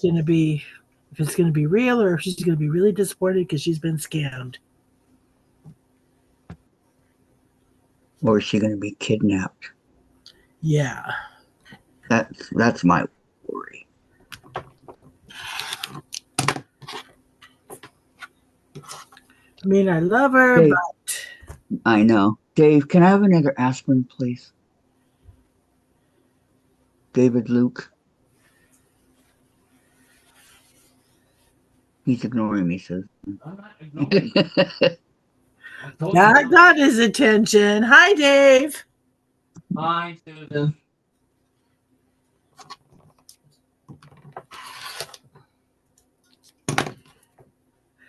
going to be, if it's going to be real or if she's going to be really disappointed because she's been scammed. Or is she going to be kidnapped? Yeah. That's my worry. I mean, I love her, Dave, but I know. Dave, can I have another aspirin, please? David Luke. He's ignoring me, says. I'm not ignoring you. I told you. that got his attention. Hi, Dave. Hi, Susan.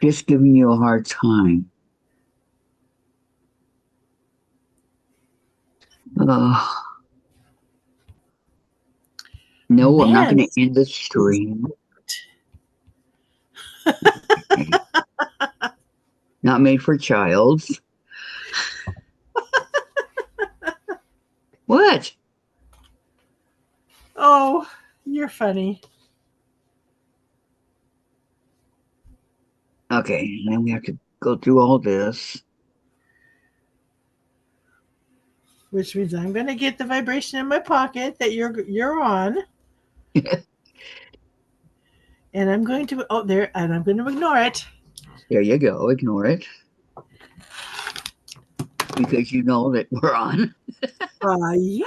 Just giving you a hard time. No, I'm not Man, going to end the stream. Not made for childs. What? oh, you're funny. Okay, now we have to go through all this. Which means I'm going to get the vibration in my pocket that you're on. And I'm going to and I'm going to ignore it. There you go. Ignore it. Because you know that we're on. Yeah.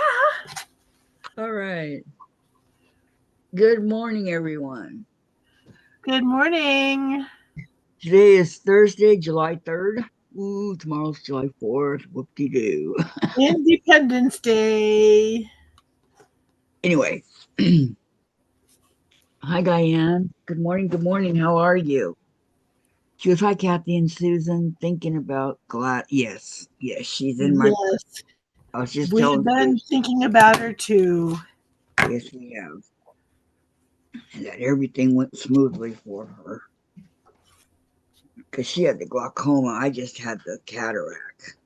All right. Good morning, everyone. Good morning. Today is Thursday, July 3rd. Ooh, tomorrow's July 4th. Whoop-de-doo. Independence Day. Anyway. Hi, Diane. Good morning. Good morning. How are you? She goes, hi, Kathy and Susan. Thinking about glad. Yes. Yes, she's in my. Yes. I was just We've telling been you. thinking about her too. Yes, we have. And that everything went smoothly for her. Because she had the glaucoma. I just had the cataract.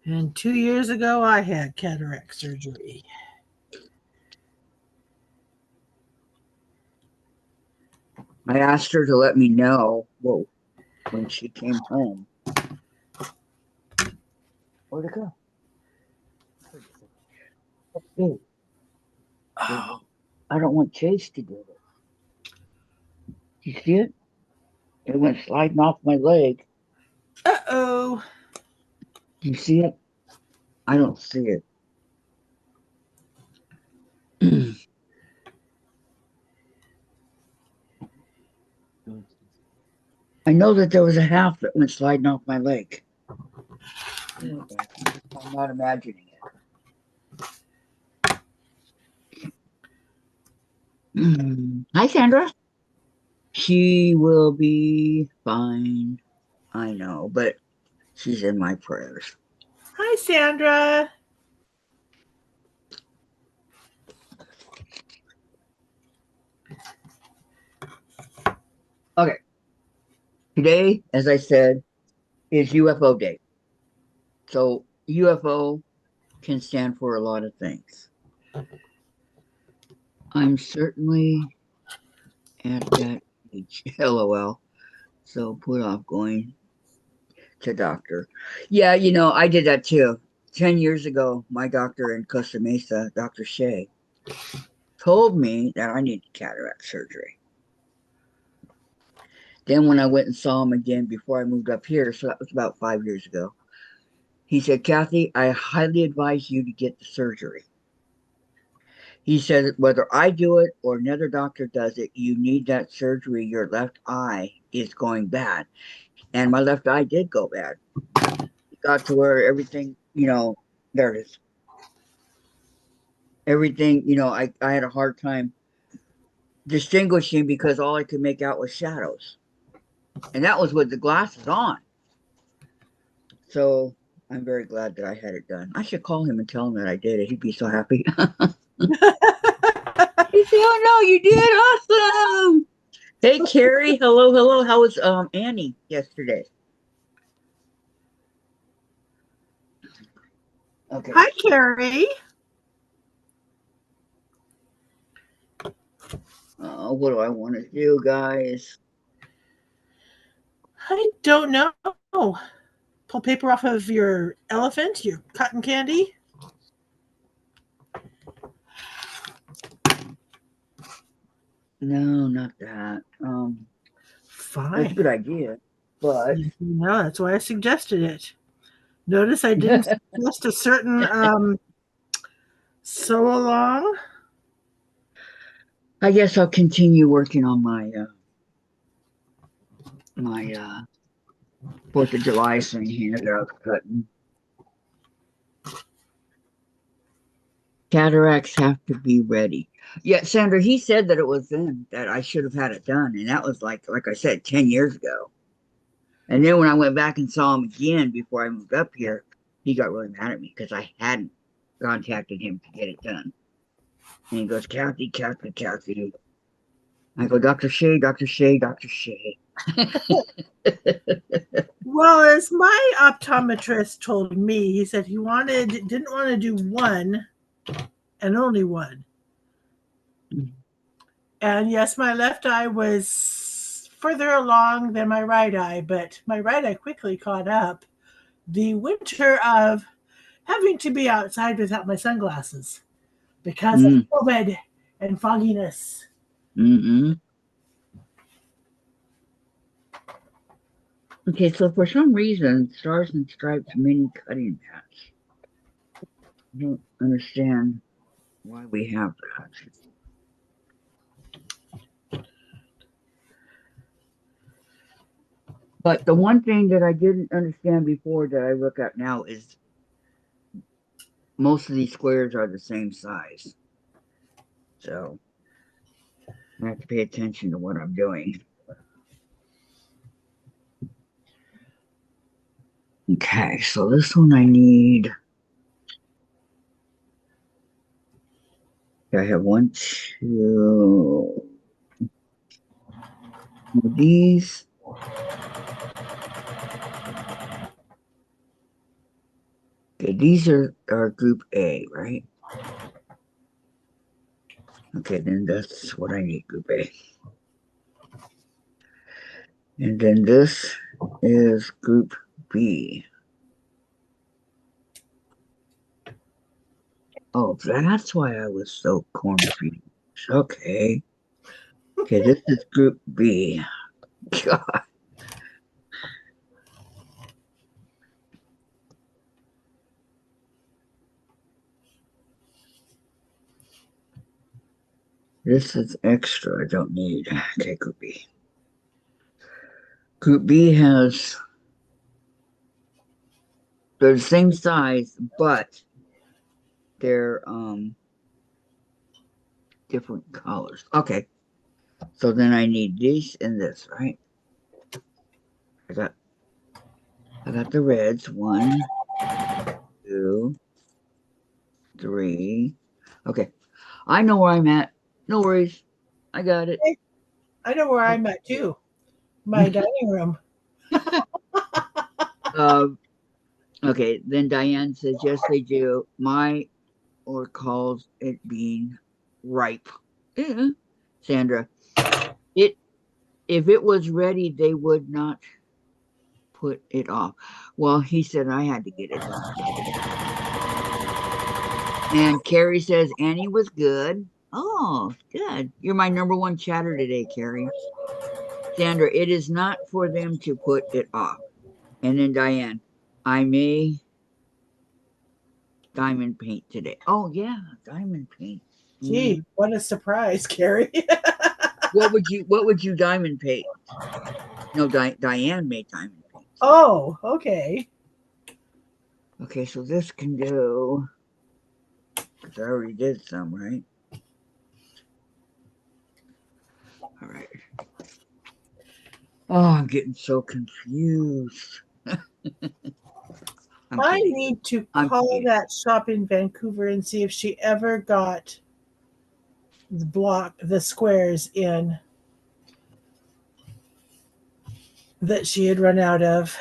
And 2 years ago, I had cataract surgery. I asked her to let me know. Whoa. When she came home. Where'd it go? Hey, Oh. I don't want Chase to do it. You see it? It went sliding off my leg. Uh-oh. Do you see it? I don't see it. I know that there was a half that went sliding off my leg. I'm not imagining it. Hi, Sandra. She will be fine. I know, but she's in my prayers. Hi, Sandra. Okay. Today, as I said, is UFO Day. So UFO can stand for a lot of things. I'm certainly at that age. LOL. So put off going to doctor. Yeah, I did that too. 10 years ago, my doctor in Costa Mesa, Dr. Shea, told me that I needed cataract surgery. Then when I went and saw him again before I moved up here, so that was about 5 years ago, he said, Kathy, I highly advise you to get the surgery. He said, whether I do it or another doctor does it, you need that surgery. Your left eye is going bad. And my left eye did go bad. It got to where everything, there it is. Everything, I had a hard time distinguishing because all I could make out was shadows. And that was with the glasses on. So I'm very glad that I had it done. I should call him and tell him that I did it. He'd be so happy. He said, oh no, you did awesome. Hey Carrie, hello, hello. How was Annie yesterday? Okay. Hi, Carrie. What do I want to do, guys? I don't know. Pull paper off of your elephant, your cotton candy. No, not that. That's a Fine. good idea, but No, that's why I suggested it. Notice I didn't suggest a certain sew along. I guess I'll continue working on my 4th of July thing here that I was cutting. Cataracts have to be ready. Yeah, Sandra, he said that it was then that I should have had it done, and that was like I said, 10 years ago. And then when I went back and saw him again before I moved up here, he got really mad at me because I hadn't contacted him to get it done. And he goes, Kathy, Kathy, Kathy. I go, Dr. Shea, Dr. Shea, Dr. Shea. Well, as my optometrist told me, he said he didn't want to do one and only one. And yes, my left eye was further along than my right eye, but my right eye quickly caught up. The winter of having to be outside without my sunglasses because of Mm, COVID and fogginess. mm-mm. Okay, so for some reason, Stars and Stripes mini cutting mats. I don't understand why we have that. But the one thing that I didn't understand before that I look at now is most of these squares are the same size. So I have to pay attention to what I'm doing. Okay, so this one I need. I have one, two of these. Okay, these are group A, right? Okay, then that's what I need, group A. And then this is group B. Oh, that's why I was so confused. Okay. Okay, this is group B. God. This is extra. I don't need. Okay, group B. Group B has, they're the same size, but they're different colors. Okay. So then I need this and this, right? I got the reds. 1, 2, 3. Okay. I know where I'm at. No worries. I got it. I know where I'm at too. My dining room. Um, okay, then Diane says, yes, they do. My or calls it being ripe. Yeah. Sandra, it if it was ready, they would not put it off. Well, he said I had to get it done. And Carrie says Annie was good. Oh, good. You're my number one chatter today, Carrie. Sandra, it is not for them to put it off. And then Diane, I may diamond paint today. Oh yeah, diamond paint. Gee, what a surprise, Carrie. What would you diamond paint? No, Diane made diamond paint. Oh, okay. Okay, so this can do, because I already did some, right? All right. Oh, I'm getting so confused. I need to call that shop in Vancouver and see if she ever got the squares in that she had run out of.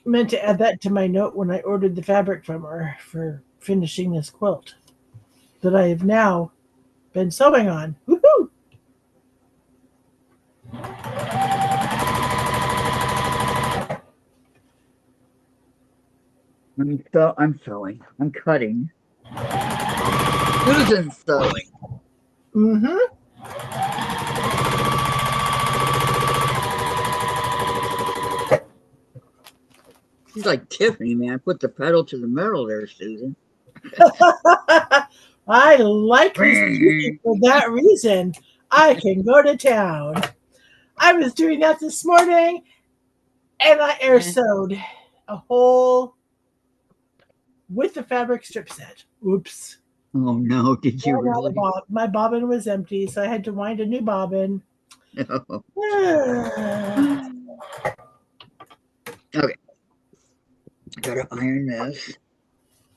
Meant to add that to my note when I ordered the fabric from her for finishing this quilt that I have now been sewing on. Woohoo! I'm sewing. I'm cutting. Susan's sewing. Mm-hmm. She's like Tiffany, man. Put the pedal to the metal there, Susan. I like this beauty for that reason. I can go to town. I was doing that this morning and I air sewed a whole with the fabric strip set. Oops. Oh no, did you really? My bobbin was empty, so I had to wind a new bobbin. No. Ah. Okay. Gotta iron this.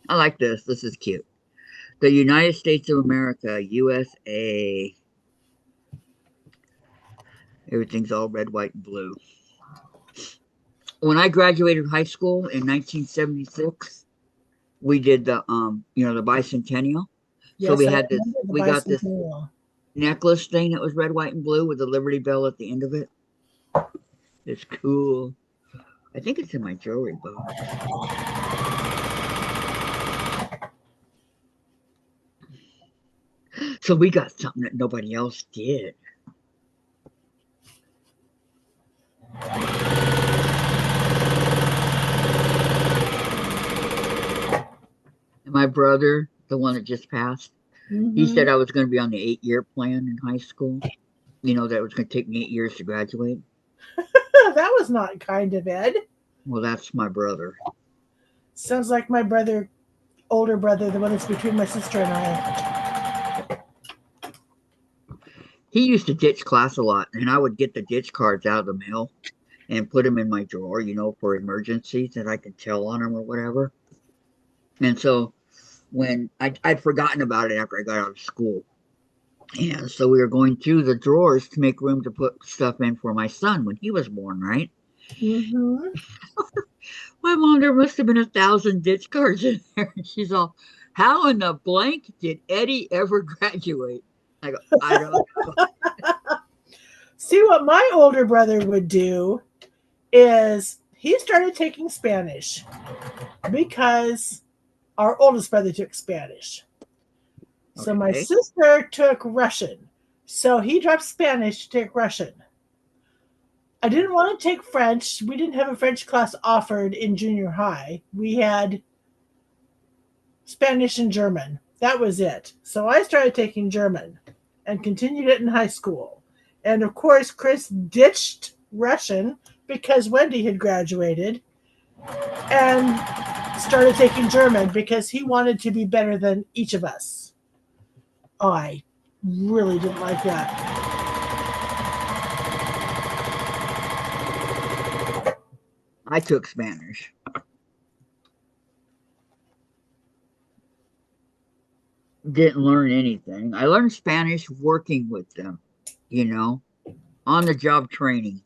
I like this. This is cute. The United States of America, USA. Everything's all red, white, and blue. When I graduated high school in 1976, we did the the bicentennial. So Yes, we I had this remember the we got this bicentennial. necklace thing that was red, white, and blue with the Liberty Bell at the end of it. It's cool. I think it's in my jewelry box. So we got something that nobody else did. And my brother, the one that just passed, he said I was going to be on the 8-year plan in high school. You know, that it was going to take me 8 years to graduate. That was not kind of Ed. Well, that's my brother. Sounds like my brother, older brother, the one that's between my sister and I. He used to ditch class a lot, and I would get the ditch cards out of the mail and put them in my drawer, for emergencies that I could tell on them or whatever. And so when I'd forgotten about it after I got out of school. And so we were going through the drawers to make room to put stuff in for my son when he was born, right? Mm-hmm. My mom, there must have been 1,000 ditch cards in there. And she's all, how in the blank did Eddie ever graduate? I go, I don't know. See, what my older brother would do is he started taking Spanish because our oldest brother took Spanish. So my Okay. sister took Russian. So he dropped Spanish to take Russian. I didn't want to take French. We didn't have a French class offered in junior high. We had Spanish and German. That was it. So I started taking German and continued it in high school. And of course, Chris ditched Russian because Wendy had graduated and started taking German because he wanted to be better than each of us. Oh, I really didn't like that. I took Spanish. Didn't learn anything. I learned Spanish working with them, on the job training.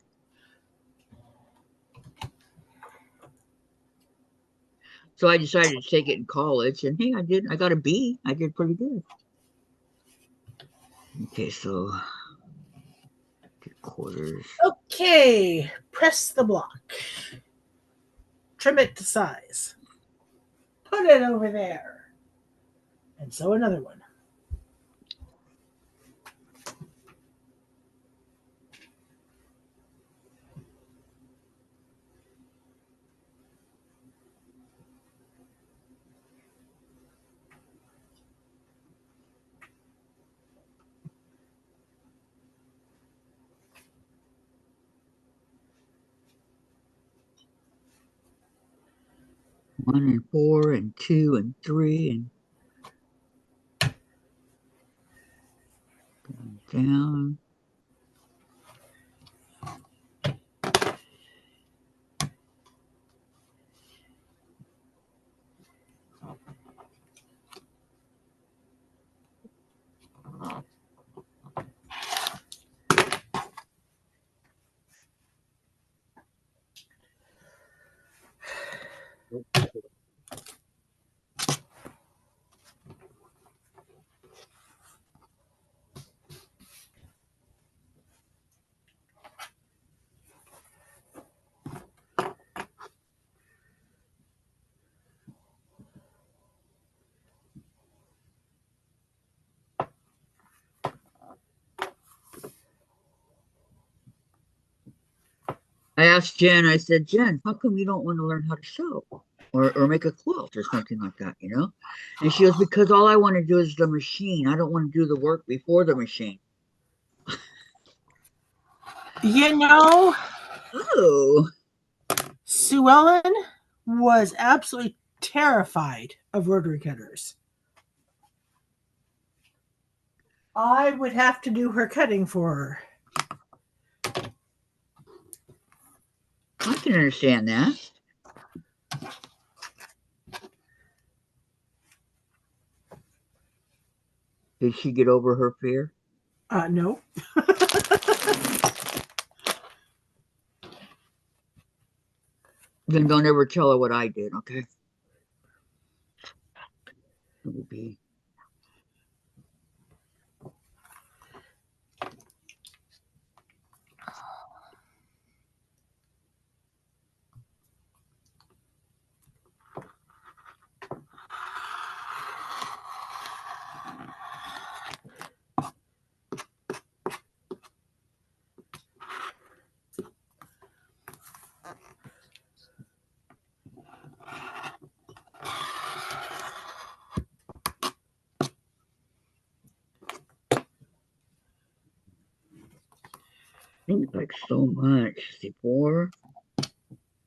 So I decided to take it in college, and hey, I got a B. I did pretty good. Okay, so quarters. Okay, press the block. Trim it to size. Put it over there. And sew another one. One and 4 and 2 and 3 and down. I asked Jen, I said, Jen, how come you don't want to learn how to sew or make a quilt or something like that, you know? And she goes, because all I want to do is the machine. I don't want to do the work before the machine. You know, Oh, Sue Ellen was absolutely terrified of rotary cutters. I would have to do her cutting for her. I can understand that. Did she get over her fear? No. Then don't ever tell her what I did, okay? It will be. Seems like so much. See, 4,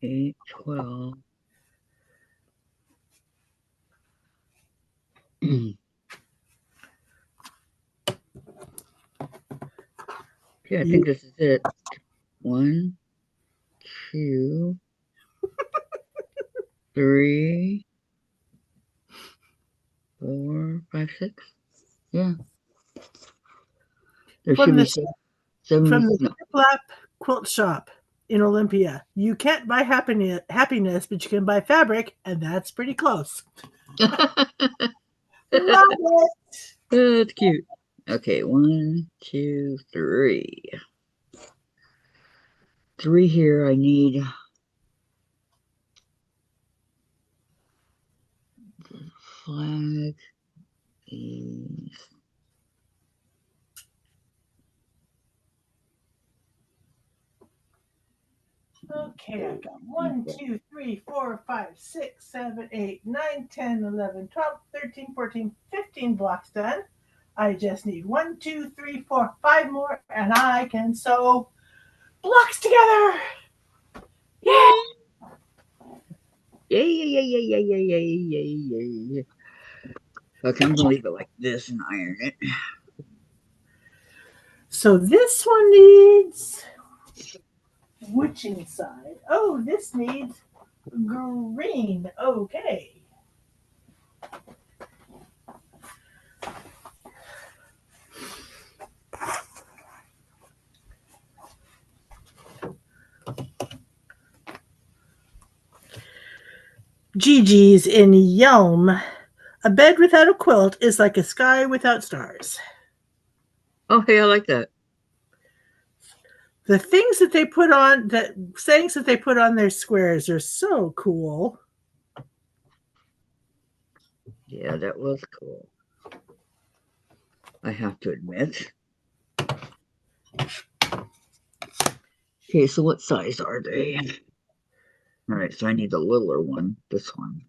8, 12. Yeah, I think this is it. 1, 2, 3, 4, 5, 6. Yeah. There should From be the 7. from the No. Flap Quilt Shop in Olympia. You can't buy happiness, but you can buy fabric, and that's pretty close. Love it. That's cute. Okay, 1, 2, 3. 3 here. I need the flag. These. Okay, I've got 1, 2, 3, 4, 5, 6, 7, 8, 9, 10, 11, 12, 13, 14, 15 blocks done. I just need 1, 2, 3, 4, 5 more, and I can sew blocks together. Yeah. Yay, yay, yay, yay, yay, yay, yay, yay, yay. Okay, I'm gonna leave it like this and iron it. So this one needs which inside? Oh, this needs green. Okay. Gigi's in Yelm. A bed without a quilt is like a sky without stars. Oh, hey, I like that. The things that they put on, that sayings that they put on their squares are so cool. Yeah, that was cool. I have to admit. Okay, so what size are they? All right, so I need the littler one, this one.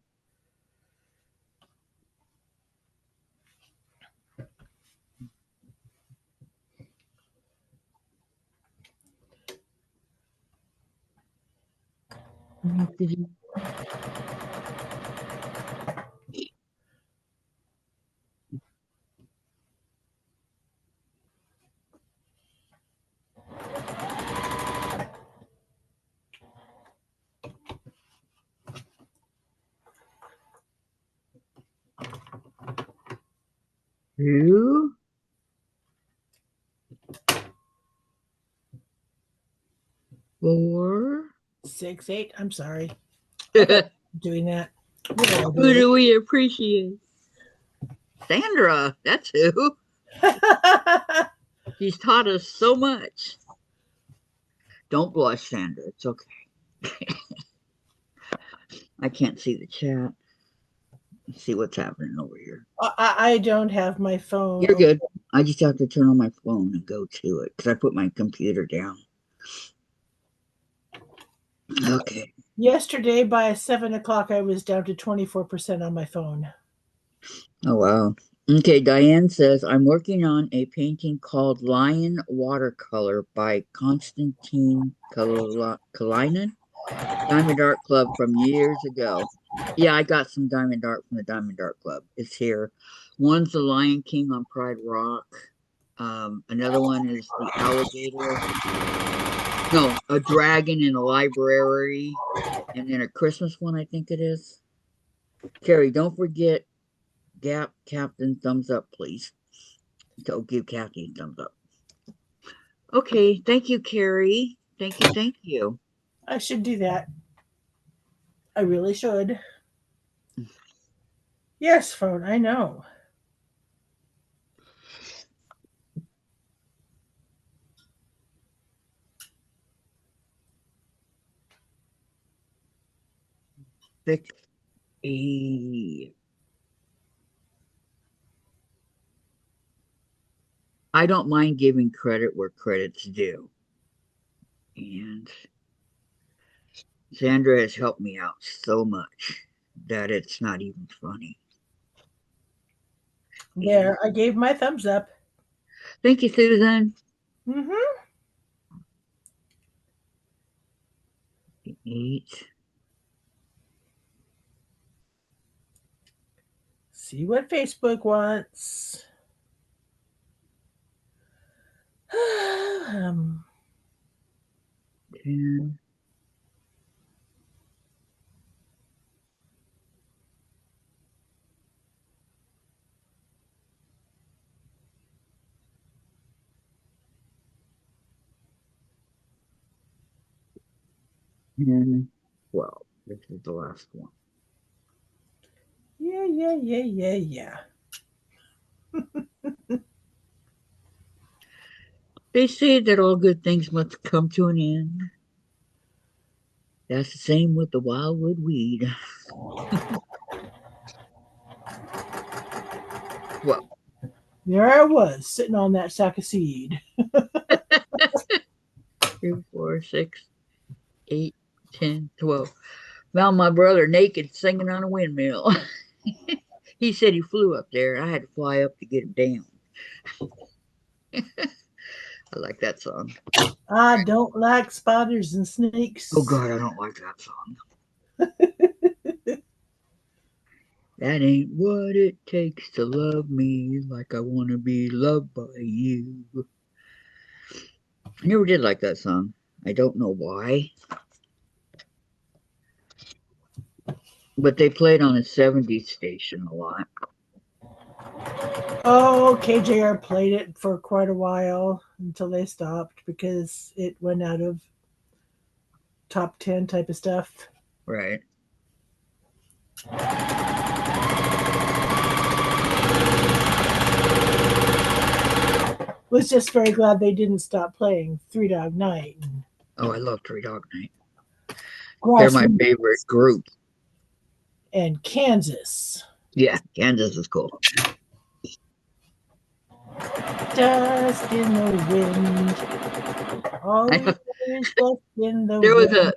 Two, 4. 6, 8. I'm sorry. Who Doing that. What do we appreciate? Sandra, that's who. She's taught us so much. Don't blush, Sandra. It's okay. I can't see the chat. Let's see what's happening over here. I don't have my phone. You're good. I just have to turn on my phone and go to it because I put my computer down. Okay. Yesterday by 7 o'clock, I was down to 24% on my phone. Oh, wow. Okay, Diane says, I'm working on a painting called Lion Watercolor by Konstantin Kalinin, Diamond Art Club from years ago. Yeah, I got some diamond art from the Diamond Art Club. It's here. One's the Lion King on Pride Rock. Another one is the alligator. No, a dragon in a library. And then a Christmas one, I think it is. Carrie, don't forget Gap Captain thumbs up, please. So give Kathy a thumbs up. Okay, thank you, Carrie. Thank you, thank you. I should do that. I really should. Yes, phone, I know. Fix a. I don't mind giving credit where credit's due. And Sandra has helped me out so much that it's not even funny. And There, I gave my thumbs up. thank you, Susan. Mm-hmm. 8. See what Facebook wants. um, 10. And 12. This is the last one. yeah. They say that all good things must come to an end. That's the same with the wildwood weed. Well, There I was, sitting on that sack of seed. 3, 4, 6, 8, 10, 12. Found my brother naked singing on a windmill. He said he flew up there. I had to fly up to get him down. I like that song. I don't like spiders and Oh snakes. God, I don't like that song. That ain't what it takes to love me like I want to be loved by you. I never did like that song. I don't know why. But they played on a 70s station a lot. Oh, KJR played it for quite a while until they stopped because it went out of top 10 type of stuff. Right. Was just very glad they didn't stop playing Three Dog Night. Oh, I love Three Dog Night. They're my Grassroots favorite group. and Kansas. Yeah, Kansas is cool. Dust in the wind. Always dust in the There was wind.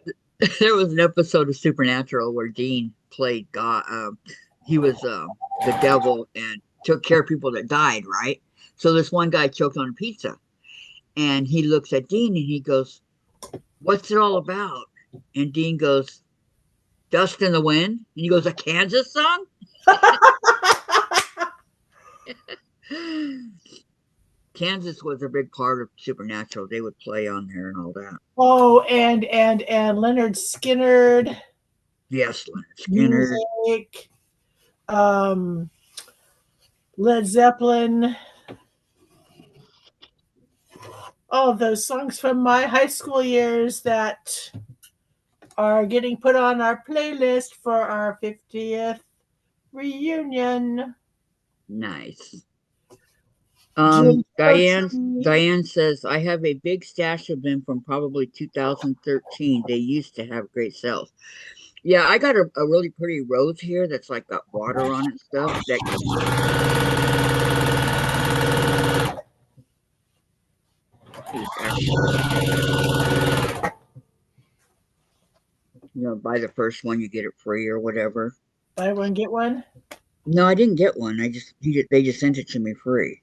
there was an episode of Supernatural where Dean played God. He was the devil and took care of people that died. Right. So this one guy choked on a pizza, and he looks at Dean and he goes, "What's it all about?" And Dean goes, "Dust in the wind." And he goes, "A Kansas song?" Kansas was a big part of Supernatural. They would play on there and all that. Oh, and Leonard Skinner Yes, Leonard Skinner. music. Um, Led Zeppelin. All those songs from my high school years that are getting put on our playlist for our 50th reunion. Nice. Jim Croce. Diane says, I have a big stash of them from probably 2013. They used to have great sales. Yeah, I got a really pretty rose here that's like got water on it and stuff. That actually. buy the first one, you get it free or whatever. Buy one, get one. No, I didn't get one. They just sent it to me free.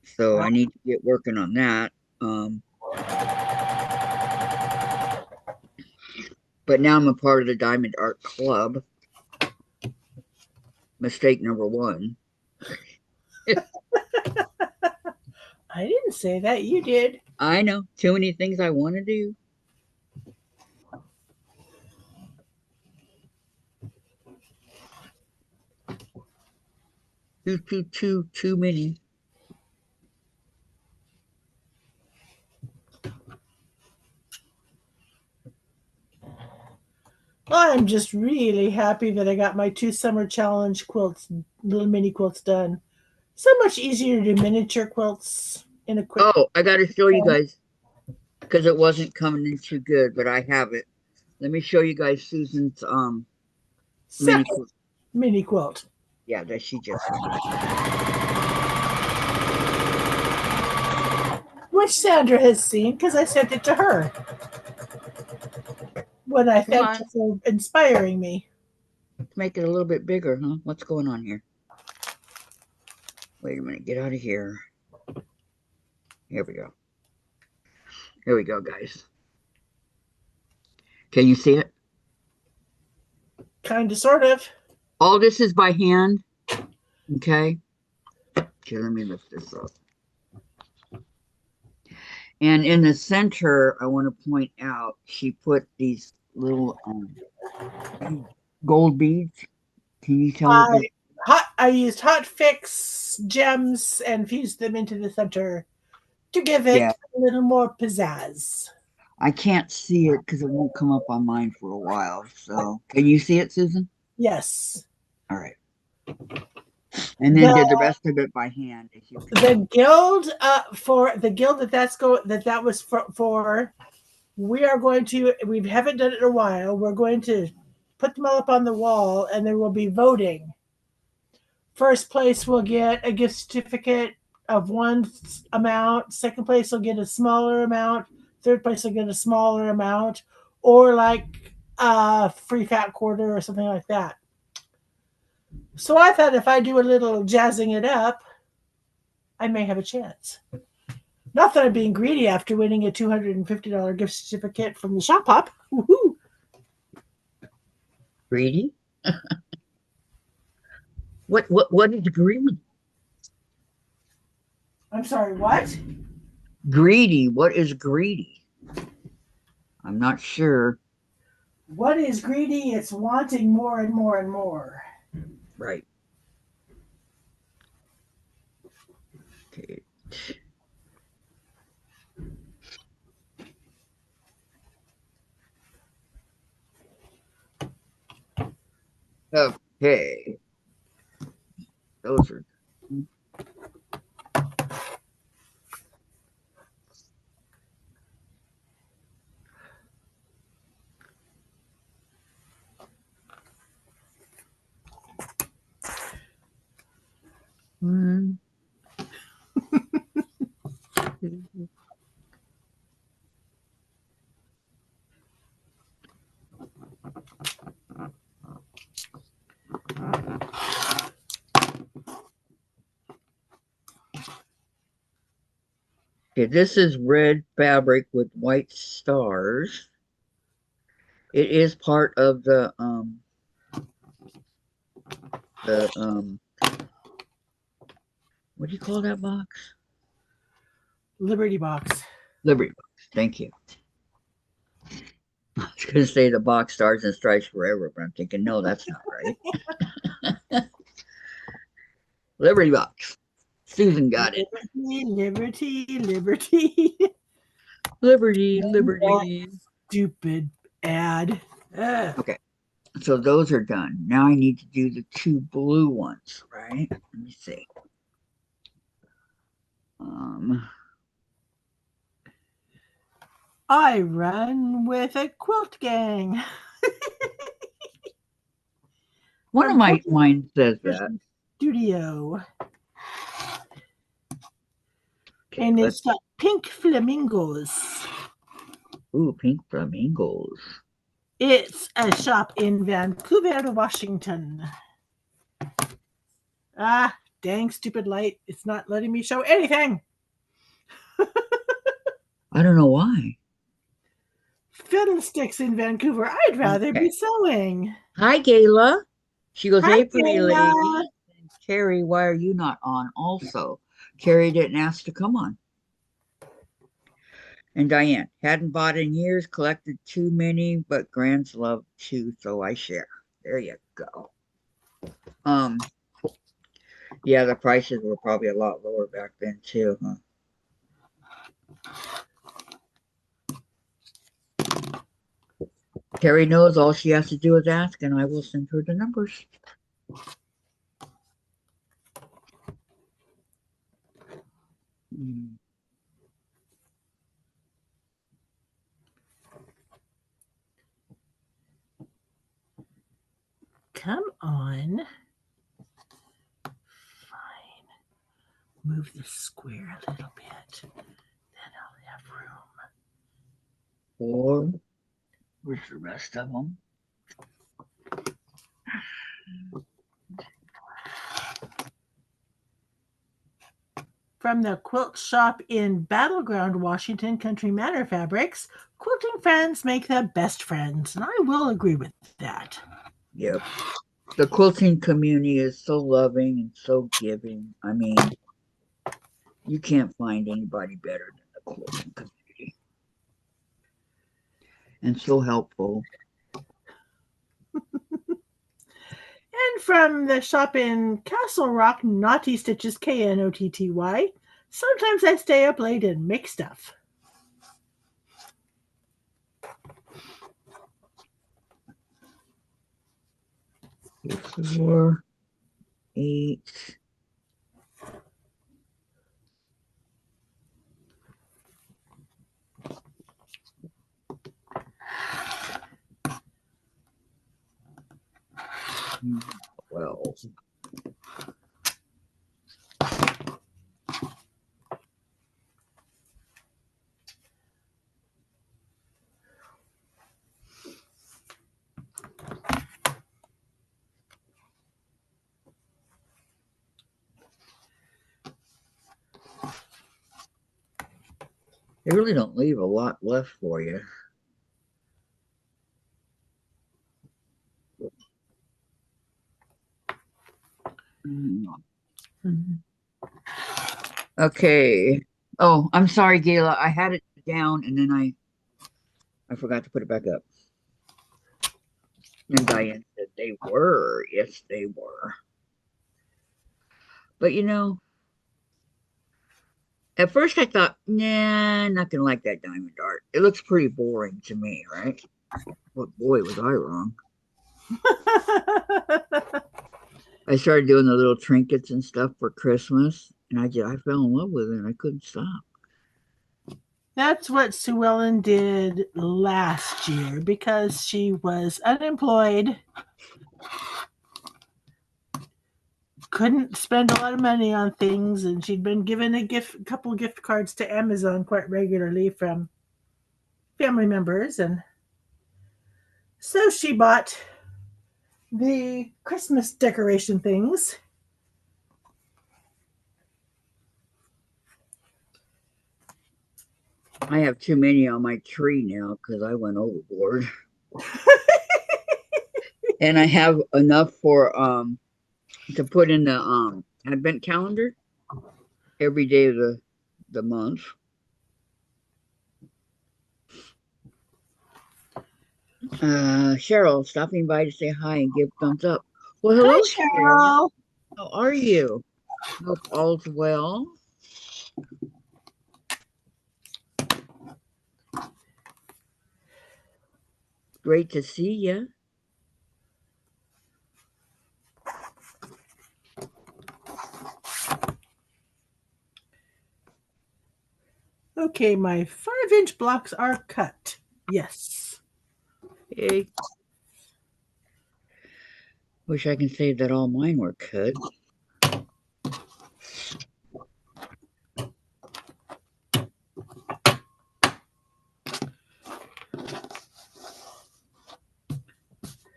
So Oh, I need to get working on that. Um, but now I'm a part of the Diamond Art Club. Mistake number one. I didn't say that. You did. I know too many things I want to do. Too many. I'm just really happy that I got my 2 summer challenge quilts, little mini quilts done. So much easier to do miniature quilts in a quick Oh, I got to show you time. guys because it wasn't coming in too good, but I have it. Let me show you guys Susan's mini Second quilt. mini quilt. Yeah, that she just sent me. Which Sandra has seen because I sent it to her when I Come thanked her on, for inspiring me. let's make it a little bit bigger, huh? What's going on here? Wait a minute, get out of here. Here we go. Here we go, guys. Can you see it? Kind of, sort of. All this is by hand. Okay. Okay, let me lift this up. And in the center, I want to point out she put these little gold beads. Can you tell what they? I used hot fix gems and fused them into the center to give Yeah, it a little more pizzazz. I can't see it because it won't come up on mine for a while. So, can you see it, Susan? Yes. All right. And then The did the rest of it by hand. If you the guild for the guild that was for we are going to we haven't done it in a while. We're going to put them all up on the wall and there will be voting. First place will get a gift certificate of one amount. Second place will get a smaller amount. Third place will get a smaller amount, or like a free fat quarter or something like that. So I thought if I do a little jazzing it up, I may have a chance. Not that I'm being greedy after winning a $250 gift certificate from the shop hop. Woohoo! greedy? What is greedy? I'm sorry, what? Greedy. What is greedy? I'm not sure. What is greedy? It's wanting more and more and more. Right. Okay. Okay. Those are. One. Okay, this is red fabric with white stars. It is part of the what do you call that box? Liberty box. Liberty box. Thank you. I was gonna say the box stars and stripes forever, but I'm thinking no, that's not right. Liberty box. Susan got it. Liberty, liberty. Liberty, liberty. Stupid ad. Ugh. Okay, so those are done. Now I need to do the two blue ones, right? Let me see. Um, I run with a quilt gang. one of my mine says that. Studio. Okay, And it's let's. got pink flamingos. Ooh, pink flamingos. It's a shop in Vancouver, Washington. Ah, dang stupid light. It's not letting me show anything. I don't know why. Fiddlesticks in Vancouver. I'd rather be Okay. sewing. Hi, Gayla. She goes, Hi, hey, pretty Kayla. lady. And Carrie, why are you not on also? Carrie didn't ask to come on. And Diane, hadn't bought in years, collected too many, but Grand's love too, so I share. There you go. Um, yeah, the prices were probably a lot lower back then too, huh? Carrie knows all she has to do is ask, and I will send her the numbers. Mm. Come on. Fine. Move this square a little bit. Then I'll have room. Or where's the rest of them? From the quilt shop in Battleground, Washington, Country Manor Fabrics, quilting fans make the best friends, and I will agree with that. Yep. The quilting community is so loving and so giving. I mean, you can't find anybody better than the quilting community. And so helpful. And from the shop in Castle Rock, Naughty Stitches, Knotty. Sometimes I stay up late and make stuff. 4, 8. Well, they really don't leave a lot left for you. Okay. Oh, I'm sorry, Gayla. I had it down and then I forgot to put it back up. And Diane said they were. Yes, they were. But at first I thought, nah, I'm not gonna like that diamond art. It looks pretty boring to me, right? But boy, was I wrong. I started doing the little trinkets and stuff for Christmas, and I fell in love with it and I couldn't stop. That's what Sue Ellen did last year because she was unemployed, couldn't spend a lot of money on things, and she'd been given a couple gift cards to Amazon quite regularly from family members, and so she bought the Christmas decoration things. I have too many on my tree now because I went overboard. And I have enough for to put in the advent calendar every day of the month. Cheryl stopping by to say hi and give thumbs up. Well, hello, Hi, Cheryl. Cheryl. How are you? Hope all's well. Great to see you. Okay, my 5-inch blocks are cut. Yes. Hey. Wish I can say that all mine were cut.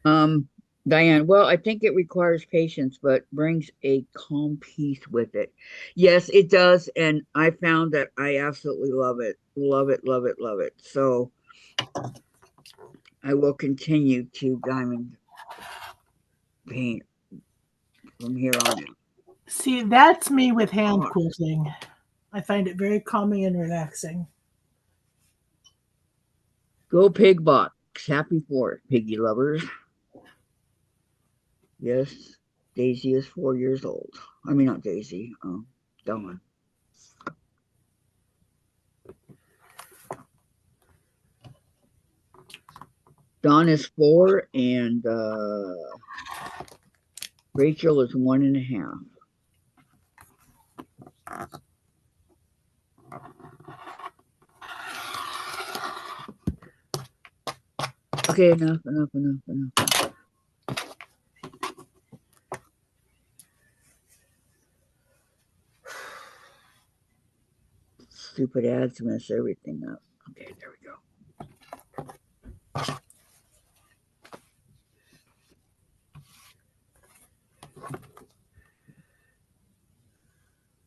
Diane, well, I think it requires patience, but brings a calm peace with it. Yes, it does. And I found that I absolutely love it. Love it, love it, love it. So I will continue to diamond paint from here on out. See, that's me with hand Ah, quilting. I find it very calming and relaxing. go Pig Box. Happy 4th, piggy lovers. Yes, Daisy is 4 years old. I mean, not Daisy, Dawn. Dawn is 4, and Rachel is 1.5. Okay, enough. Stupid ads mess everything up. Okay, there we go.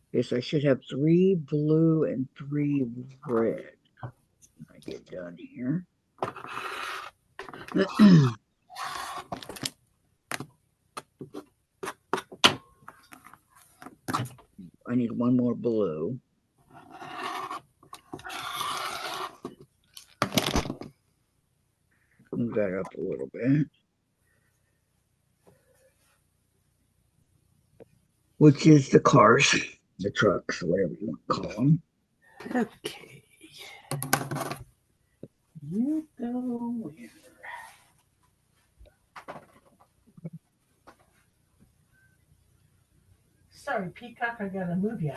Okay, so I should have 3 blue and 3 red. When I get done here. I need 1 more blue. Move that up a little bit. Which is the cars, the trucks, whatever you want to call them. Okay. You go where? Sorry, Peacock, I gotta move ya.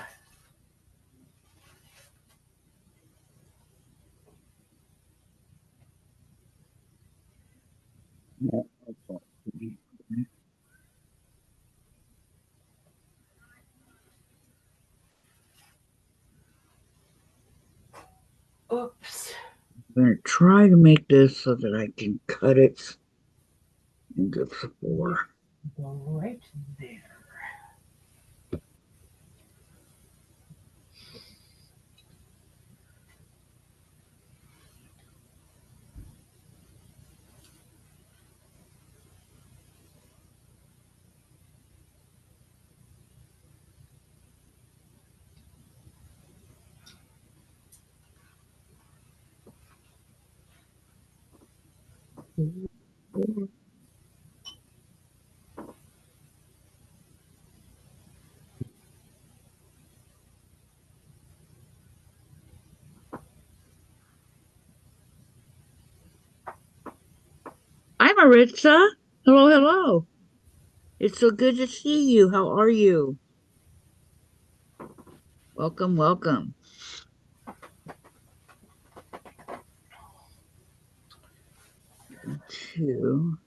Oops. I'm going to try to make this so that I can cut it into 4. Go right there. Hi, Maritza. Hello, hello. It's so good to see you. How are you? Welcome, welcome. Two.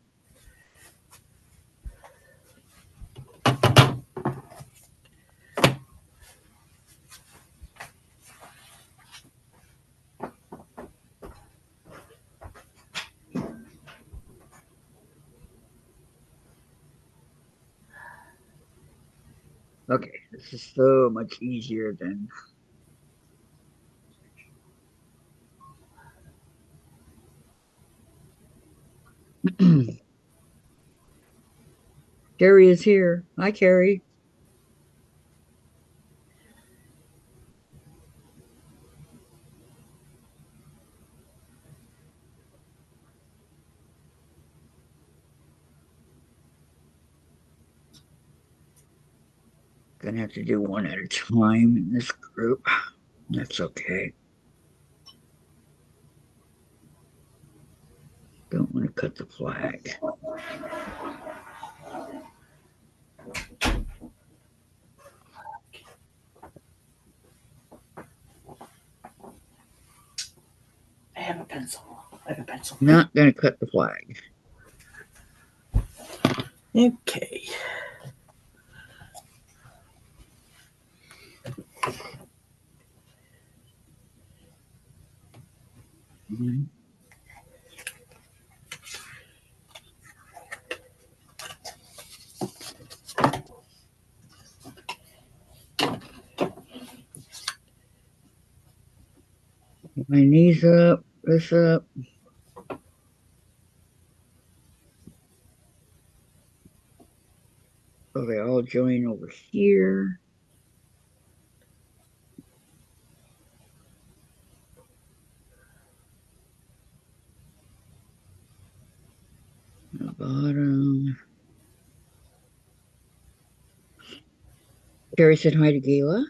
Okay, this is so much easier than. Carrie is here. Hi, Carrie. Gonna have to do one at a time in this group. That's okay. Don't want to cut the flag. I have a pencil. I have a pencil. Not gonna cut the flag. Okay. My knees up, this up. So they all join over here. The bottom. Carrie said hi to Gayla.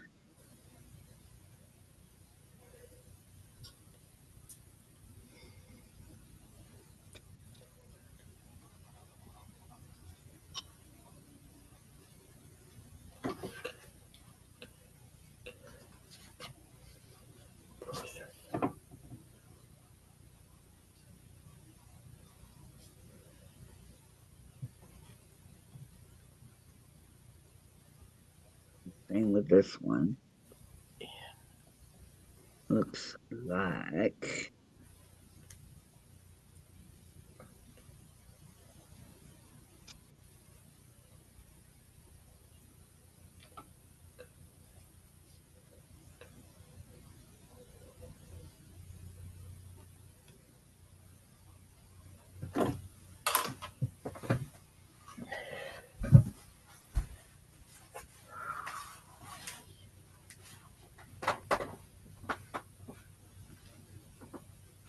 Same with this one. Looks like.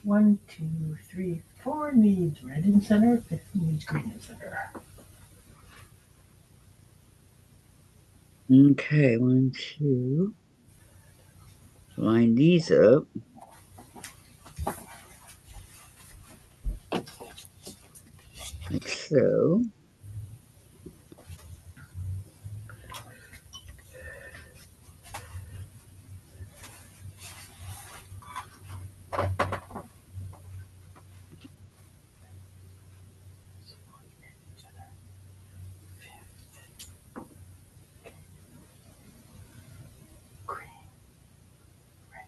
One, two, three, four needs red in center, fifth needs green in center. Okay, 1, 2. Line these up. Like so. Green, red,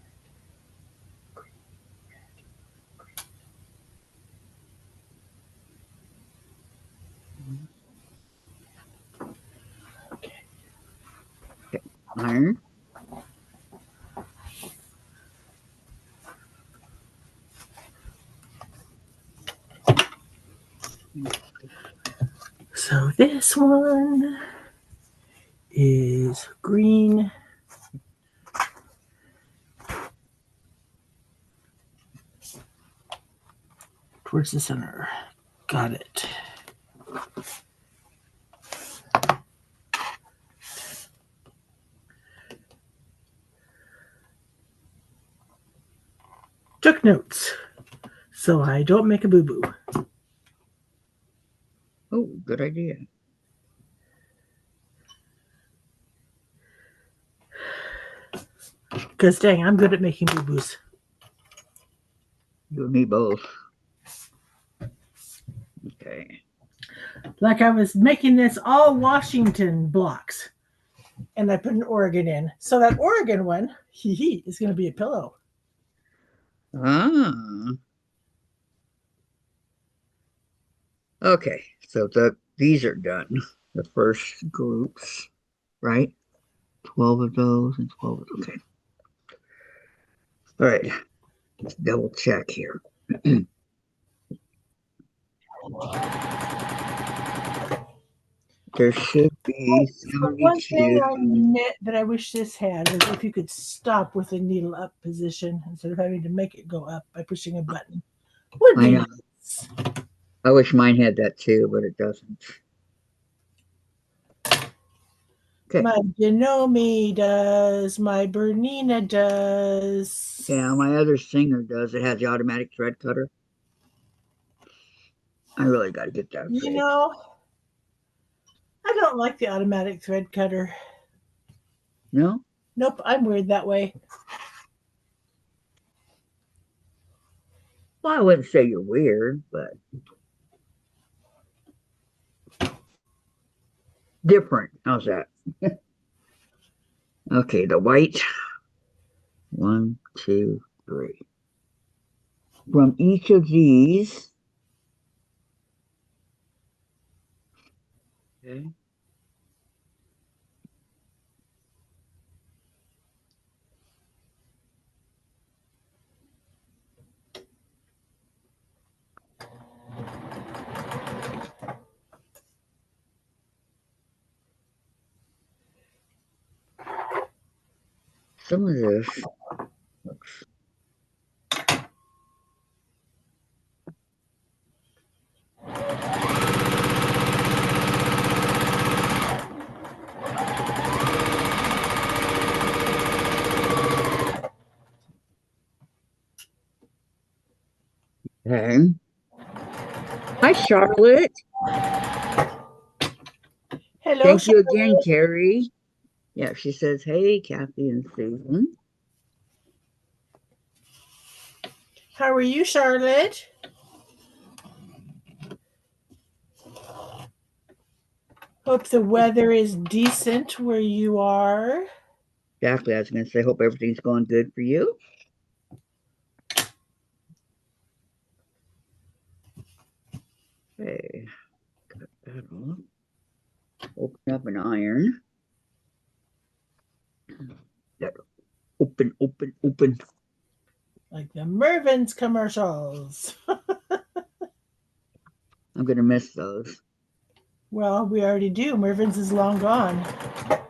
green, red, green. Okay. Iron. So this one is green. Towards the center. Got it. Took notes so I don't make a boo-boo. Oh, good idea. Because dang, I'm good at making boo-boos. You and me both. Okay. Like I was making this all Washington blocks. And I put an Oregon in. So that Oregon one, is going to be a pillow. Ah. Okay, so these are done. The first groups, right? 12 of those and 12 of those. Okay. All right. Let's double check here. There should be One thing 72. I admit that I wish this had is if you could stop with the needle up position instead of having to make it go up by pushing a button. Would I be know. nice. I wish mine had that too, but it doesn't. Okay. My Genome does. My Bernina does. Yeah, my other singer does. It has the automatic thread cutter. I really got to get that You fixed. know, I don't like the automatic thread cutter. No? Nope, I'm weird that way. Well, I wouldn't say you're weird, but different. How's that? Okay, the white. 1, 2, 3. From each of these. Okay. Some of this looks. Okay. Hi, Charlotte. Hello, Thank you again, Charlotte. Carrie. Yeah, she says, hey, Kathy and Susan. How are you, Charlotte? Hope the weather is decent where you are. Exactly. I was going to say, hope everything's going good for you. Okay. Cut that off. Open up an iron. Open, open, open. Like the Mervin's commercials. I'm going to miss those. Well, we already do. Mervin's is long gone.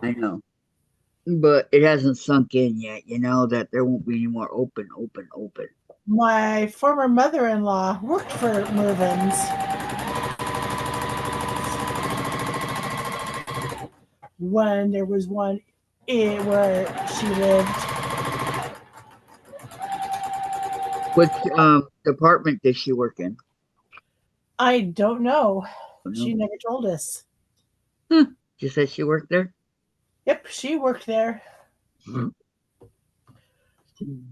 I know. But it hasn't sunk in yet, that there won't be any more open, open, open. My former mother-in-law worked for Mervin's. When there was one where she lived. Which department does she work in? I don't know. I don't She know. never told us. She said she worked there? Yep, she worked there. Hmm.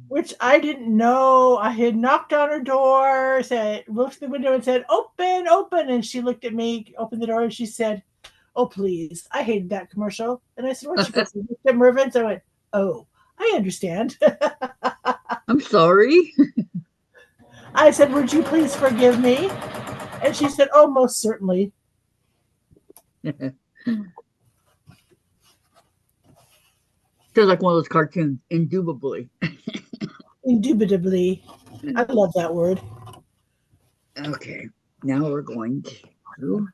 Which I didn't know. I had knocked on her door, said, looked at the window and said, open, open. And she looked at me, opened the door, and she said, oh, please. I hated that commercial. And I said, what? She goes, you looked at Mervin's? I went, oh, I understand. I'm sorry. I said, would you please forgive me? And she said, oh, most certainly. Feels like one of those cartoons, indubitably. Indubitably. I love that word. Okay, now we're going to.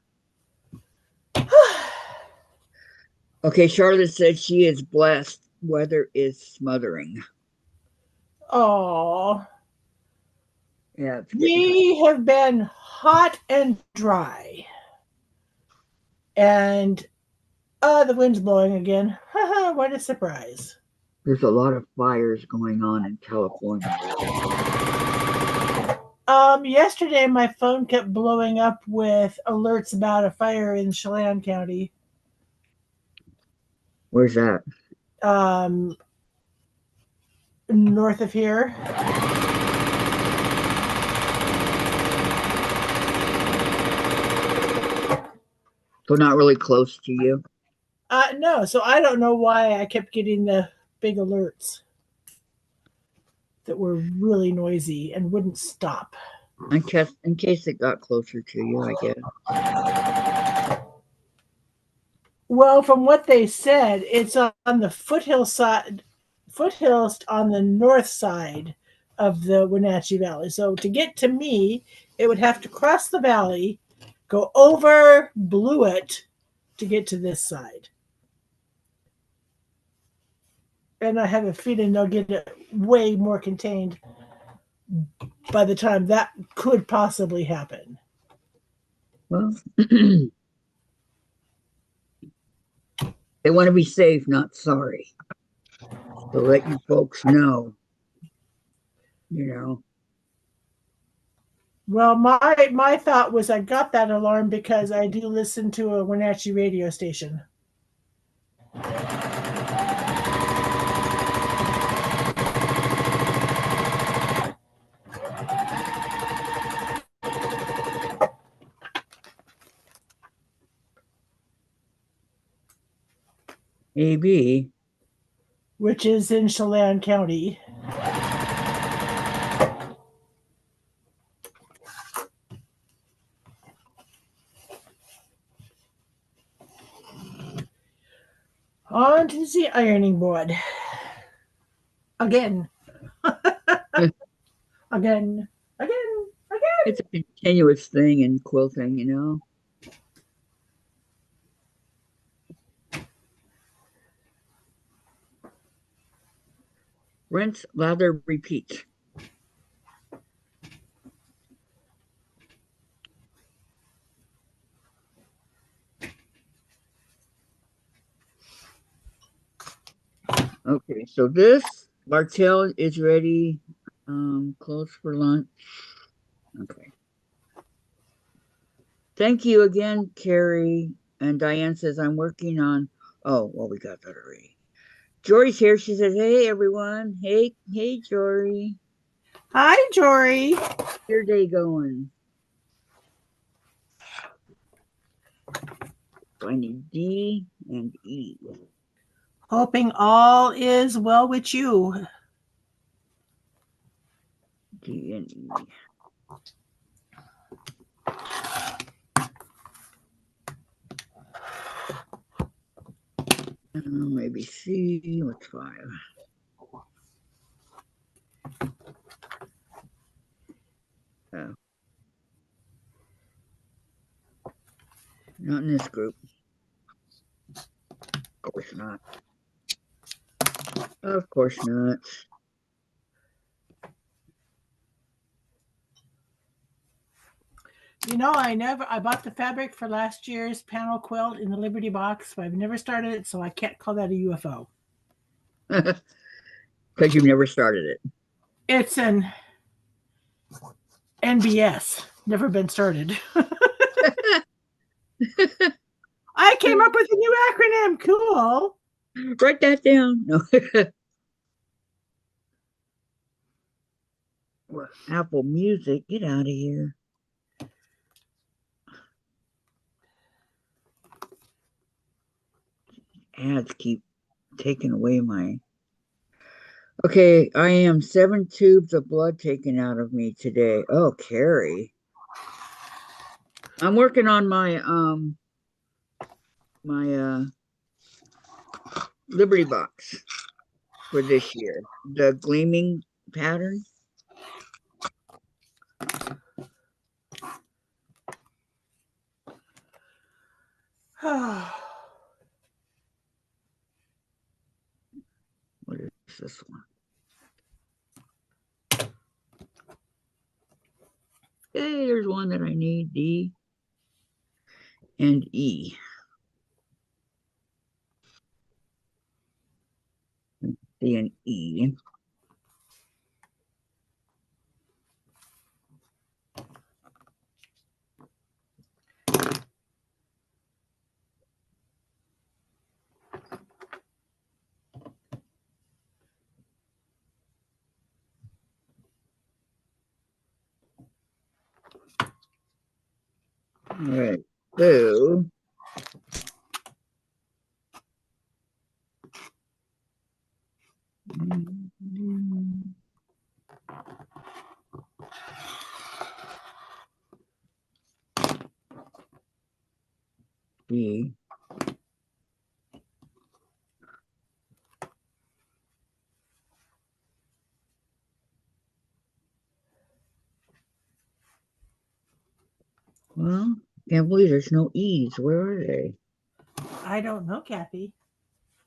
Okay, Charlotte said she is blessed. Weather is smothering. Oh, Yeah, it's getting hot. we have been hot and dry. And the wind's blowing again. What a surprise. There's a lot of fires going on in California. Yesterday my phone kept blowing up with alerts about a fire in Chelan County. Where's that? Um, North of here. So not really close to you. No, so I don't know why I kept getting the big alerts that were really noisy and wouldn't stop. In case it got closer to you, I guess. Well, from what they said, it's on the foothills on the north side of the Wenatchee Valley. So to get to me, it would have to cross the valley, go over Blewett to get to this side. And I have a feeling they'll get it way more contained by the time that could possibly happen. Well, they want to be safe, not sorry. So let you folks know, you know. Well, my thought was I got that alarm because I do listen to a Wenatchee radio station. Maybe. Which is in Chelan County. On to the ironing board. Again. Again. Again. Again. It's a continuous thing in quilting, Rinse, lather, repeat. Okay, so this Bartell is ready. Close for lunch. Okay. Thank you again, Carrie. And Diane says, I'm working on. Oh, well, we got that already. Jory's here. She says, hey, everyone. Hey, Jory. Hi, Jory. How's your day going? So I need D and E. Hoping all is well with you. D and E. Maybe C. What's 5? Oh. Not in this group. Of course not. Of course not. You know, I bought the fabric for last year's panel quilt in the Liberty box, but I've never started it, so I can't call that a UFO. Because you've never started it. It's an NBS, never been started. I came up with a new acronym. Cool. Write that down. No. Apple Music, get out of here. Ads keep taking away my. Okay, I am 7 tubes of blood taken out of me today. Oh, Carrie. I'm working on my Liberty box for this year. The gleaming pattern. What is this one? Hey, there's one that I need. D and E. D and E. All right, so B. Well, can't believe there's no E's. Where are they? I don't know, Kathy.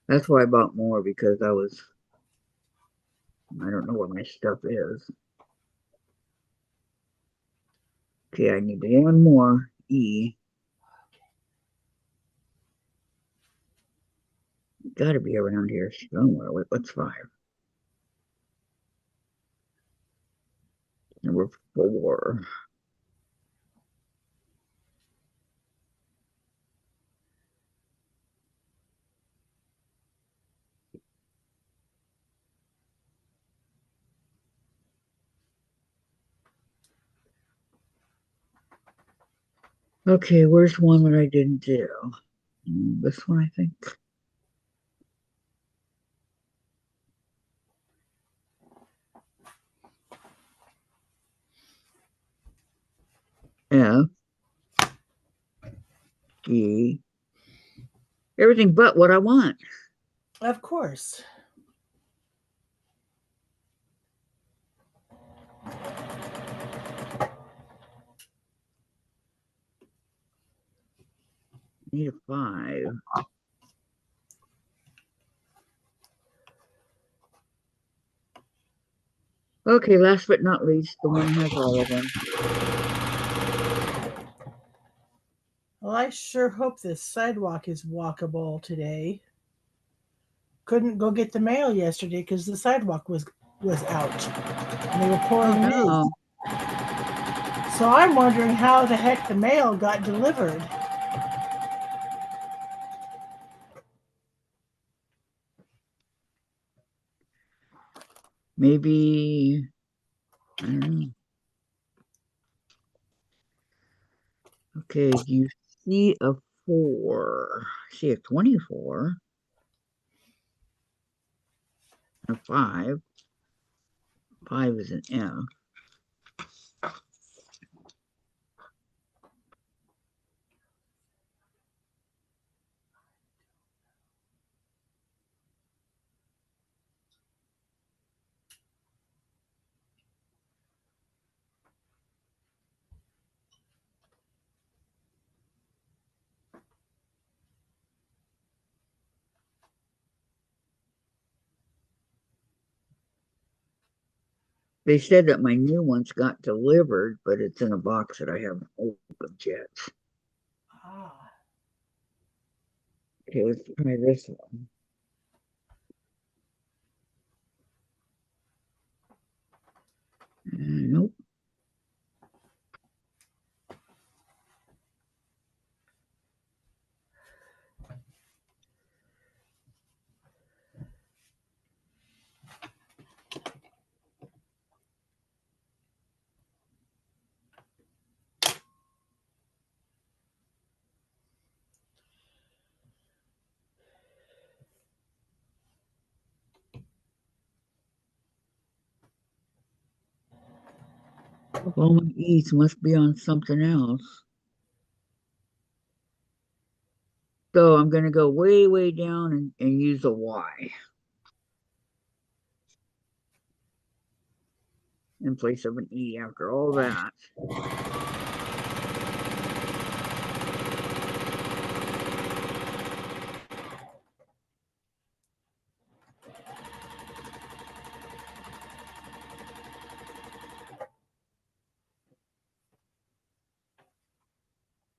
That's why I bought more because I don't know where my stuff is. Okay, I need one more E. Got to be around here somewhere. What's 5? Number 4. Okay, where's one that I didn't do? This one, I think. F, G. Everything but what I want. Of course. Need a 5. Okay, last but not least, the one has all of them. Well, I sure hope this sidewalk is walkable today. Couldn't go get the mail yesterday because the sidewalk was out and they were Oh pouring new. no. So I'm wondering how the heck the mail got delivered. Maybe I don't know. Okay, do you see a four? I see a 24, a five. Five is an F. They said that my new ones got delivered, but it's in a box that I haven't opened yet. Ah, Okay, let's try this one. Nope. Well, my E's must be on something else. So I'm going to go way, way down and use a Y in place of an E after all that.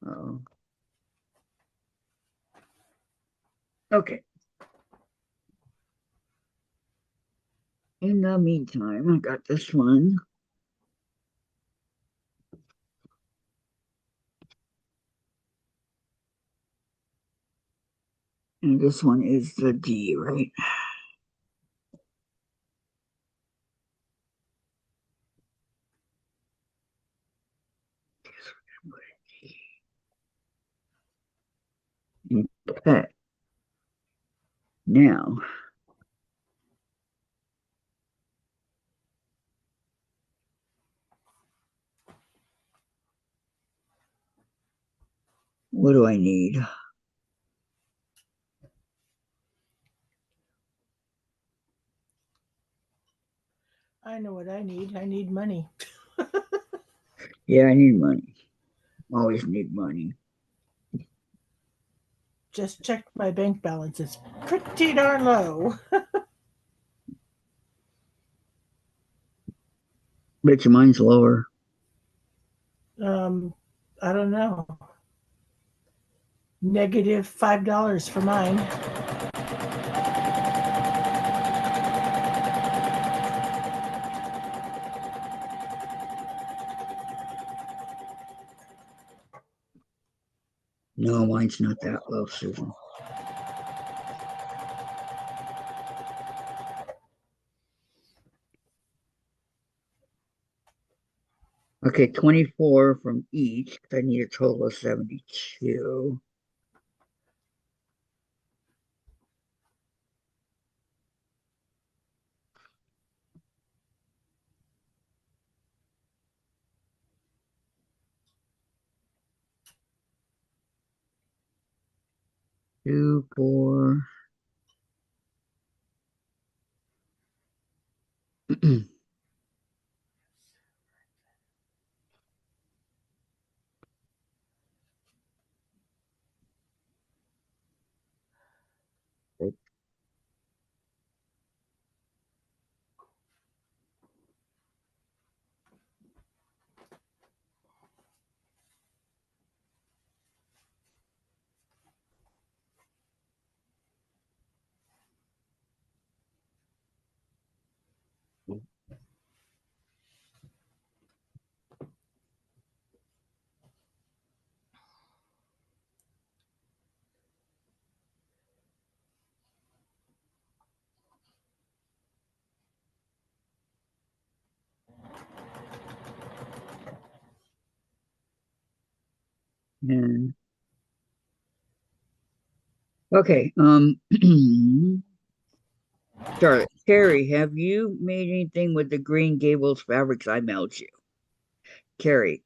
Uh-oh. Okay. In the meantime, I got this one. And this one is the D, right? Okay. Now, what do I need? I know what I need. I need money. Yeah, I need money. Always need money. Just checked my bank balance. It's pretty darn low. Bet your mine's lower. Um, I don't know. Negative $5 for mine. No, mine's not that low, Susan. Okay, 24 from each. I need a total of 72. Two, four. Yeah. Okay. Charlotte, Carrie, have you made anything with the Green Gables fabrics I mailed you? Carrie,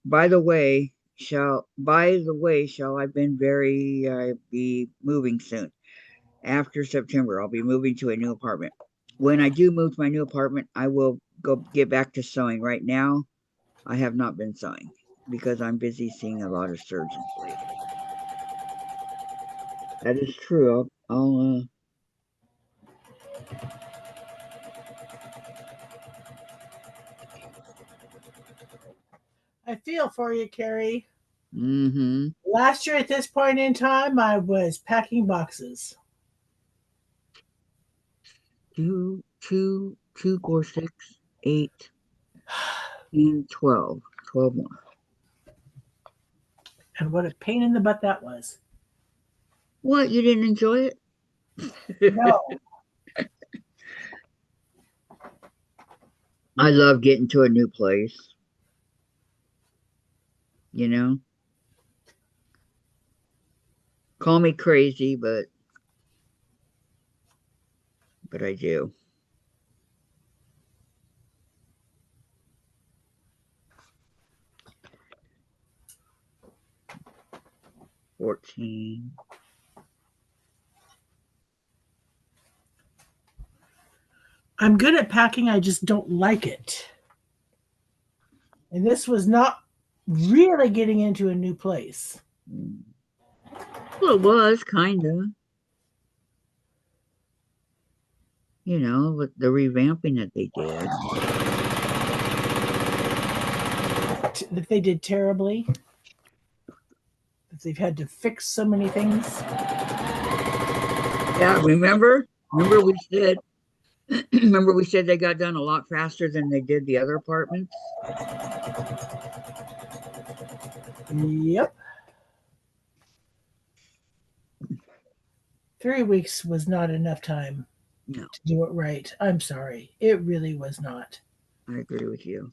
shall I've been very be moving soon. After September, I'll be moving to a new apartment. When I do move to my new apartment, I will go get back to sewing. Right now, I have not been sewing because I'm busy seeing a lot of surgeons lately. That is true. I feel for you, Carrie. Mm-hmm. Last year at this point in time, I was packing boxes. Two, 4, 6, 8, and 12. 12 more. And what a pain in the butt that was. What? You didn't enjoy it? No, I love getting to a new place, you know? Call me crazy, but I do. 14. I'm good at packing, I just don't like it. And this was not really getting into a new place. Mm. Well, it was kind of, with the revamping that they did. That they did terribly. That they've had to fix so many things. Yeah, remember? Remember we said remember we said they got done a lot faster than they did the other apartments? Yep. 3 weeks was not enough time No, to do it right. I'm sorry. It really was not. I agree with you.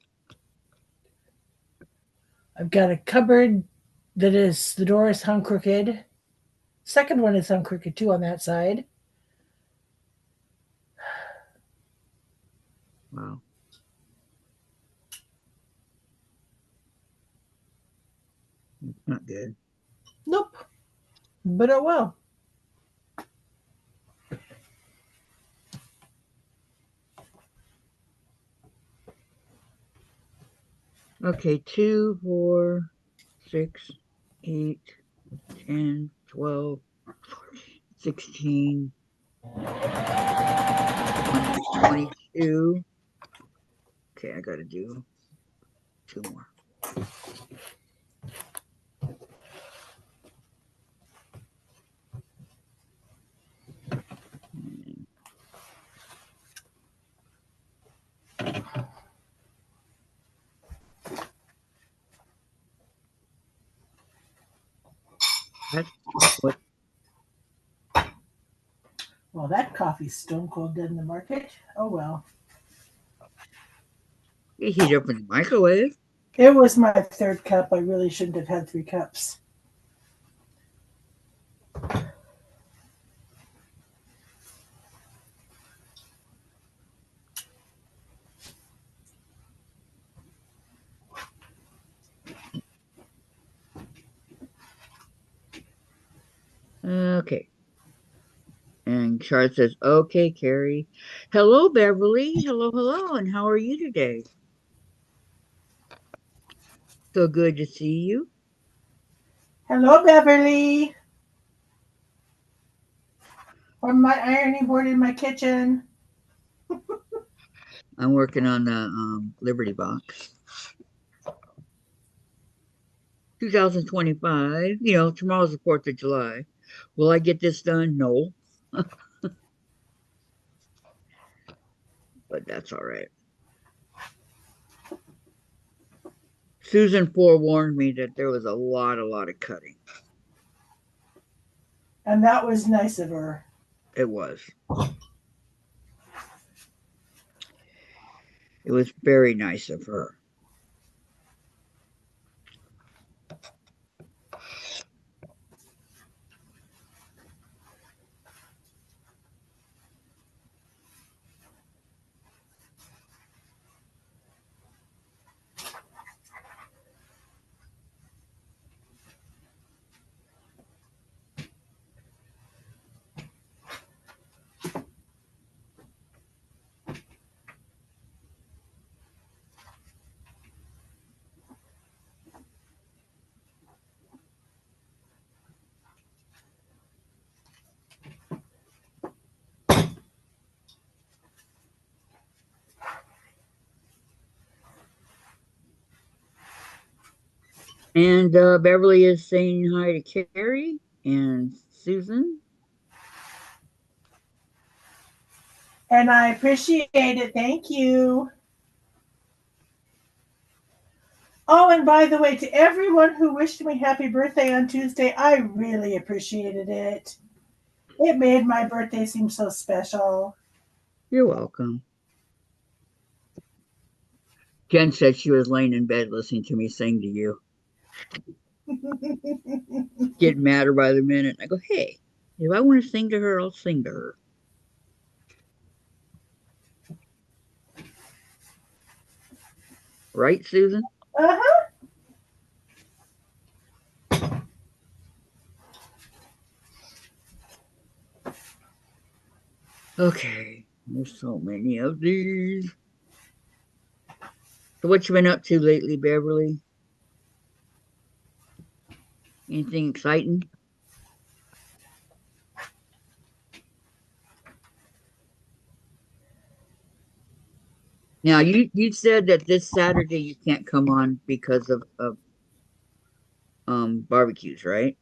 I've got a cupboard that is, the door is hung crooked. Second one is hung crooked too on that side. Wow. Not good. Nope. But oh well. Okay, 2, 4, 6, 8, 10, 12, 14, 16, 20, 22. Okay, I gotta do 2 more. That's what Well, that coffee's stone cold dead in the market. Oh well. you heat up in the microwave. It was my third cup. I really shouldn't have had 3 cups. Okay. And Charlotte says, okay, Carrie. Hello, Beverly. Hello, hello. And how are you today? So good to see you. Hello, Beverly. From my ironing board in my kitchen. I'm working on the Liberty Box. 2025. Tomorrow's the 4th of July. Will I get this done? No, but that's all right. Susan forewarned me that there was a lot of cutting. And that was nice of her. It was. It was very nice of her. And Beverly is saying hi to Carrie and Susan. And I appreciate it. Thank you. Oh, and by the way, to everyone who wished me happy birthday on Tuesday, I really appreciated it. It made my birthday seem so special. You're welcome. Jen said she was laying in bed listening to me sing to you. Getting madder by the minute. I go, hey, if I want to sing to her, I'll sing to her. Right, Susan? Uh-huh. Okay, there's so many of these. So what you been up to lately, Beverly? Anything exciting? Now you said that this Saturday you can't come on because of barbecues, right?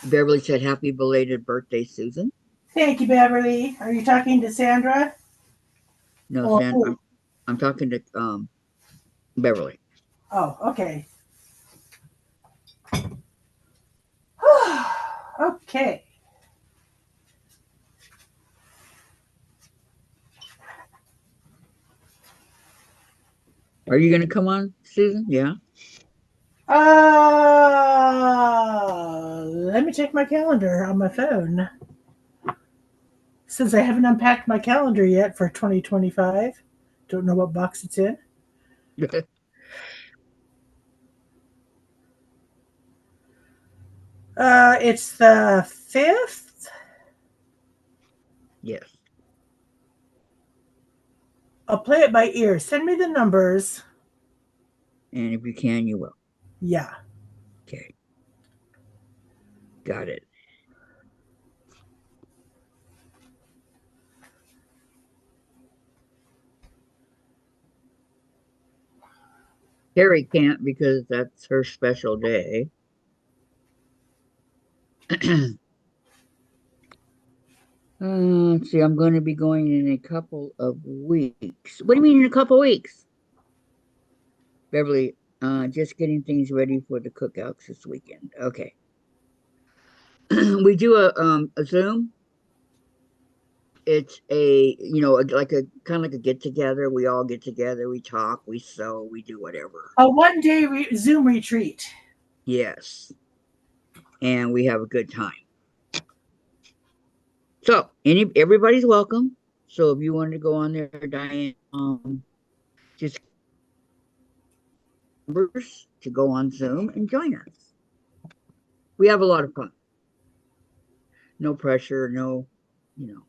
Beverly said happy belated birthday, Susan. Thank you, Beverly. Are you talking to Sandra? No, Or Sam, who? I'm talking to Beverly. Oh, okay. Okay. Are you gonna come on, Susan? Yeah. Let me check my calendar on my phone. Since I haven't unpacked my calendar yet for 2025, don't know what box it's in. It's the 5th. Yes. I'll play it by ear. Send me the numbers. And if you can, you will. Yeah. Okay. Got it. Carrie can't because that's her special day. Let's see, I'm going to be going in a couple of weeks. What do you mean in a couple of weeks? Beverly, just getting things ready for the cookouts this weekend. Okay. We do a Zoom. It's a like a kind of like a get together. We all get together. We talk. We sew. We do whatever. A 1 day Zoom retreat. Yes, and we have a good time. So everybody's welcome. So if you wanted to go on there, Diane, just numbers to go on Zoom and join us. We have a lot of fun. No pressure, no, you know,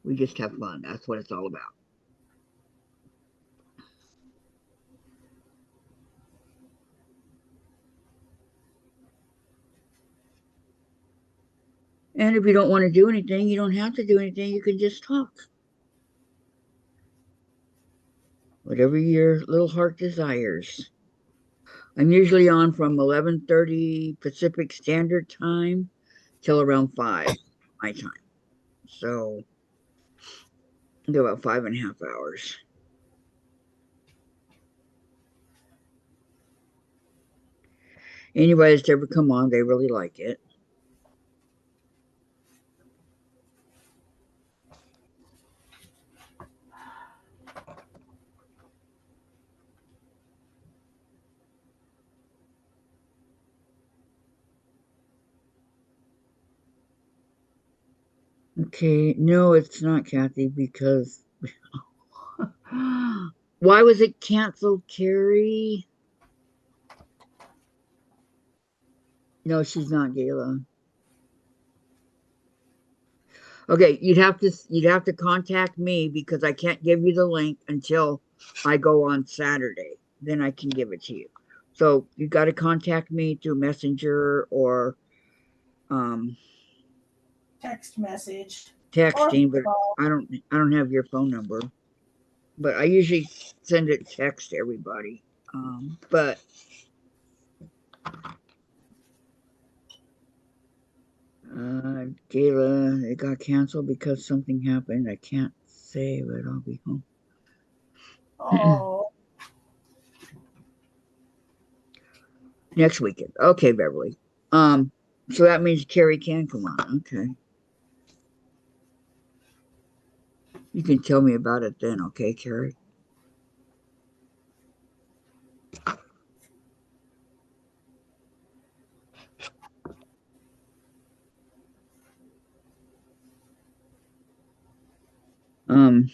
we just have fun. That's what it's all about. And if you don't want to do anything, you don't have to do anything. You can just talk. Whatever your little heart desires. I'm usually on from 11:30 Pacific Standard Time till around 5 my time. So I do about 5.5 hours. Anybody that's ever come on, they really like it. Okay, no, it's not Kathy because why was it canceled, Carrie? No, she's not Gayla. Okay, you'd have to contact me because I can't give you the link until I go on Saturday. Then I can give it to you. So you got to contact me through Messenger or um, Text message. Or texting, but call. I don't have your phone number. But I usually send it text to everybody. But gala, it got canceled because something happened. I can't say, but I'll be home. Oh, Next weekend. Okay, Beverly. So that means Carrie can come on. Okay. You can tell me about it then, okay, Carrie? Um,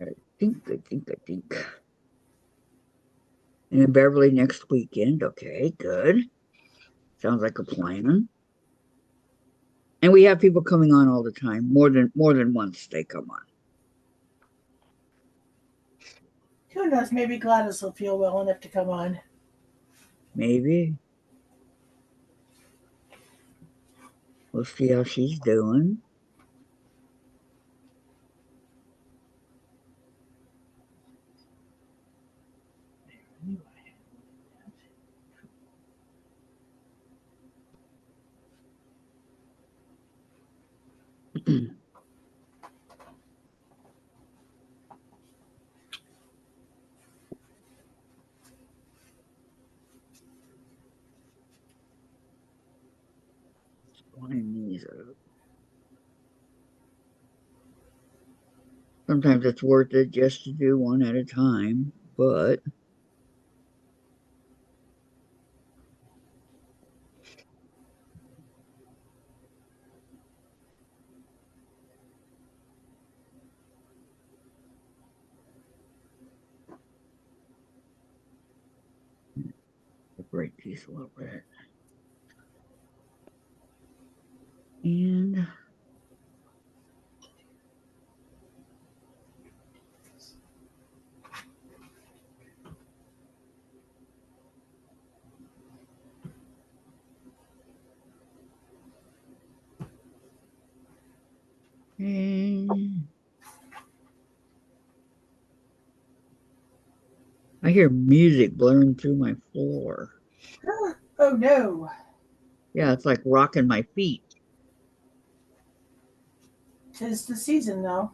I think. And in Beverly next weekend. Okay, good. Sounds like a plan. And we have people coming on all the time. More than once they come on. who knows? Maybe Gladys will feel well enough to come on. Maybe. We'll see how she's doing. Line these up. Sometimes it's worth it just to do one at a time, but break these a little bit. And I hear music blaring through my floor. Oh no. Yeah, it's like rocking my feet. 'Tis the season, though.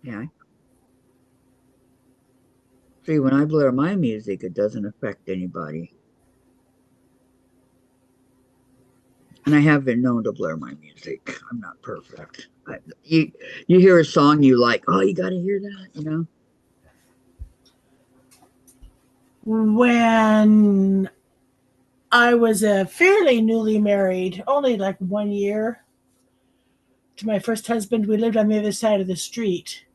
Yeah. See, when I blare my music, it doesn't affect anybody. And I have been known to blare my music. I'm not perfect. You hear a song you like, oh, you got to hear that, you know? When I was fairly newly married, only like 1 year to my first husband, we lived on the other side of the street.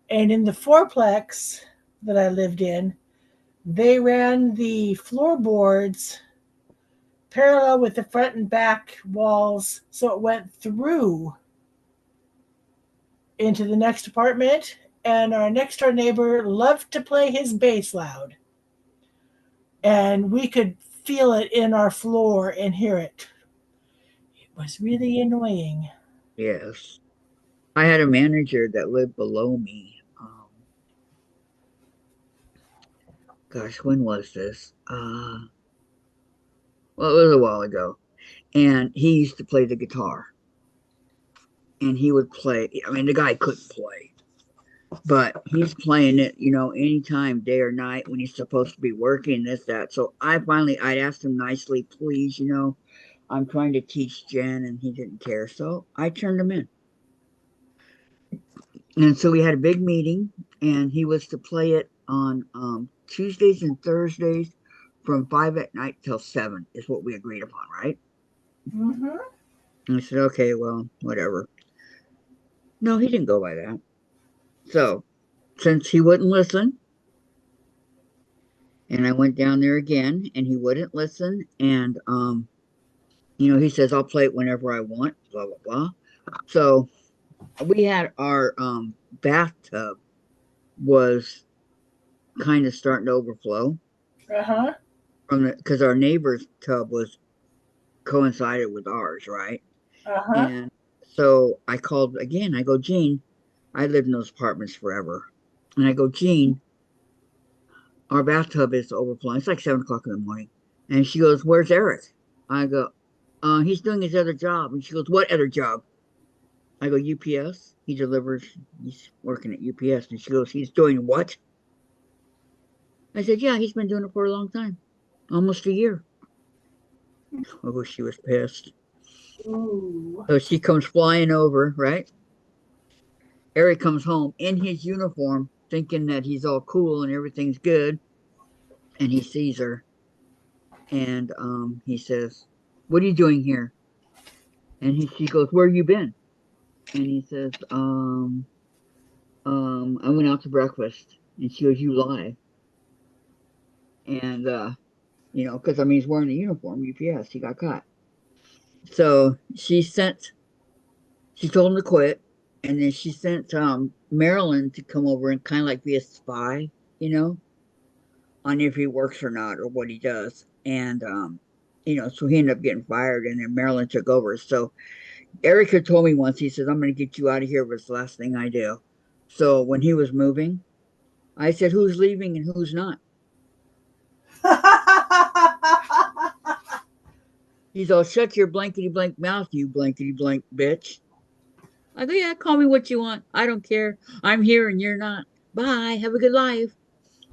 And in the fourplex that I lived in, they ran the floorboards parallel with the front and back walls, so it went through into the next apartment. And our next door neighbor loved to play his bass loud, and we could feel it in our floor and hear it. It was really annoying. Yes. I had a manager that lived below me. Gosh, when was this? Well, it was a while ago. And he used to play the guitar. And he would play, I mean, the guy couldn't play, but he's playing it, anytime, day or night, when he's supposed to be working, this, that. So I'd asked him nicely, please, I'm trying to teach Jen, and he didn't care. So I turned him in. And so we had a big meeting, and he was to play it on Tuesdays and Thursdays from 5 at night till 7 is what we agreed upon, right? Mm-hmm. And I said, okay, well, whatever. No, he didn't go by that. So since he wouldn't listen, and I went down there again, and he wouldn't listen, and he says I'll play it whenever I want, blah blah blah. So we had our bathtub was kind of starting to overflow Uh-huh. because our neighbor's tub was coincided with ours, right? Uh-huh. And so I called again. I go, Gene, I lived in those apartments forever. And I go, Gene, our bathtub is overflowing. It's like 7 o'clock in the morning. And she goes, where's Eric? I go, he's doing his other job. And she goes, what other job? I go, UPS. He delivers, he's working at UPS. And she goes, he's doing what? I said, yeah, he's been doing it for a long time, almost a year. I wish she was pissed. Ooh. So she comes flying over, right? Eric comes home in his uniform, thinking that he's all cool and everything's good. And he sees her and he says, what are you doing here? And she goes, where you been? And he says, I went out to breakfast. And she goes, you lie. And, because I mean, he's wearing a uniform, UPS, he got caught. So she told him to quit. And then she sent Marilyn to come over and kind of like be a spy, you know, on if he works or not or what he does. And, so he ended up getting fired and then Marilyn took over. So Eric had told me once, he says, I'm going to get you out of here, but it's the last thing I do. So when he was moving, I said, who's leaving and who's not? He's all, shut your blankety blank mouth, you blankety blank bitch. I go, yeah, call me what you want. I don't care. I'm here and you're not. Bye. Have a good life.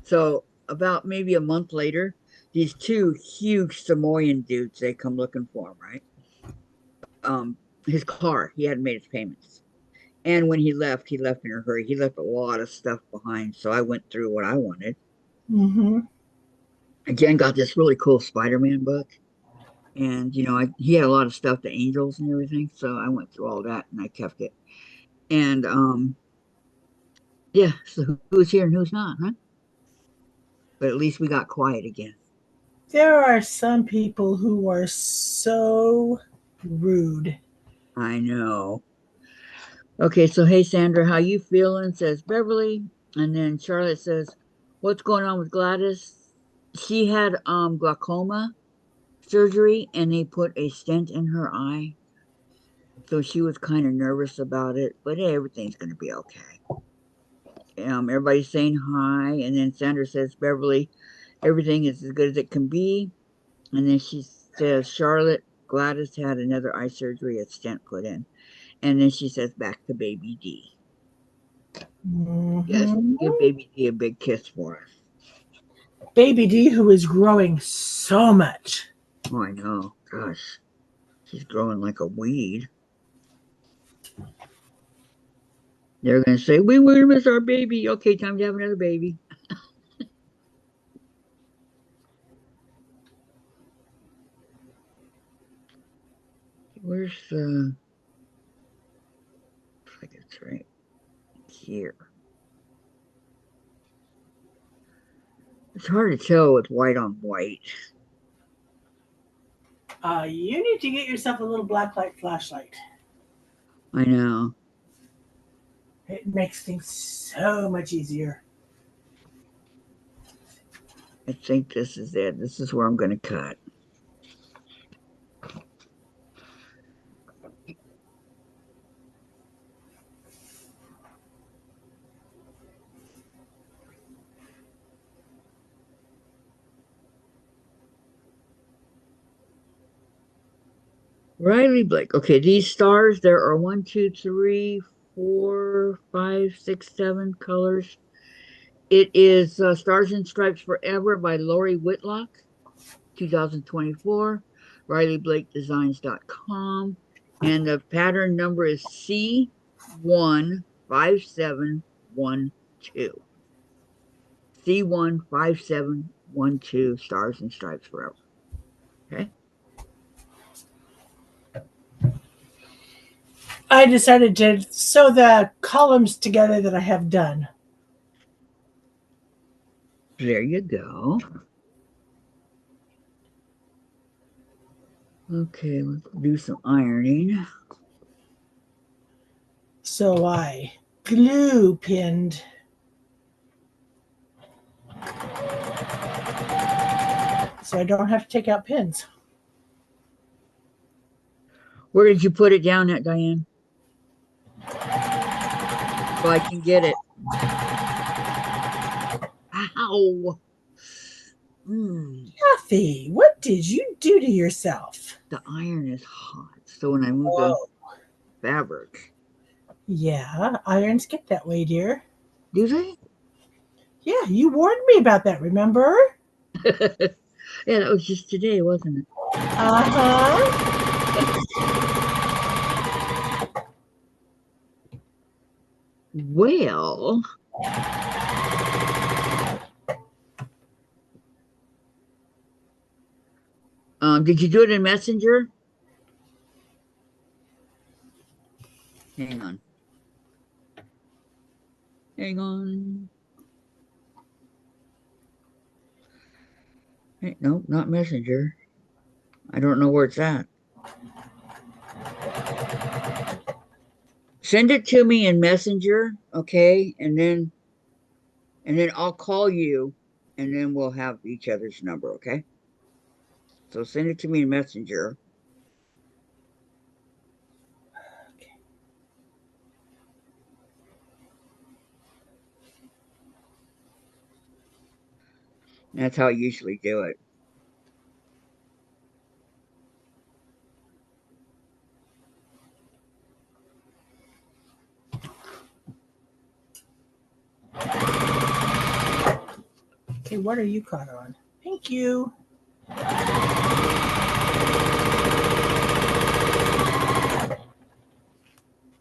So about maybe a month later, these two huge Samoan dudes, they come looking for him, right? His car, he hadn't made his payments. And when he left in a hurry. He left a lot of stuff behind. So I went through what I wanted. Mm-hmm. Jen got this really cool Spider-Man book. And, he had a lot of stuff, the angels and everything. So I went through all that and I kept it. And, yeah, so who's here and who's not, huh? But at least we got quiet again. There are some people who are so rude. I know. Okay, so hey Sandra, how you feeling? Says Beverly. And then Charlotte says, what's going on with Gladys? She had glaucoma surgery and they put a stent in her eye. So she was kind of nervous about it, but hey, everything's gonna be okay. Everybody's saying hi, and then Sandra says, Beverly, everything is as good as it can be. And then she says, Charlotte, Gladys had another eye surgery, a stent put in. And then she says, back to baby D. Yes, Mm-hmm. give baby D a big kiss for us. Baby D, who is growing so much. Oh, I know. Gosh, she's growing like a weed. They're going to say, we will miss our baby. Okay, time to have another baby. Where's the... I think it's right here. It's hard to tell with white on white. You need to get yourself a little blacklight flashlight. I know. It makes things so much easier. I think this is it. This is where I'm going to cut. Riley Blake. Okay, these stars, there are 1, 2, 3, 4, 5, 6, 7 colors. It is Stars and Stripes Forever by Lori Whitlock, 2024, RileyBlakeDesigns.com. And the pattern number is C15712. C15712, Stars and Stripes Forever. Okay. I decided to sew the columns together that I have done. There you go. Okay, let's do some ironing. So I glue pinned so I don't have to take out pins. Where did you put it down at, Diane? So I can get it. Ow! Kathy, what did you do to yourself? The iron is hot. So when I move the Whoa. fabric. Yeah, irons get that way, dear. Do they? Yeah, you warned me about that, remember? Yeah, that was just today, wasn't it? Uh-huh. Well, did you do it in Messenger? Hang on. Hang on. Hey, no, not Messenger. I don't know where it's at. Send it to me in Messenger, okay? And then I'll call you and then we'll have each other's number, okay? So send it to me in Messenger. That's how I usually do it. Okay, what are you caught on? Thank you.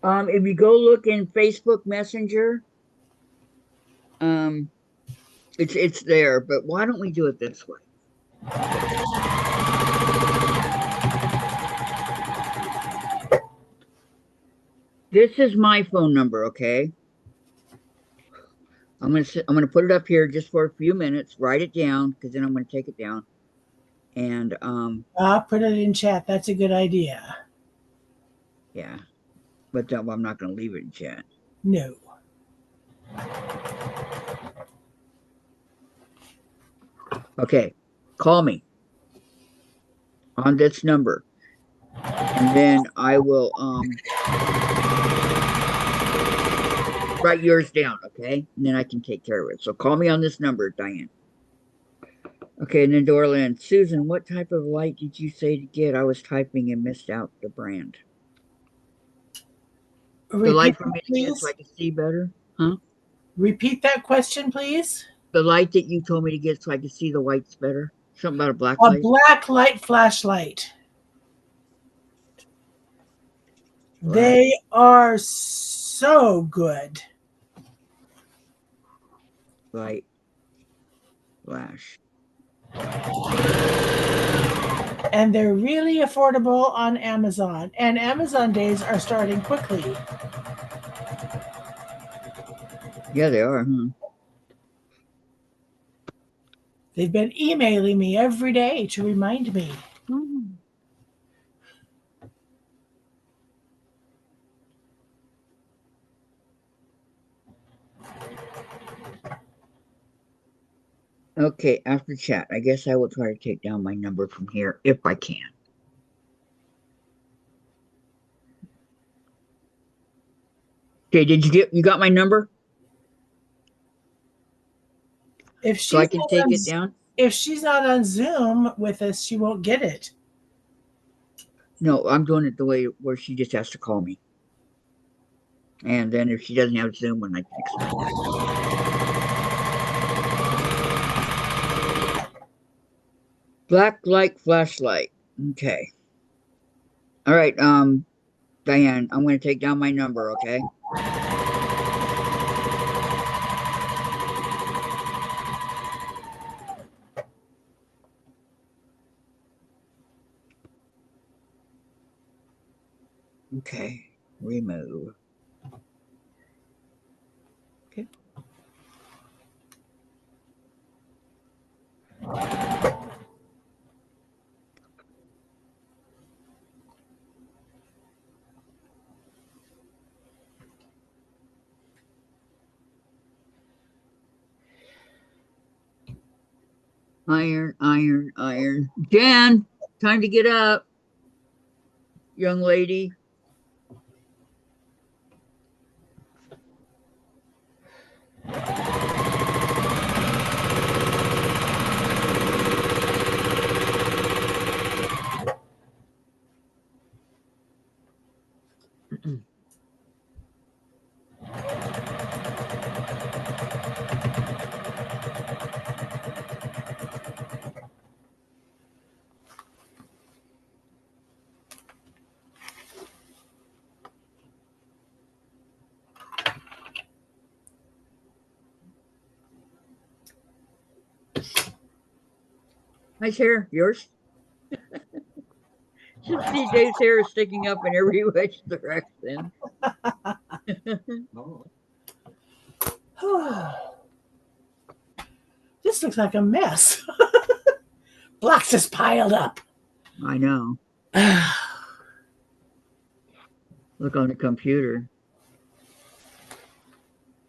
If you go look in Facebook Messenger, it's there, but why don't we do it this way? This is my phone number, okay? I'm gonna put it up here just for a few minutes. Write it down because then I'm gonna take it down. And Put it in chat. That's a good idea. yeah, but I'm not gonna leave it in chat. No. Okay, call me on this number, and then I will write yours down, okay? And then I can take care of it. So call me on this number, Diane. Okay, and then Dorland. Susan, what type of light did you say to get? I was typing and missed out the brand. The light for me to get so I can see better? Huh? Repeat that question, please. The light that you told me to get so I can see the whites better? Something about a black A light? black light flashlight. Black. They are so good. Light flash. And they're really affordable on Amazon. And Amazon days are starting quickly. Yeah, they are, huh? They've been emailing me every day to remind me. Mm-hmm. Okay, after chat, I guess I will try to take down my number from here if I can. Okay, you got my number? If So I she's can not take on, it down? if she's not on Zoom with us, she won't get it. No, I'm doing it the way where she just has to call me. And then if she doesn't have Zoom, then I can explain that. Black light flashlight. Okay. All right, Diane, I'm going to take down my number, okay? Okay, remove. Okay. Iron, iron, iron. Jan, time to get up, young lady. Nice hair. Yours? Should see Dave's hair sticking up in every which direction. No. This looks like a mess. Blocks just piled up. I know. Look on the computer.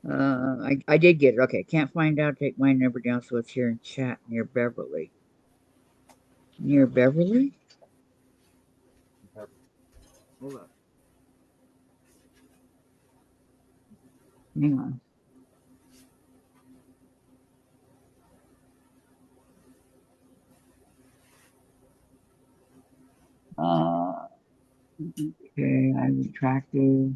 I did get it. Okay, can't find out. Take my number down so it's here in chat near Beverly. Near Beverly? Hold up. Hang on. Okay, I'm attractive.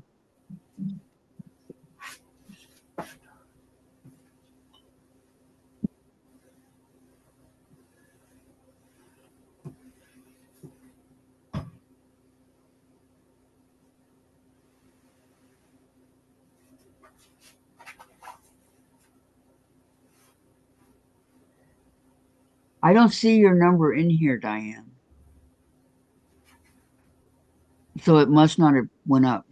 I don't see your number in here, Diane. So it must not have went up.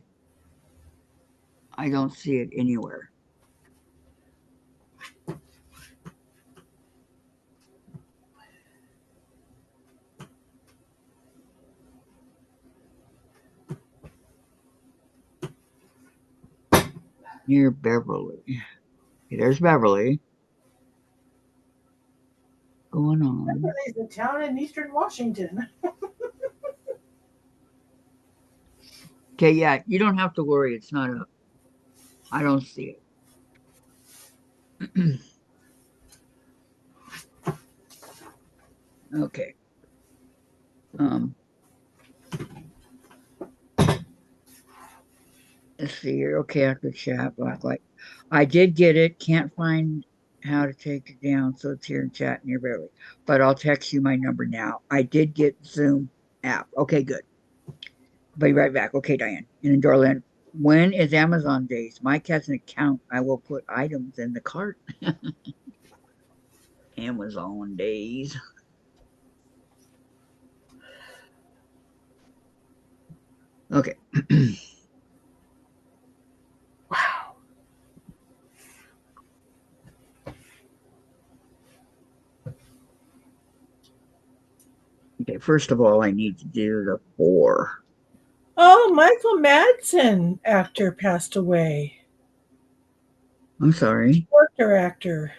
I don't see it anywhere. Near Beverly. Okay, there's Beverly. Going on. Beverly's a town in eastern Washington. Okay, yeah, you don't have to worry. It's not up. I don't see it. Okay. Let's see here. Okay, after chat, black light. I did get it. Can't find how to take it down, so it's here in chat near Beverly. But I'll text you my number now. I did get Zoom app. Okay, good. Be right back. Okay, Diane. And in Dorland, when is Amazon days? Mike has an account. I will put items in the cart. Amazon days. Okay. Wow. Okay, first of all, I need to do the 4. Oh, Michael Madsen actor passed away. I'm sorry. Character actor.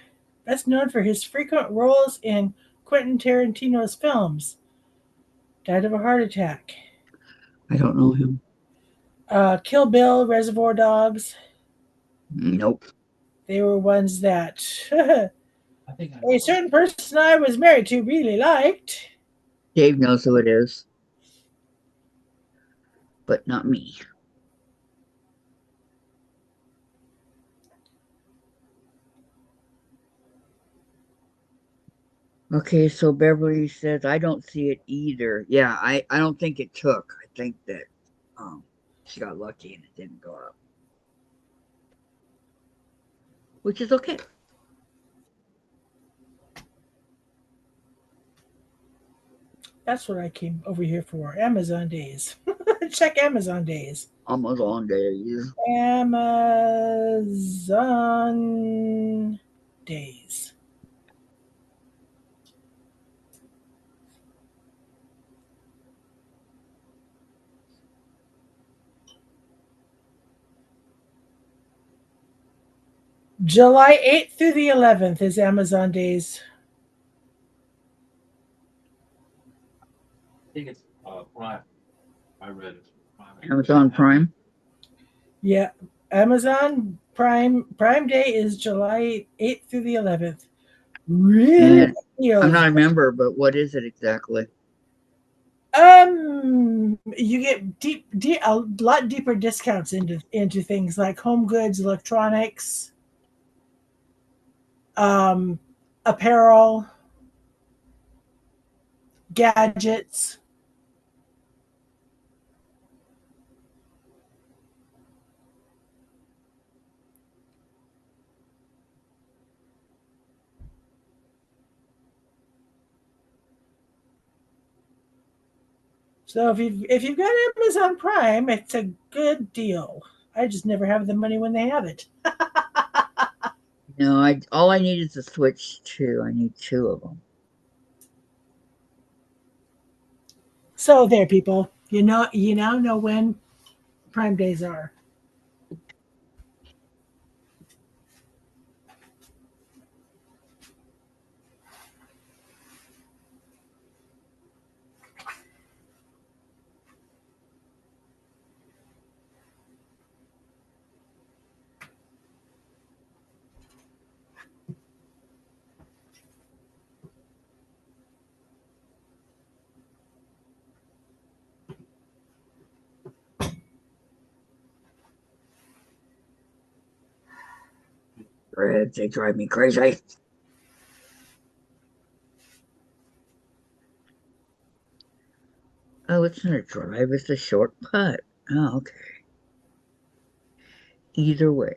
Best known for his frequent roles in Quentin Tarantino's films. Died of a heart attack. I don't know him. Kill Bill, Reservoir Dogs. Nope. They were ones that I think I a know. certain person I was married to really liked. Dave knows who it is, but not me. Okay, so Beverly says, I don't see it either. Yeah, I don't think it took. I think that she got lucky and it didn't go up, which is okay. That's what I came over here for. Amazon days. Check Amazon days. Amazon days. Amazon days. July 8th through the 11th is Amazon days. think it's Prime. I read it. Amazon Prime. Yeah, Amazon Prime Day is July 8th through the 11th. Really And good I'm deals. not a member, but what is it exactly? You get a lot deeper discounts into things like home goods, electronics, um, apparel, gadgets. So if you've got Amazon Prime, it's a good deal. I just never have the money when they have it. No, I all I need is a Switch 2. I need two of them. So there, people. You now know when Prime days are. They drive me crazy. Oh, it's not a drive, it's a short putt. Oh, okay. Either way.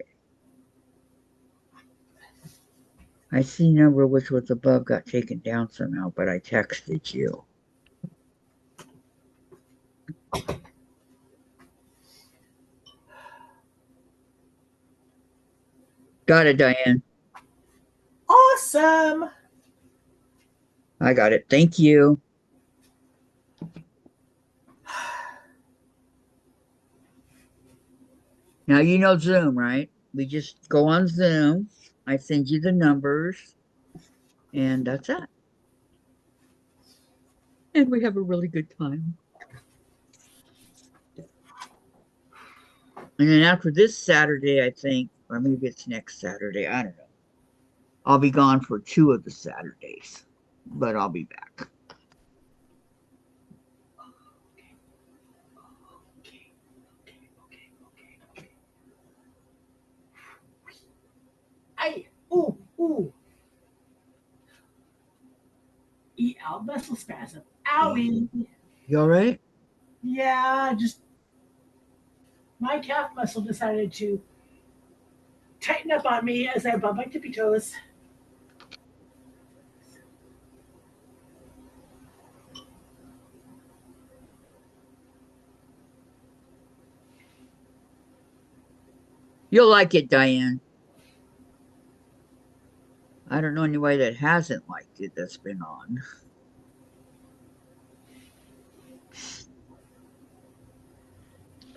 I see number which was above got taken down somehow, but I texted you. Got it, Diane. Awesome. I got it. Thank you. Now you know Zoom, right? We just go on Zoom. I send you the numbers, and that's it. And we have a really good time. And then after this Saturday, I think, or maybe it's next Saturday, I don't know. I'll be gone for 2 of the Saturdays, but I'll be back. I ooh. Eat out muscle spasm. Owie. You all right? Yeah, just my calf muscle decided to tighten up on me as I bump my tippy toes. You'll like it, Diane. I don't know anybody that hasn't liked it that's been on.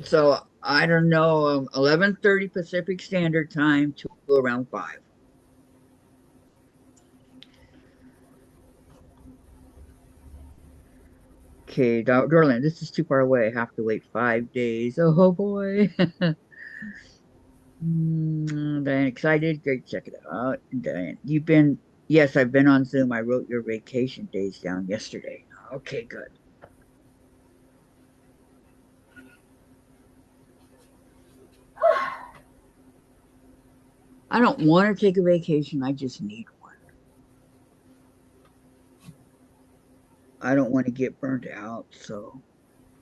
So I don't know, 11:30 Pacific Standard Time to around 5. Okay, darling, this is too far away. I have to wait 5 days. Oh boy. Diane, excited? Great, check it out. Diane, yes, I've been on Zoom. I wrote your vacation days down yesterday. Okay, good. I don't want to take a vacation. I just need one. I don't want to get burnt out.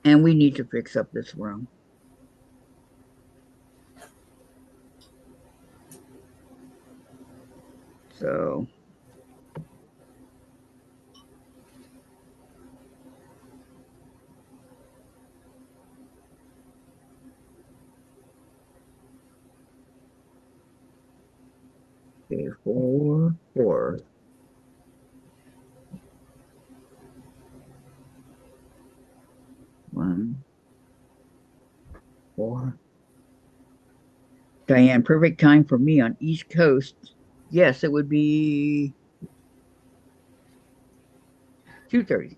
And we need to fix up this room. So, okay, 4, 4. 1, 4. Diane, perfect time for me on East Coast. Yes, it would be 2:30.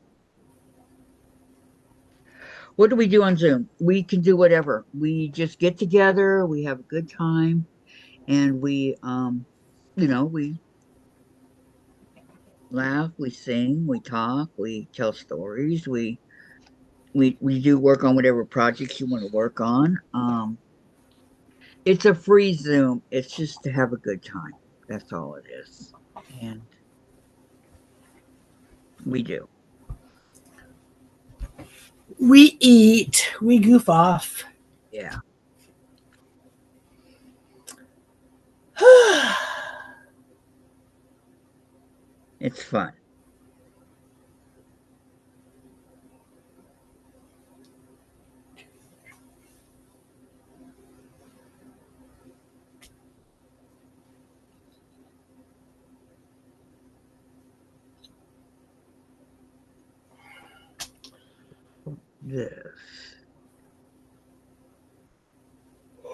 What do we do on Zoom? We can do whatever. We just get together, we have a good time, and we laugh, we sing, we talk, we tell stories, we do work on whatever projects you want to work on. It's a free Zoom. It's just to have a good time. That's all it is. And we do. We eat, we goof off. Yeah. It's fun. This.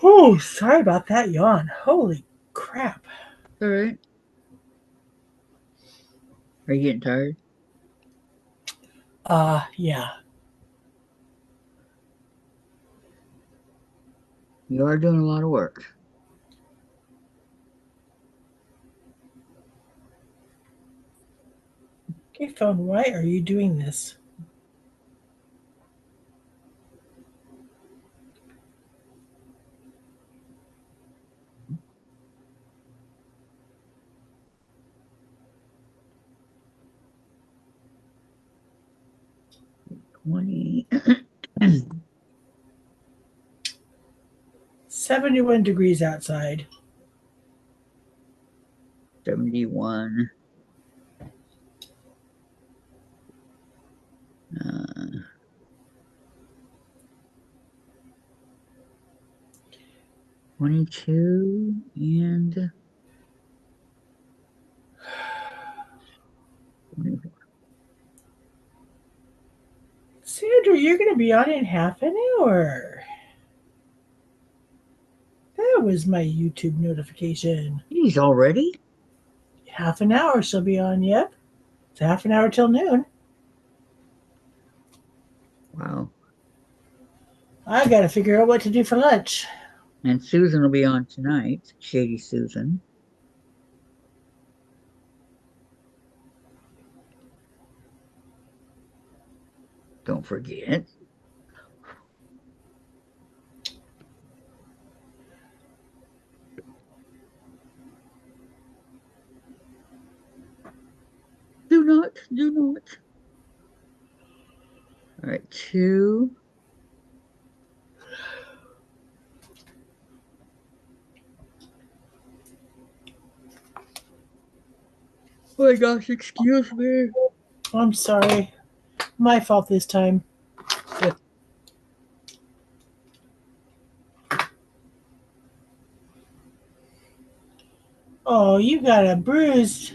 Oh, sorry about that yawn. Holy crap. All right. Are you getting tired? Yeah. You are doing a lot of work. Okay, phone, why are you doing this? Twenty. 71 degrees outside. 71. Uh, 22 and 24. Sandra, you're going to be on in half an hour. That was my YouTube notification. He's already? Half an hour she'll be on, yep. It's half an hour till noon. Wow. I got to figure out what to do for lunch. And Susan will be on tonight. Shady Susan. Don't forget. Do not, do not. All right, 2. Oh my gosh, excuse me. I'm sorry. My fault this time. Oh, you got a bruise.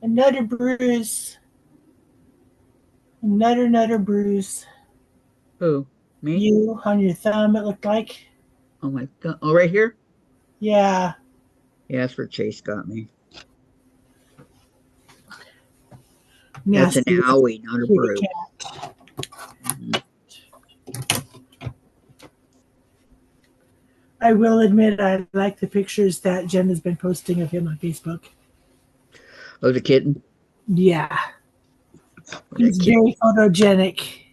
Another bruise. Another bruise. Who? Me? You on your thumb, it looked like. Oh my god. Oh, right here? Yeah. Yeah, that's where Chase got me. That's an Nasty owie, not a kitty bruise. cat. Mhm. I will admit I like the pictures that Jen has been posting of him on Facebook. Oh, the kitten? Yeah. That He's kitten. very photogenic.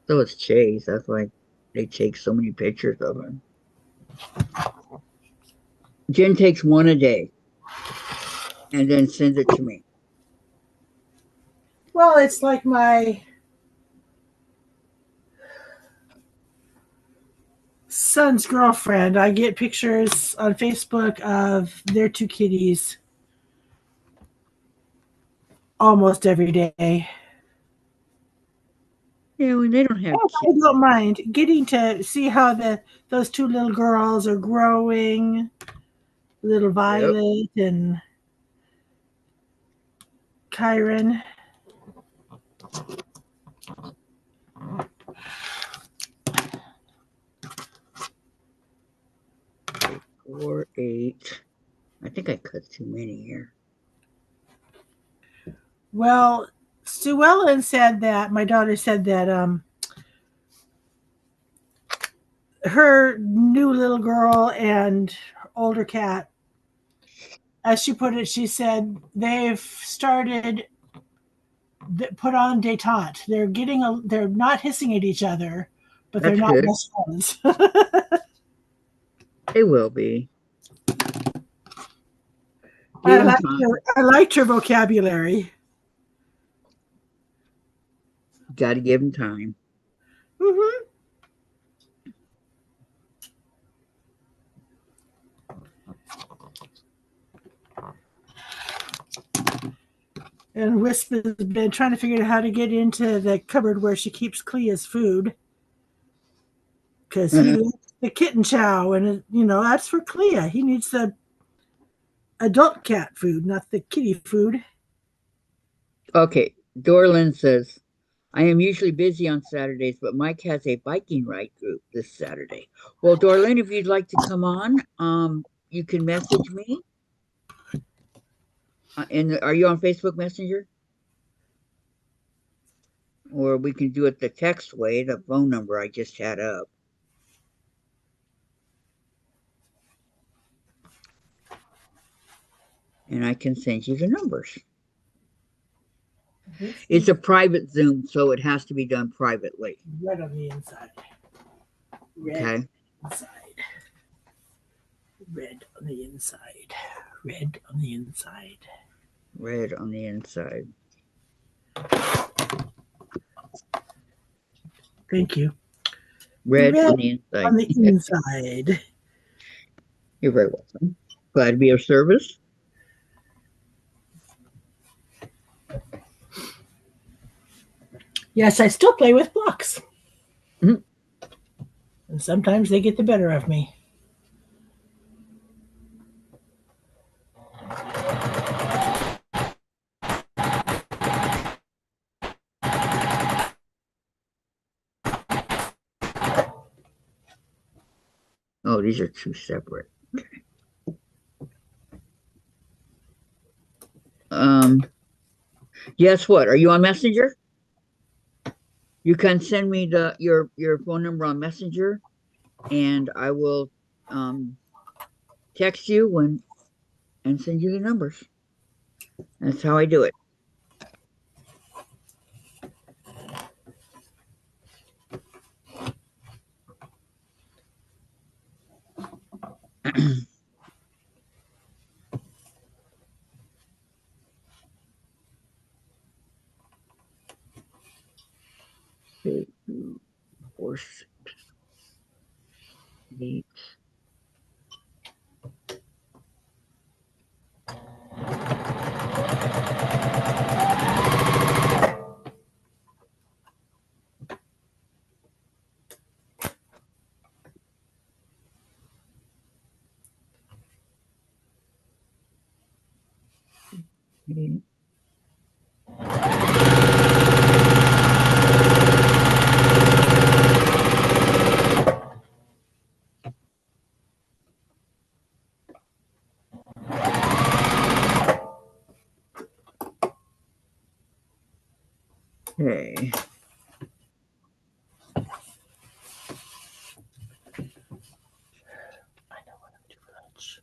So it's Chase. That's why they take so many pictures of him. Jen takes one a day and then sends it to me. Well, it's like my son's girlfriend. I get pictures on Facebook of their two kitties almost every day. Yeah, when they don't have I kids. don't mind getting to see how those two little girls are growing. Little Yep. Violet and Kyron. 4, 8. I think I cut too many here. Well, Sue Ellen said that my daughter said that her new little girl and older cat, as she put it, she said they've started put on detente. They're not hissing at each other, but they're That's not good. best friends. They will be. Give I them liked time. I liked her vocabulary. Got to give them time. Hmm. And Wisp has been trying to figure out how to get into the cupboard where she keeps Clea's food because he likes the kitten chow, and that's for Clea. He needs the adult cat food, not the kitty food. Okay. Dorlin says, I am usually busy on Saturdays, but Mike has a biking ride group this Saturday. Well, Dorlin, if you'd like to come on, you can message me. And are you on Facebook Messenger? Or we can do it the text way, the phone number I just had up. And I can send you the numbers. It's a private Zoom, so it has to be done privately. Red on the inside. Red Okay. inside. Red on the inside. Red on the inside. Red on the inside. Thank you. Red Red on the inside. on the inside. You're very welcome. Glad to be of service. Yes, I still play with blocks. Mhm. And sometimes they get the better of me. Oh, these are two separate. Okay. Guess what? Are you on Messenger? You can send me your phone number on Messenger, and I will text you and send you the numbers. That's how I do it. Two, 4, 6, 8. Okay. I know what I'm doing for lunch.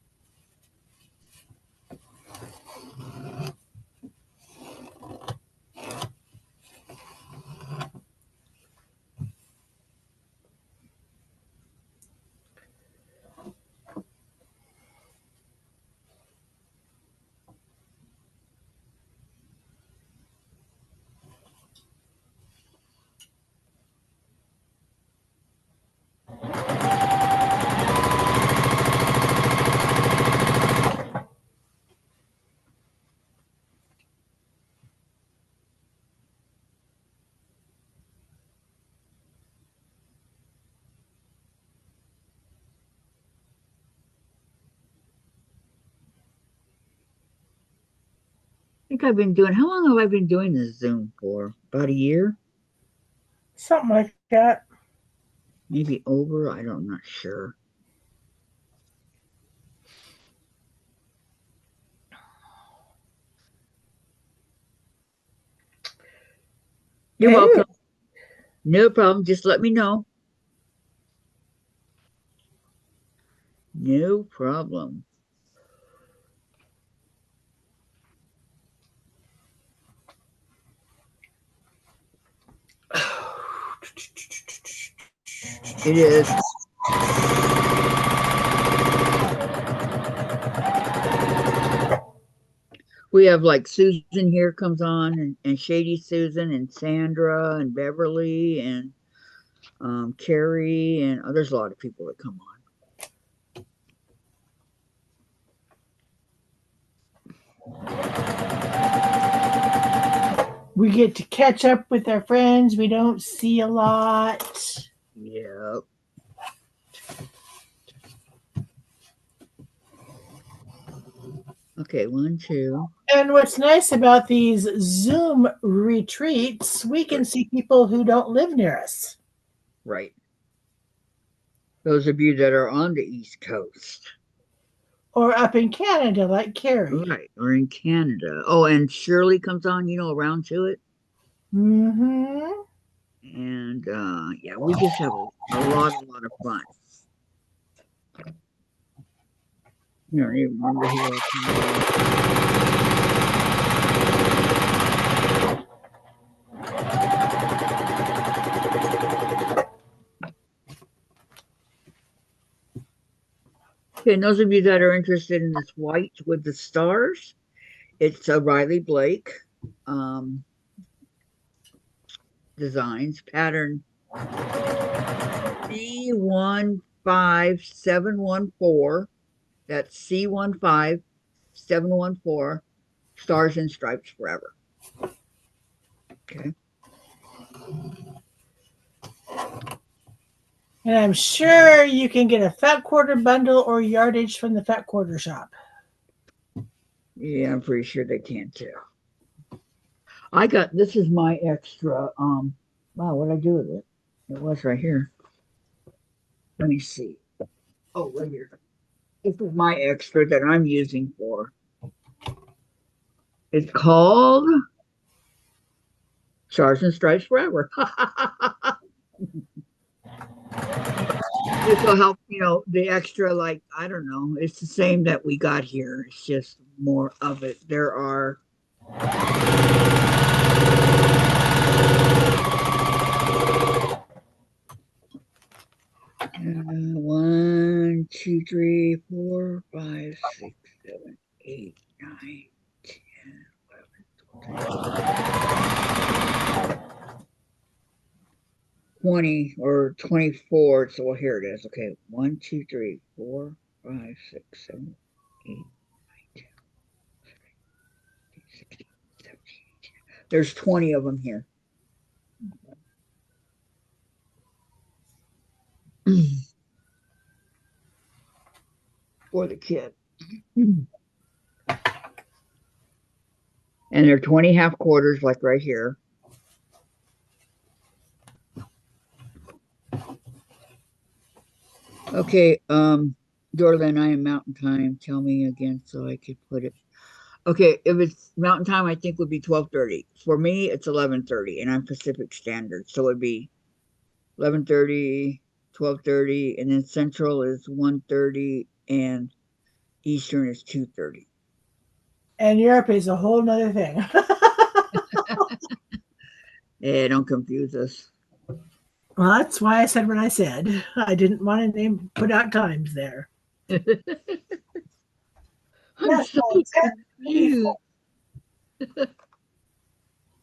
I think I've been doing, how long have I been doing this Zoom for? About a year? Something like that. Maybe over? I'm not sure. You're welcome. No problem. Just let me know. No problem. It is. We have like Susan here comes on, and Shady Susan, and Sandra, and Beverly, and Carrie, and there's a lot of people that come on. We get to catch up with our friends we don't see a lot. Yep. Okay, 1, 2. And what's nice about these Zoom retreats, we can see people who don't live near us. Right. Those of you that are on the East Coast. Or up in Canada, like Carrie. Right, or in Canada. Oh, and Shirley comes on, around to it. Mm-hmm. And yeah, we just have a lot of fun. I don't even remember who else. Okay, and those of you that are interested in this white with the stars, it's a Riley Blake designs pattern C15714. That's C15714, Stars and Stripes Forever. Okay. And I'm sure you can get a fat quarter bundle or yardage from the fat quarter shop. Yeah, I'm pretty sure they can too. This is my extra, wow, what did I do with it? It was right here. Let me see. Oh, right here. This is my extra that I'm using for. It's called Stars and Stripes Forever. This will help, the extra, like, I don't know. It's the same that we got here. It's just more of it. There are 1, 2, 3, 4, 5, 6, 7, 8, 9, 10, 11, 12, 20 or 24. So here it is. Okay. 1, 2, 3, 4, 5, 6, 7, 8, 9, 10, 16, 17, 18. There's 20 of them here. For the kid. And they're 20 half quarters, like right here. Okay, Dorlin, I am Mountain Time. Tell me again so I could put it. Okay, if it's Mountain Time, I think would be 12:30. For me, it's 11:30, and I'm Pacific Standard, so it'd be 11:30, 12:30, and then Central is 1:30, and Eastern is 2:30. And Europe is a whole nother thing. Yeah, don't confuse us. Well, that's why I said what I said. I didn't want to put out times there. I'm so confused.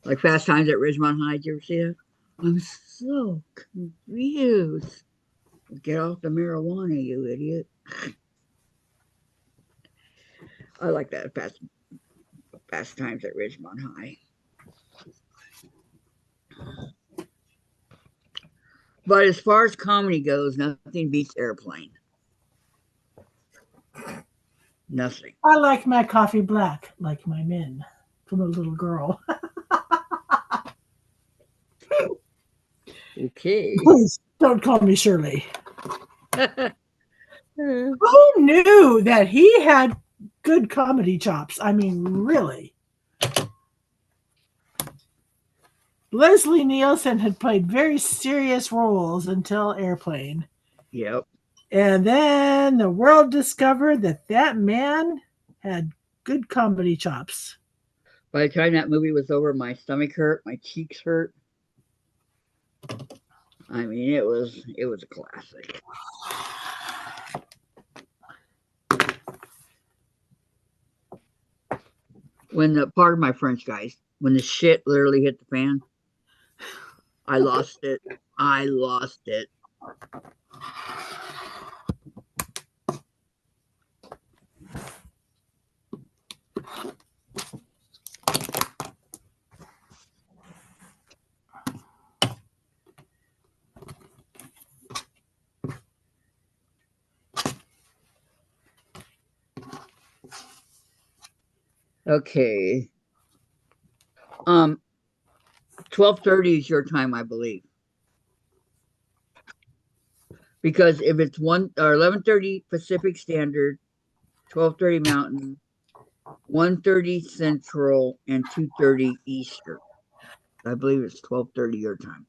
Like Fast Times at Ridgemont High. Did you ever see that? I'm so confused. Get off the marijuana, you idiot. I like that. Fast Times at Ridgemont High. But as far as comedy goes, nothing beats Airplane. Nothing. I like my coffee black, like my men, from a little girl. Okay. Please don't call me Shirley. Who knew that he had good comedy chops? I mean, really. Leslie Nielsen had played very serious roles until Airplane. Yep. And then the world discovered that that man had good comedy chops. By the time that movie was over, my stomach hurt, my cheeks hurt. I mean, it was a classic. When pardon my French, guys, when the shit literally hit the fan, I lost it. I lost it. Okay. 12:30 is your time, I believe. Because if it's 11:30 Pacific Standard, 12:30 Mountain, 1:30 Central, and 2:30 Eastern. I believe it's 12:30 your time.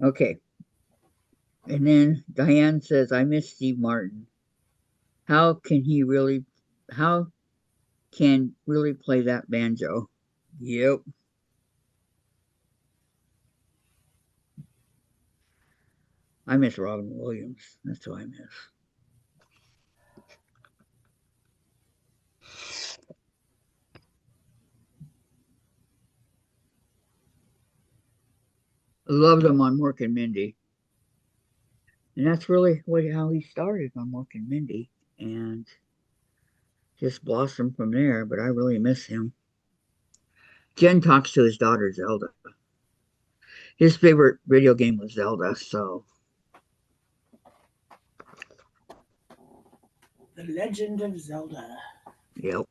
Okay. And then Diane says, I miss Steve Martin. How can really play that banjo? Yep. I miss Robin Williams. That's who I miss. I loved him on Mork and Mindy. And that's really how he started on Mork and Mindy. And just blossomed from there, but I really miss him. Jen talks to his daughter Zelda. His favorite video game was Zelda, so The Legend of Zelda. yep.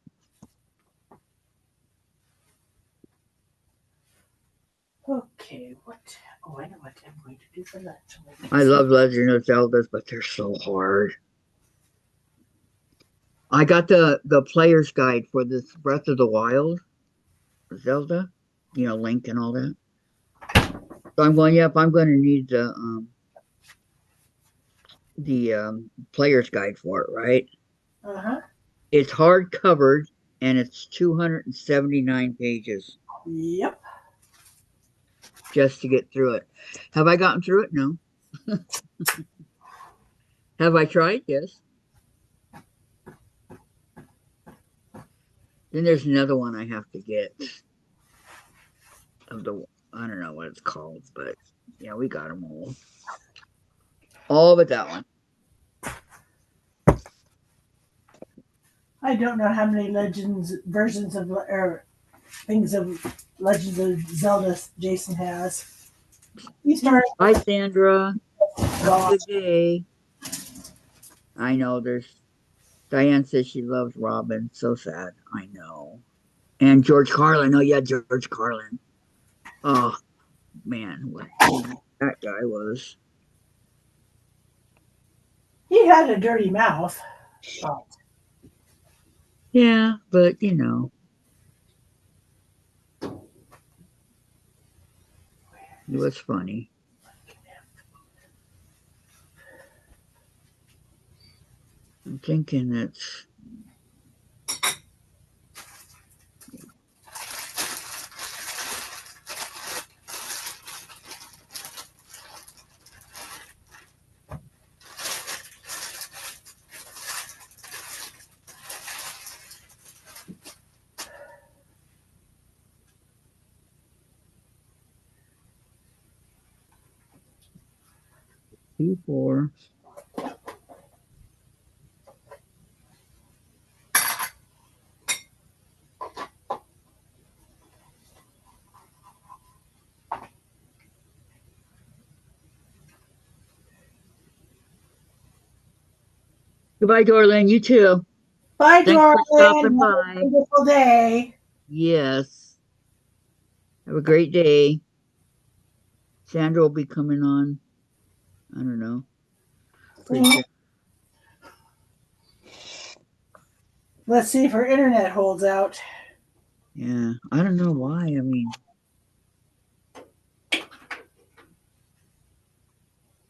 Okay, what? Oh, I know what I'm going to do for lunch. I love Legend of Zeldas, but they're so hard. I got the player's guide for this Breath of the Wild Zelda, Link and all that. So I'm going, yep, I'm going to need the player's guide for it, right? Uh-huh. It's hard covered and it's 279 pages. Yep. Just to get through it. Have I gotten through it? No. Have I tried? Yes. Then there's another one I have to get. I don't know what it's called, but yeah, we got them all. All but that one. I don't know how many versions of, or things of Legends of Zelda Jason has. He started. Hi, Sandra. Well, Good day. I know Diane says she loves Robin. So sad. I know. And George Carlin. Oh, yeah, George Carlin. Oh, man. What that guy was. he had a dirty mouth. But Yeah, but it was funny. I'm thinking that's 2, 4. Goodbye, Dorlin. You too. Bye, Thanks for darling. stopping Have a by. wonderful day. Yes. Have a great day. Sandra will be coming on. I don't know. Pretty soon. Let's see if her internet holds out. Yeah. I don't know why. I mean,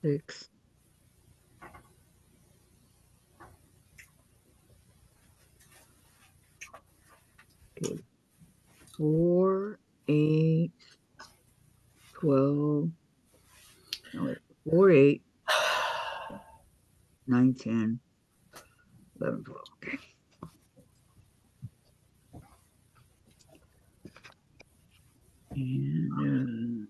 6. Okay. 4, 8, 12. No, wait. 4, 8, 9, 10, 11, 12. Okay. And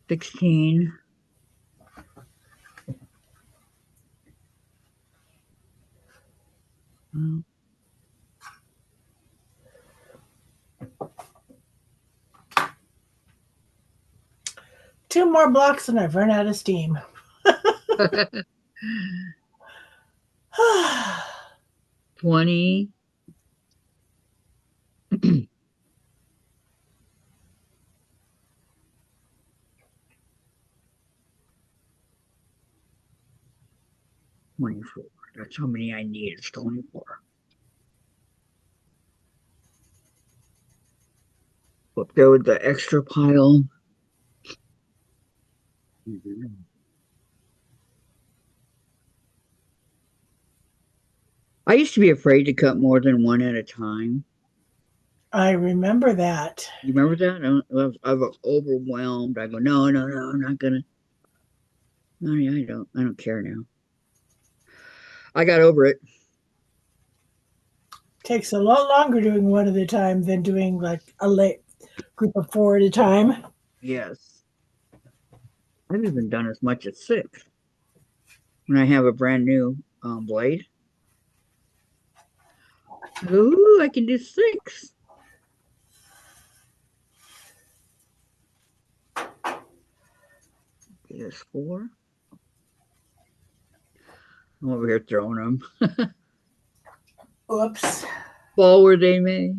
16. Well, 2 more blocks and I've run out of steam. 20. 24. That's how many I need. It's 24. Up there with the extra pile. I used to be afraid to cut more than one at a time. I remember that. You remember that? I was overwhelmed. I go, no, no, no, I'm not gonna. No, I don't. I don't care now. I got over it. Takes a lot longer doing one at a time than doing like a late group of 4 at a time. Yes. I've even done as much as 6 when I have a brand new blade. I go, ooh, I can do 6. There's 4. I'm over here throwing them. Oops. Fall where they may.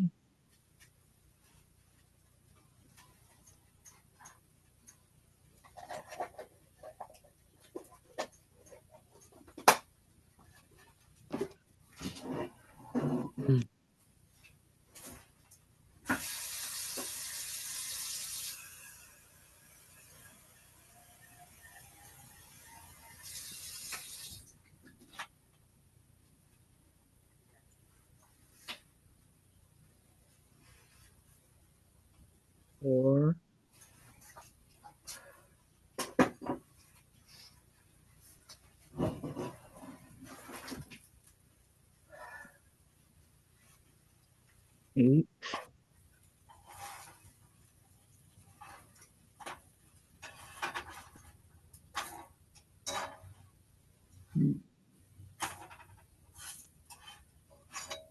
Four. Eight.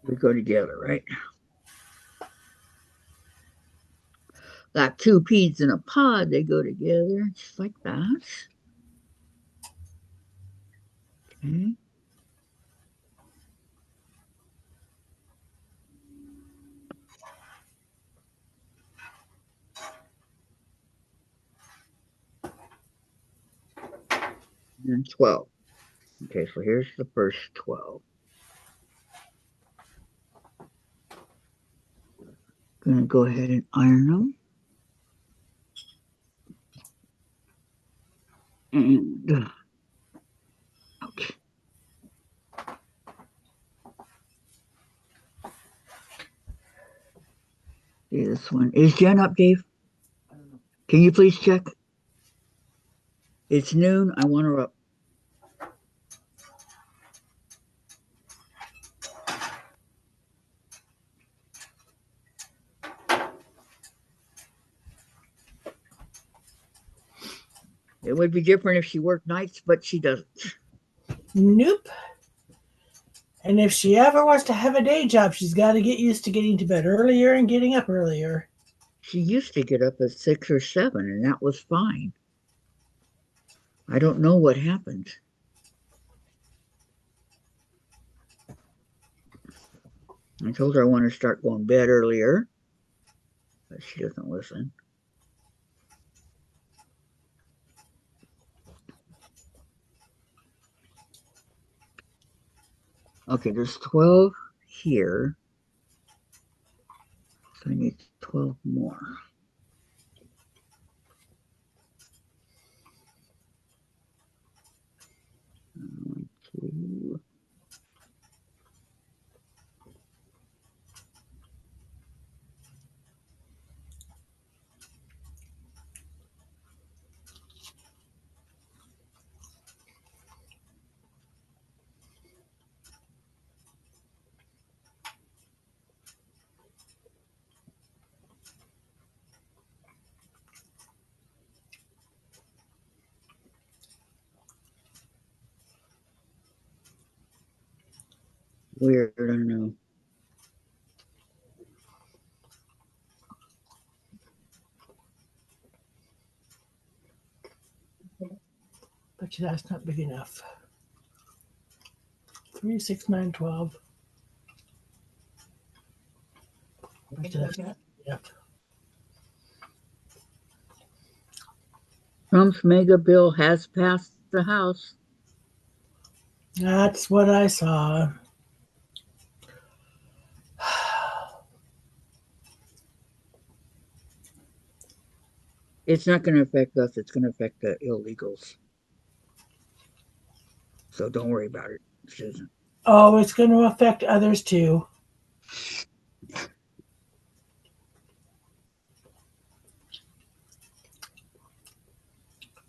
We go together, right? Like 2 peas in a pod, they go together, just like that. Okay. And 12. Okay, so here's the first 12. Gonna go ahead and iron them. And okay. See this one. Is Jen up, Dave? Can you please check? It's noon. I want her up. It would be different if she worked nights, but she doesn't. Nope. And if she ever wants to have a day job, she's got to get used to getting to bed earlier and getting up earlier. She used to get up at 6 or 7, and that was fine. I don't know what happened. I told her I want to start going to bed earlier, but she doesn't listen. Okay, there's 12 here. So I need 12 more. One, two. Weird, I don't know. But that's not big enough. 3, 6, 9, 12. But that's not enough. Trump's mega bill has passed the House. That's what I saw. It's not going to affect us. It's going to affect the illegals. So don't worry about it, Susan. Oh, it's going to affect others too.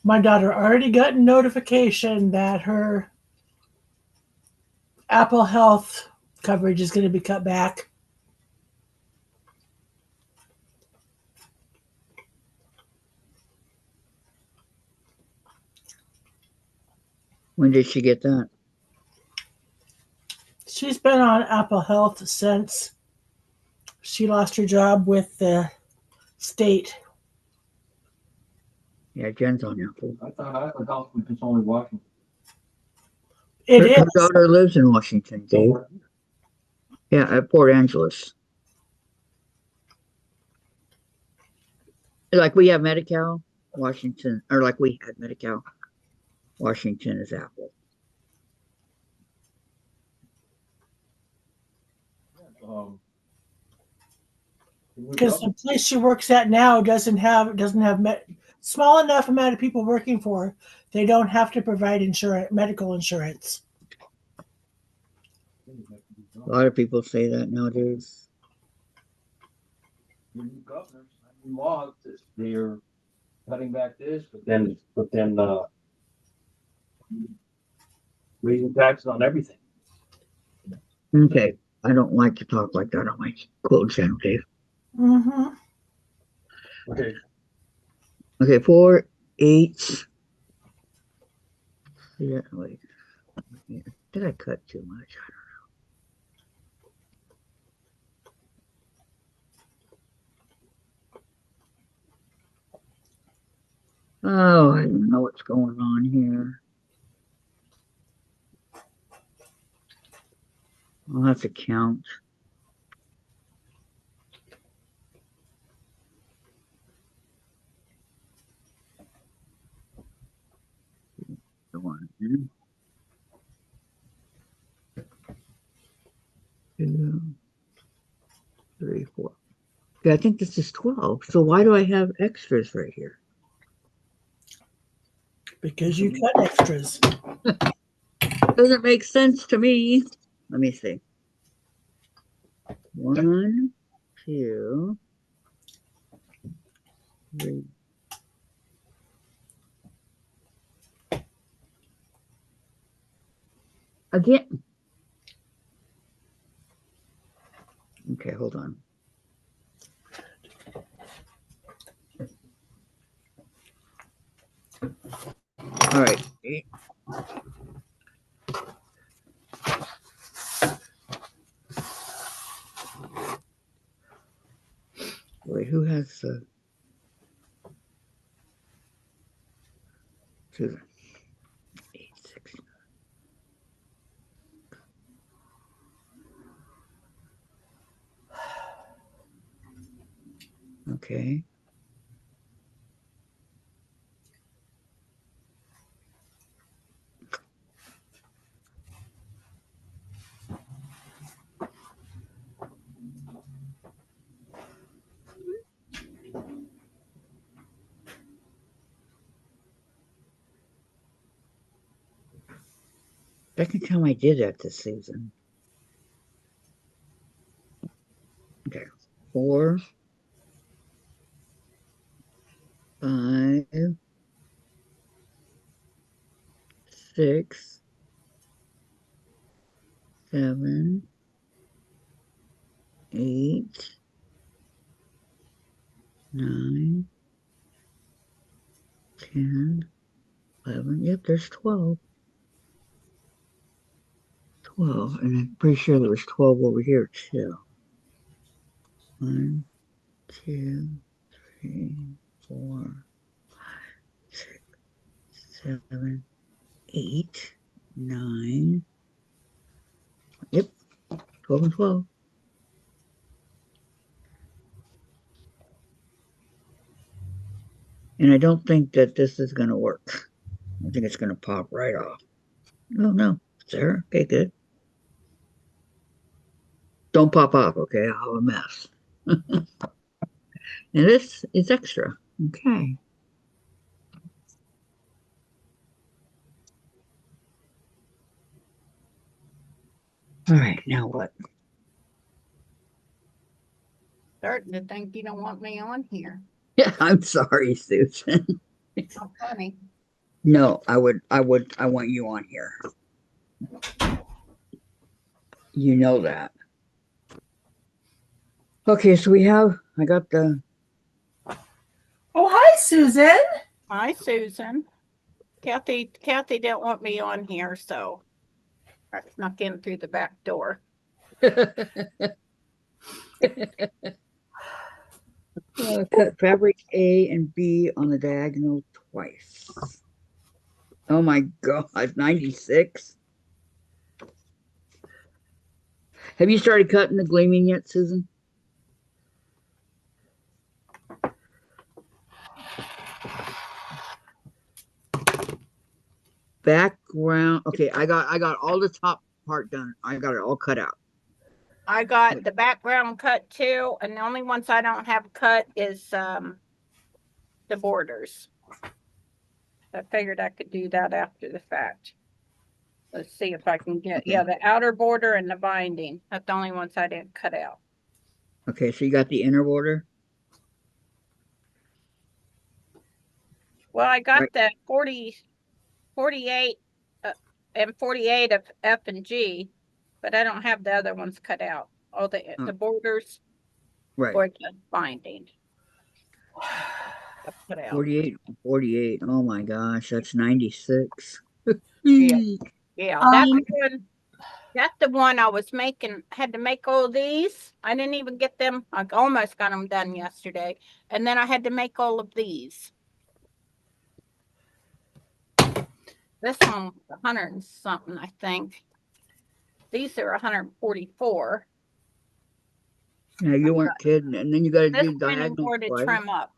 My daughter already got a notification that her Apple Health coverage is going to be cut back. When did she get that? She's been on Apple Health since she lost her job with the state. Yeah, Jen's on Apple. I thought Apple Health was just only Washington. It Her is. daughter lives in Washington, Dave. Yeah, at Port Angeles. Like we have Medi-Cal, Washington, or like we had Medi-Cal, Washington is Apple. Because the place she works at now doesn't have small enough amount of people working for her. They don't have to provide medical insurance. A lot of people say that nowadays. Governors, laws, they're cutting back this, but then raising taxes on everything. Okay, I don't like to talk like that on my quote channel, Dave. Mm-hmm. Okay. Okay, 4, 8. Yeah, wait. Did I cut too much? Oh, I don't know what's going on here. I'll have to count. One, 2, 3, 4. Okay, I think this is 12. So why do I have extras right here? Because you cut extras. Doesn't make sense to me. Let me see. 1, 2, 3. Again. Okay, hold on. All right. Wait, who has the Susan? 8, 6. Okay. Second time I did that this season. Okay. 4, 5, 6, 7, 8, 9, 10, 11. Yep, there's 12. 12. And I'm pretty sure there was 12 over here too. 1, 2, 3, 4, 6, 7, 8, 9. Yep, 12 and 12. And I don't think that this is going to work. I think it's going to pop right off. Oh, no. It's there. Okay, good. Don't pop off, okay? I'll have a mess. And this is extra. Okay. All right, now what? Starting to think you don't want me on here. Yeah, I'm sorry, Susan. How funny. No, I want you on here. You know that. Okay, so I got the. Oh, hi, Susan. Hi, Susan. Kathy didn't want me on here, so I snuck in through the back door. Cut fabric A and B on the diagonal twice. Oh my God, 96. Have you started cutting the gleaming yet, Susan? Background. Okay, I got all the top part done. I got it all cut out. I got the background cut too, and the only ones I don't have cut is the borders. I figured I could do that after the fact. Let's see if I can get, yeah, the outer border and the binding. That's the only ones I didn't cut out. Okay, so you got the inner border? Well, I got Right. the 48 and 48 of F and G, but I don't have the other ones cut out. All the borders Right. or the binding. Cut out. 48, 48. Oh my gosh, that's 96. Yeah, that's the one I was making. Had to make all these. I didn't even get them. I almost got them done yesterday. And then I had to make all of these. This one was 100 and something, I think. These are 144. Yeah, you weren't kidding. And then you got to This do diagonal more to twice. trim up.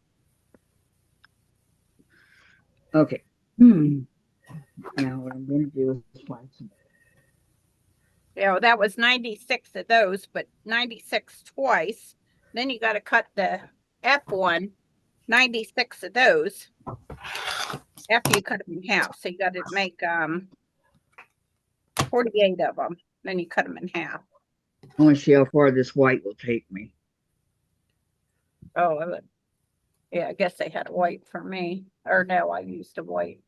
Okay. Now what I'm going to do is find some. Yeah, that was 96 of those, but 96 twice. Then you got to cut the F1, 96 of those after you cut them in half. So you got to make 48 of them. Then you cut them in half. I want to see how far this white will take me. Oh, yeah, I guess they had a white for me. Or no, I used a white.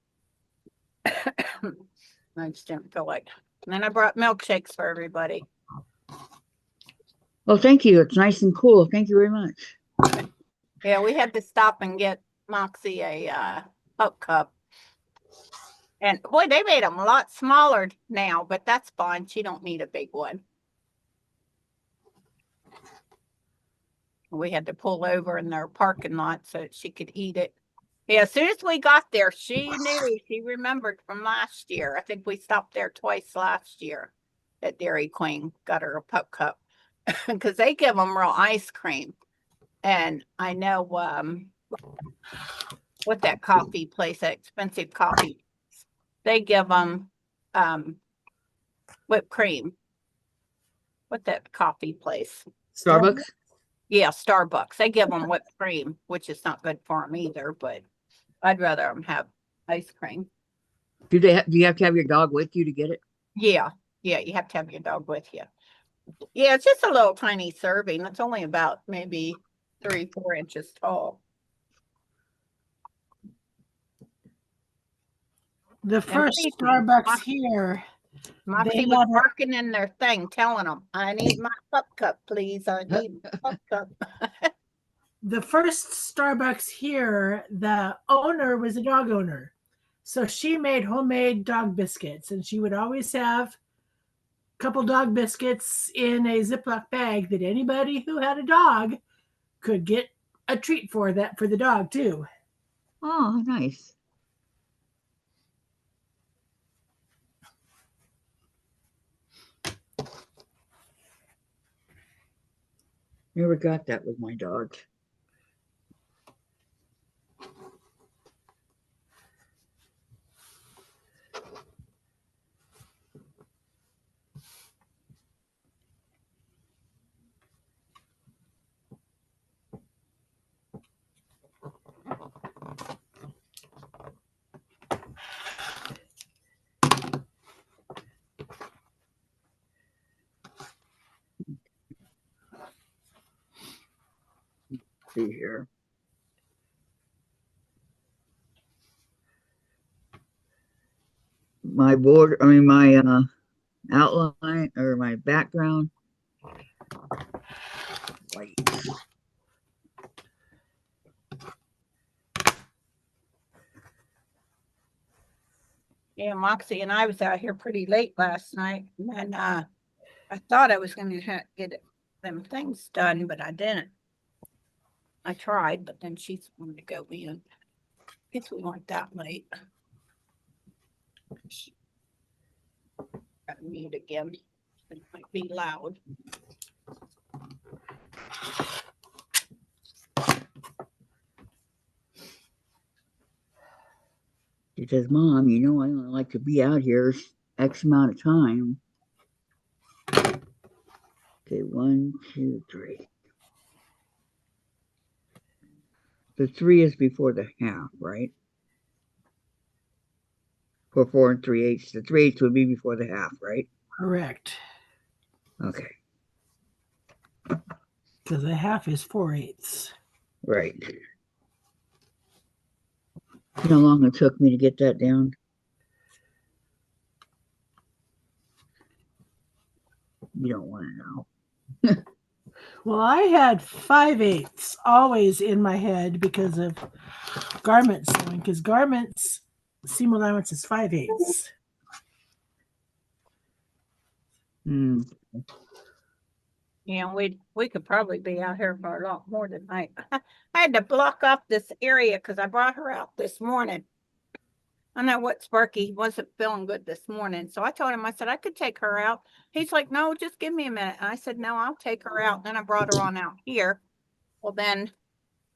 I just didn't feel like And then I brought milkshakes for everybody. Well, thank you. It's nice and cool. Thank you very much. Yeah, we had to stop and get Moxie a pup cup. And boy, they made them a lot smaller now, but that's fine. She don't need a big one. We had to pull over in their parking lot so that she could eat it. Yeah, as soon as we got there, she knew. She remembered from last year. I think we stopped there twice last year at Dairy Queen. Got her a pup cup because they give them real ice cream. And I know what that coffee place, that expensive coffee, they give them whipped cream. What that coffee place? Starbucks? Yeah, Starbucks. They give them whipped cream, which is not good for them either, but I'd rather them have ice cream. Do you have to have your dog with you to get it? Yeah, you have to have your dog with you. Yeah, it's just a little tiny serving. It's only about maybe 3-4 inches tall. The first Starbucks here, Moxie was barking in their thing, telling them, I need my pup cup, please. I need my pup cup. The first Starbucks here, the owner was a dog owner. So she made homemade dog biscuits, and she would always have a couple dog biscuits in a Ziploc bag that anybody who had a dog could get a treat for the dog too. Oh, nice. Never got that with my dog. See here. My outline or my background. White. Yeah, Moxie and I was out here pretty late last night, and I thought I was going to get them things done, but I didn't. I tried, but then she wanted to go in. Guess we weren't that late. Got mute again. It might be loud. She says, Mom, I only like to be out here X amount of time. Okay, 1, 2, 3. The 3 is before the half, right? For 4 3/8. The 3/8 would be before the half, right? Correct. Okay. Because a half is 4/8. Right. You know how long it took me to get that down? You don't want to know. Well, I had 5/8 always in my head because of garment sewing, because garments seam allowance is 5/8. Yeah, we could probably be out here for a lot more tonight. I had to block off this area because I brought her out this morning. I know what Sparky wasn't feeling good this morning. So I told him, I said, I could take her out. He's like, no, just give me a minute. And I said, no, I'll take her out. And then I brought her on out here. Well, then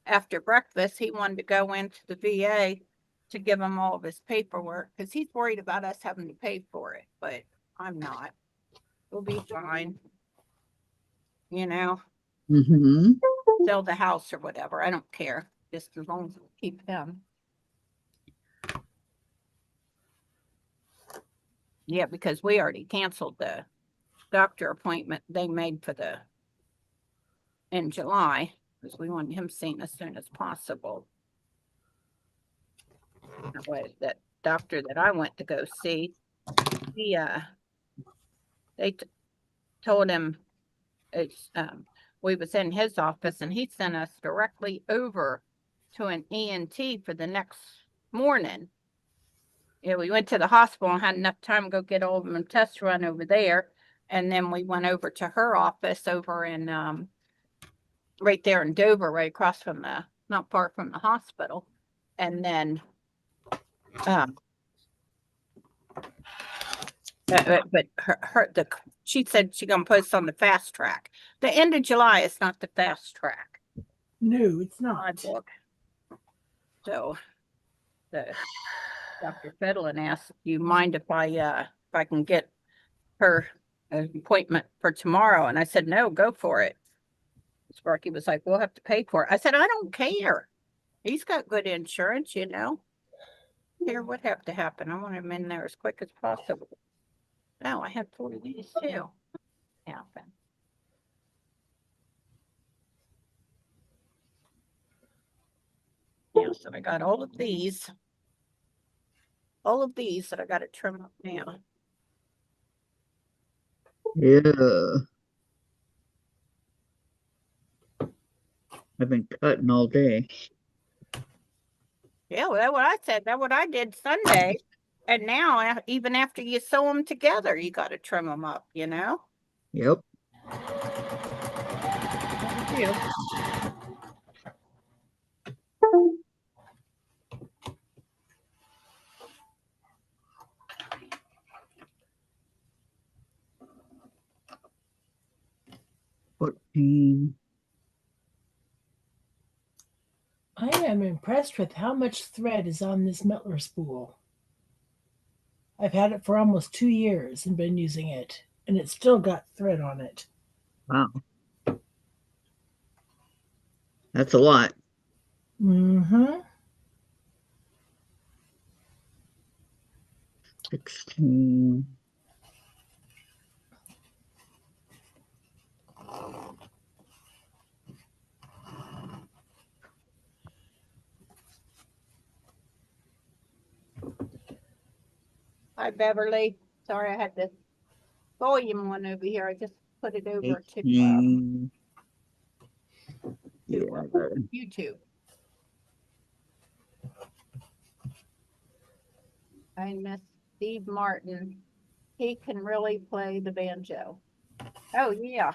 after breakfast, he wanted to go into the VA to give him all of his paperwork because he's worried about us having to pay for it. But I'm not. We'll be fine. Mm-hmm. Sell the house or whatever. I don't care. Just as long as we keep him. Yeah, because we already canceled the doctor appointment they made in July because we wanted him seen as soon as possible. That doctor that I went to go see, he they told him it's we was in his office, and he sent us directly over to an ENT for the next morning. Yeah, we went to the hospital and had enough time to go get all of them tests run over there. And then we went over to her office over in right there in Dover, right across from not far from the hospital. And then but she said she gonna post on the fast track. The end of July is not the fast track. No, it's My not. book. So Dr. Fedlin asked, "Do you mind if I can get her an appointment for tomorrow?" And I said, "No, go for it." Sparky was like, "We'll have to pay for it." I said, "I don't care. He's got good insurance, you know. Here, what have to happen? I want him in there as quick as possible." No, I had 40 days too. Happen. Yeah, so I got all of these that I got to trim up now. Yeah. I've been cutting all day. Yeah, well, that's what I said. That's what I did Sunday. And now, even after you sew them together, you got to trim them up, you know? Yep. Thank you. 14. I am impressed with how much thread is on this Mettler spool. I've had it for almost 2 years and been using it, and it's still got thread on it. Wow. That's a lot. Mm-hmm. 16. Hi, Beverly. Sorry, I had the volume one over here. I just put it over 18. Yeah, I got it. YouTube. I miss Steve Martin. He can really play the banjo. Oh, yeah.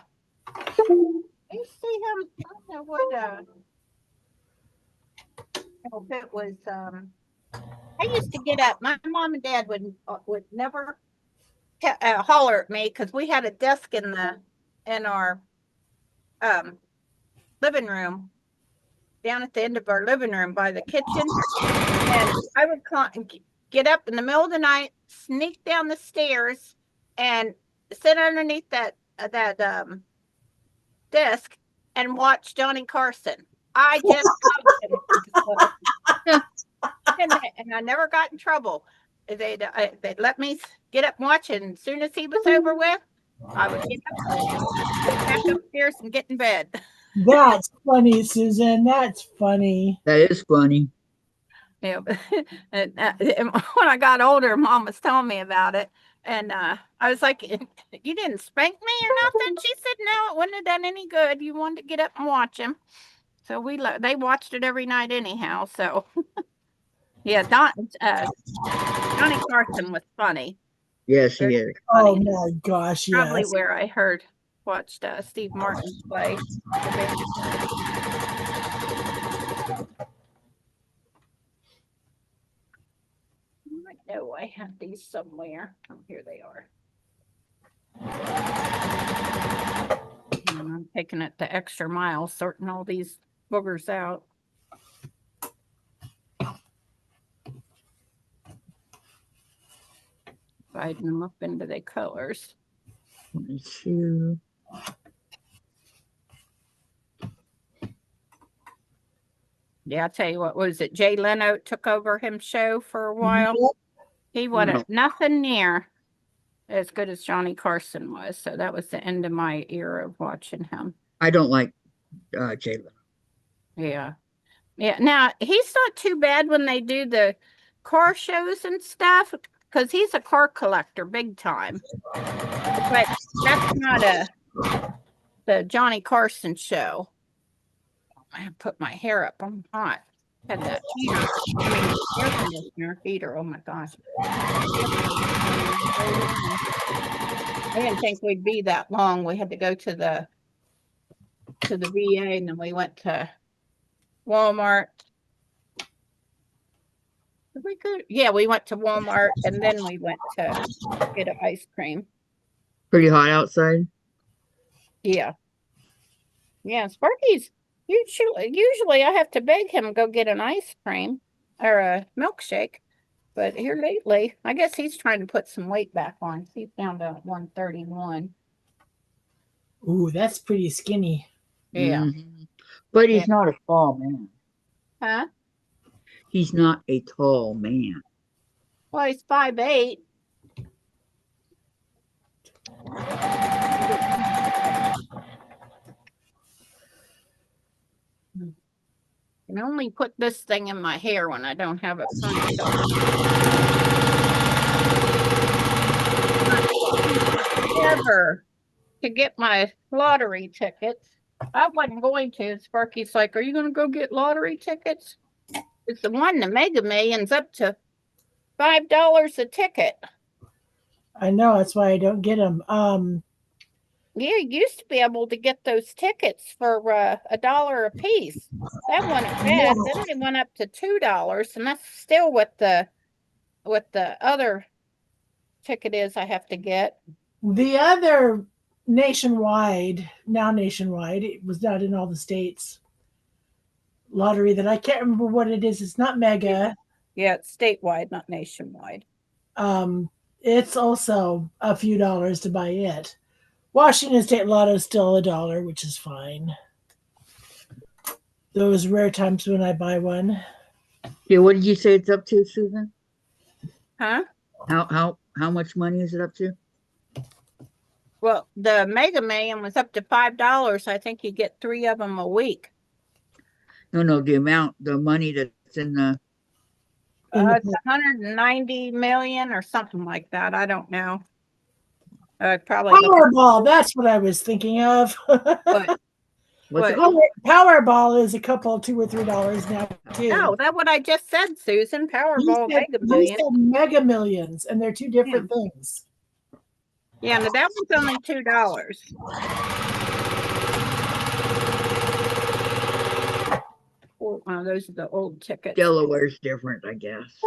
You see him? I don't know what, if it was, I used to get up. My mom and dad would never holler at me because we had a desk in our living room, down at the end of our living room by the kitchen. And I would get up in the middle of the night, sneak down the stairs, and sit underneath that desk and watch Johnny Carson. I just and I never got in trouble. They'd let me get up and watch it. And as soon as he was over with, I would get up and go back upstairs and get in bed. That's funny, Susan. That's funny. That is funny. Yeah, and when I got older, Mom was telling me about it, and I was like, "You didn't spank me or nothing?" She said, "No, it wouldn't have done any good. You wanted to get up and watch him." So they watched it every night anyhow. So yeah, Johnny Carson was funny. Yes, he is. Oh my gosh, yes. Probably where I watched Steve Martin play. I know I have these somewhere. Oh, here they are. And I'm taking it the extra mile, sorting all these boogers out. Dividing them up into their colors. 22. Yeah, I'll tell you what was it? Jay Leno took over him show for a while. Yep. He wasn't nothing near as good as Johnny Carson was. So that was the end of my era of watching him. I don't like Jay Leno. Yeah. Yeah. Now he's not too bad when they do the car shows and stuff. because he's a car collector big time. But that's not the Johnny Carson show. I put my hair up. I'm hot. Had that heater. Air conditioner heater. Oh my gosh. I didn't think we'd be that long. We had to go to the VA, and then we went to Walmart. Did we go? Yeah, we went to Walmart, and then we went to get an ice cream. Pretty hot outside. Yeah. Yeah, Sparky's usually I have to beg him to go get an ice cream or a milkshake. But here lately, I guess he's trying to put some weight back on. He's down to 131. Ooh, that's pretty skinny. Yeah. But he's not a tall man. Huh? He's not a tall man. Well, he's 5'8". I can only put this thing in my hair when I don't have a ponytail. Ever to get my lottery tickets. I wasn't going to. Sparky's like, "Are you going to go get lottery tickets?" It's the one, the Mega Millions, up to $5 a ticket. I know, that's why I don't get them. Yeah, you used to be able to get those tickets for $1 a piece. That wasn't bad. Then they went up to $2, and that's still what the other ticket is I have to get. The other nationwide, it was not in all the states, lottery that I can't remember what it is. It's not mega. Yeah, it's statewide, not nationwide. It's also a few dollars to buy it. Washington State Lotto is still $1, which is fine. Those rare times when I buy one. Yeah, what did you say it's up to, Susan? Huh? How much money is it up to? Well, the Mega Million was up to $5. I think you get 3 of them a week. No, the money that's in the. It's 190 million or something like that. I don't know. Probably Powerball. That's what I was thinking of. What's it What? called? Powerball is a couple, $2 or $3 now too. No, that's what I just said, Susan. Powerball, You Mega Million. said Mega Millions, and they're two different things. Yeah, and that one's only $2. Those are the old tickets. Delaware's different, I guess.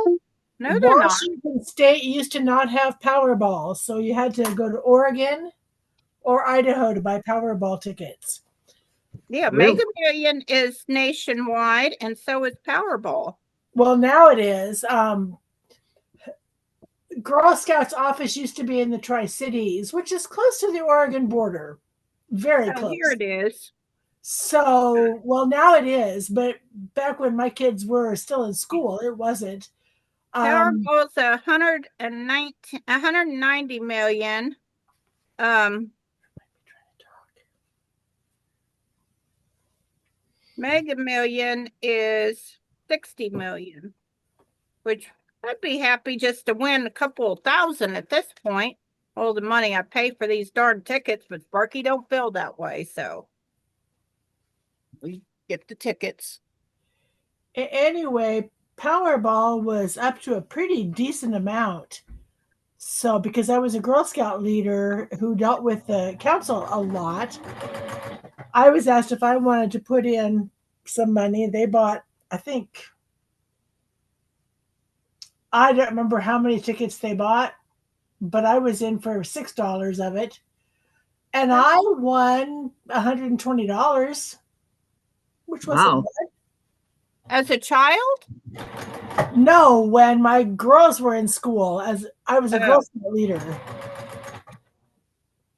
No, they're not. Washington State used to not have Powerball, so you had to go to Oregon or Idaho to buy Powerball tickets. Yeah, Really? Mega Million is nationwide, and so is Powerball. Well, now it is. Girl Scouts office used to be in the Tri-Cities, which is close to the Oregon border. Very close. Here it is. So, well, now it is, but back when my kids were still in school, it wasn't. Powerball's 190 million. Mega Million is 60 million, which I'd be happy just to win a couple of thousand at this point. All the money I pay for these darn tickets, but Sparky don't feel that way, so we get the tickets. Anyway, Powerball was up to a pretty decent amount. So, because I was a Girl Scout leader who dealt with the council a lot, I was asked if I wanted to put in some money. They bought, I don't remember how many tickets they bought, but I was in for $6 of it. And I won $120, which wasn't bad. As a child? No, when my girls were in school, as I was a Girl Scout leader.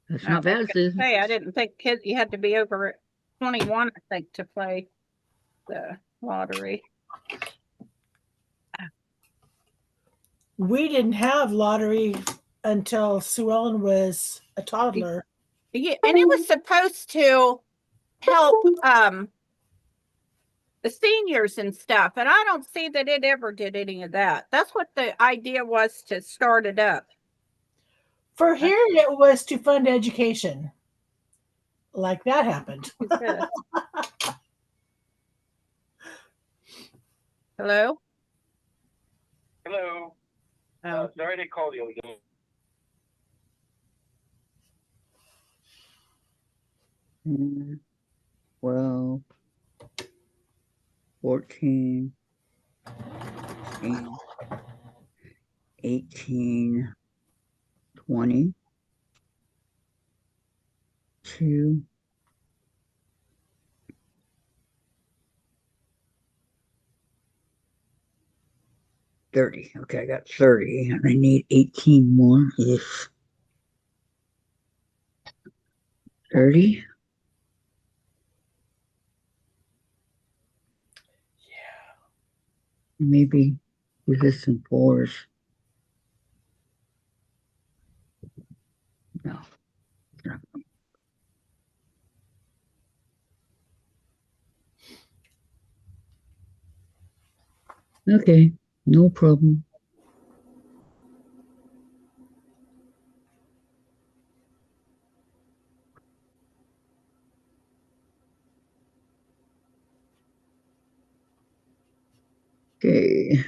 That's not bad, Susan. Hey, I didn't think you had to be over 21, I think, to play the lottery. We didn't have lottery until Sue Ellen was a toddler. Yeah, and it was supposed to help the seniors and stuff. And I don't see that it ever did any of that. That's what the idea was, to start it up. For here, it was to fund education. Like that happened. Hello? Hello. Sorry to call you again. Mm, 12, 14, 18, 20, 2, 30. Okay, I got 30, and I need 18 more. If 30. Maybe do this in fours. No. Okay, no problem. Okay.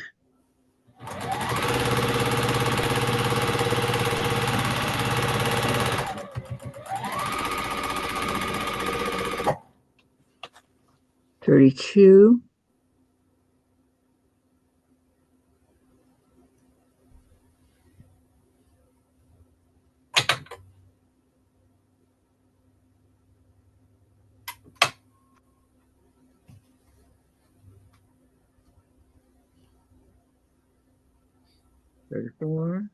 $32. $34.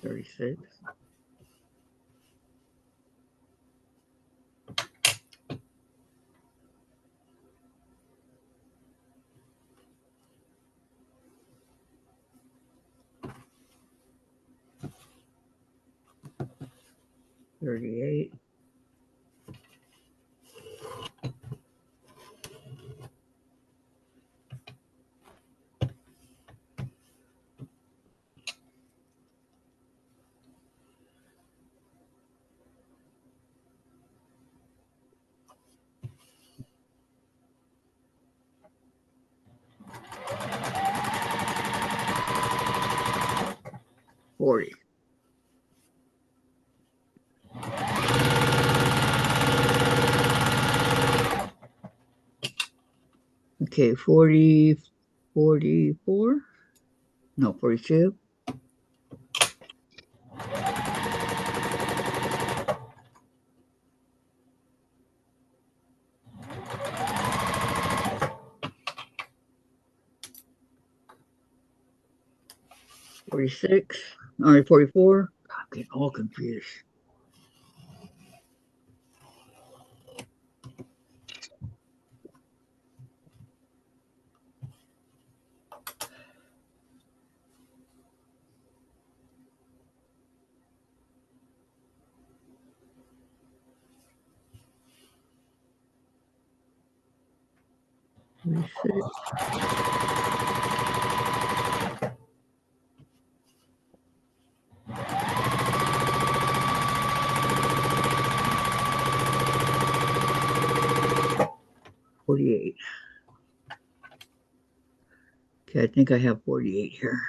$36. $38. $40. Okay, 40, 44. No, 42. $46. All right, 44. I'm getting all confused. $48. Okay, I think I have 48 here.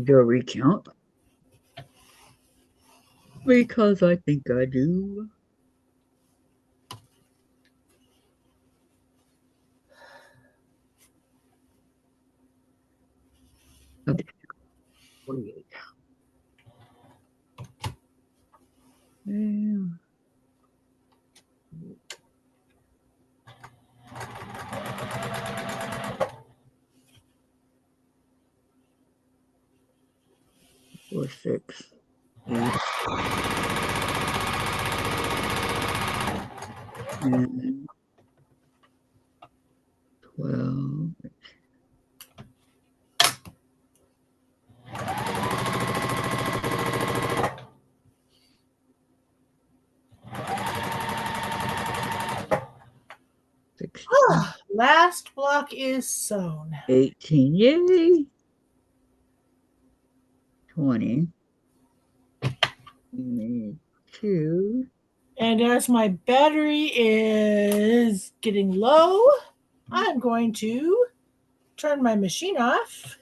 Do a recount because I think I do. Okay. 48. 4, 6, 8, 10, 12. Last block is sewn. 18, yay! 20. We need 2. And as my battery is getting low, I'm going to turn my machine off,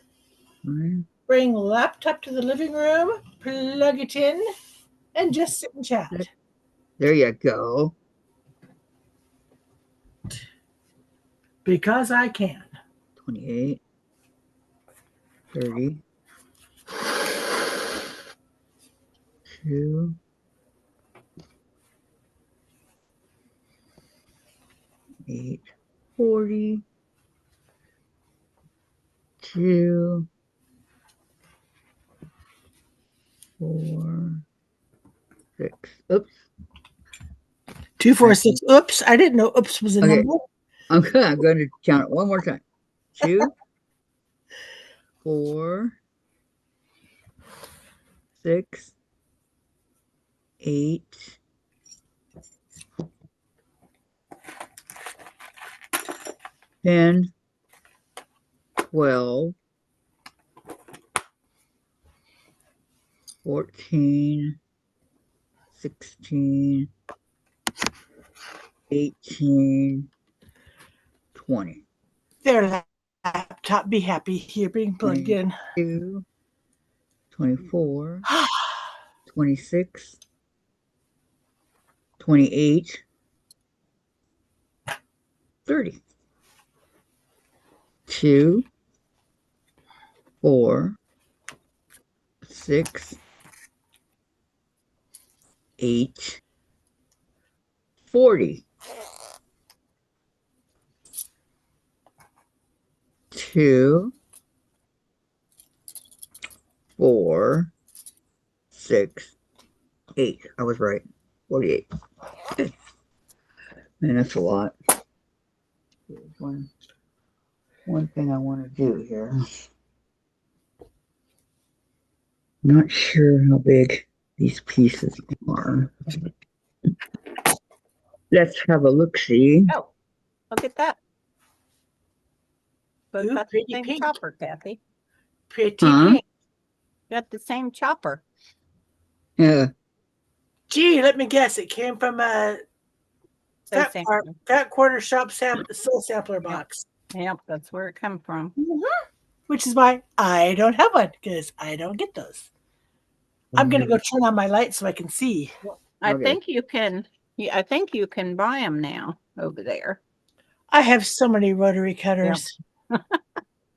5. bring laptop to the living room, plug it in, and just sit and chat. There you go. Because I can. 28, 30, 2, 8, 40, 2, 4, 6. Oops. 246. Oops. I didn't know oops was a Okay. number. I'm going to count it one more time. 2, 4, 6, 8, 10, 12, 14, 16, 18, 20. There, laptop, be happy. You're being plugged in. 22, 24, 26, 28, 30. 2, 4, 6, 8, 40. 2, 4, 6, 8. I was right. 48. Man, that's a lot. There's one thing I want to do here. Not sure how big these pieces are. Let's have a look-see. Oh, look at that. Both Ooh, got the pretty same pink. chopper, Kathy. Pretty Huh? pink. Got the same chopper. Yeah. Gee, let me guess. It came from a So fat, same. fat quarter shop soul sampler box. Yep, that's where it come from. Which is why I don't have one, because I don't get those. I'm going to go turn on my light so I can see. I Okay. think you can. I think you can buy them now over there. I have so many rotary cutters.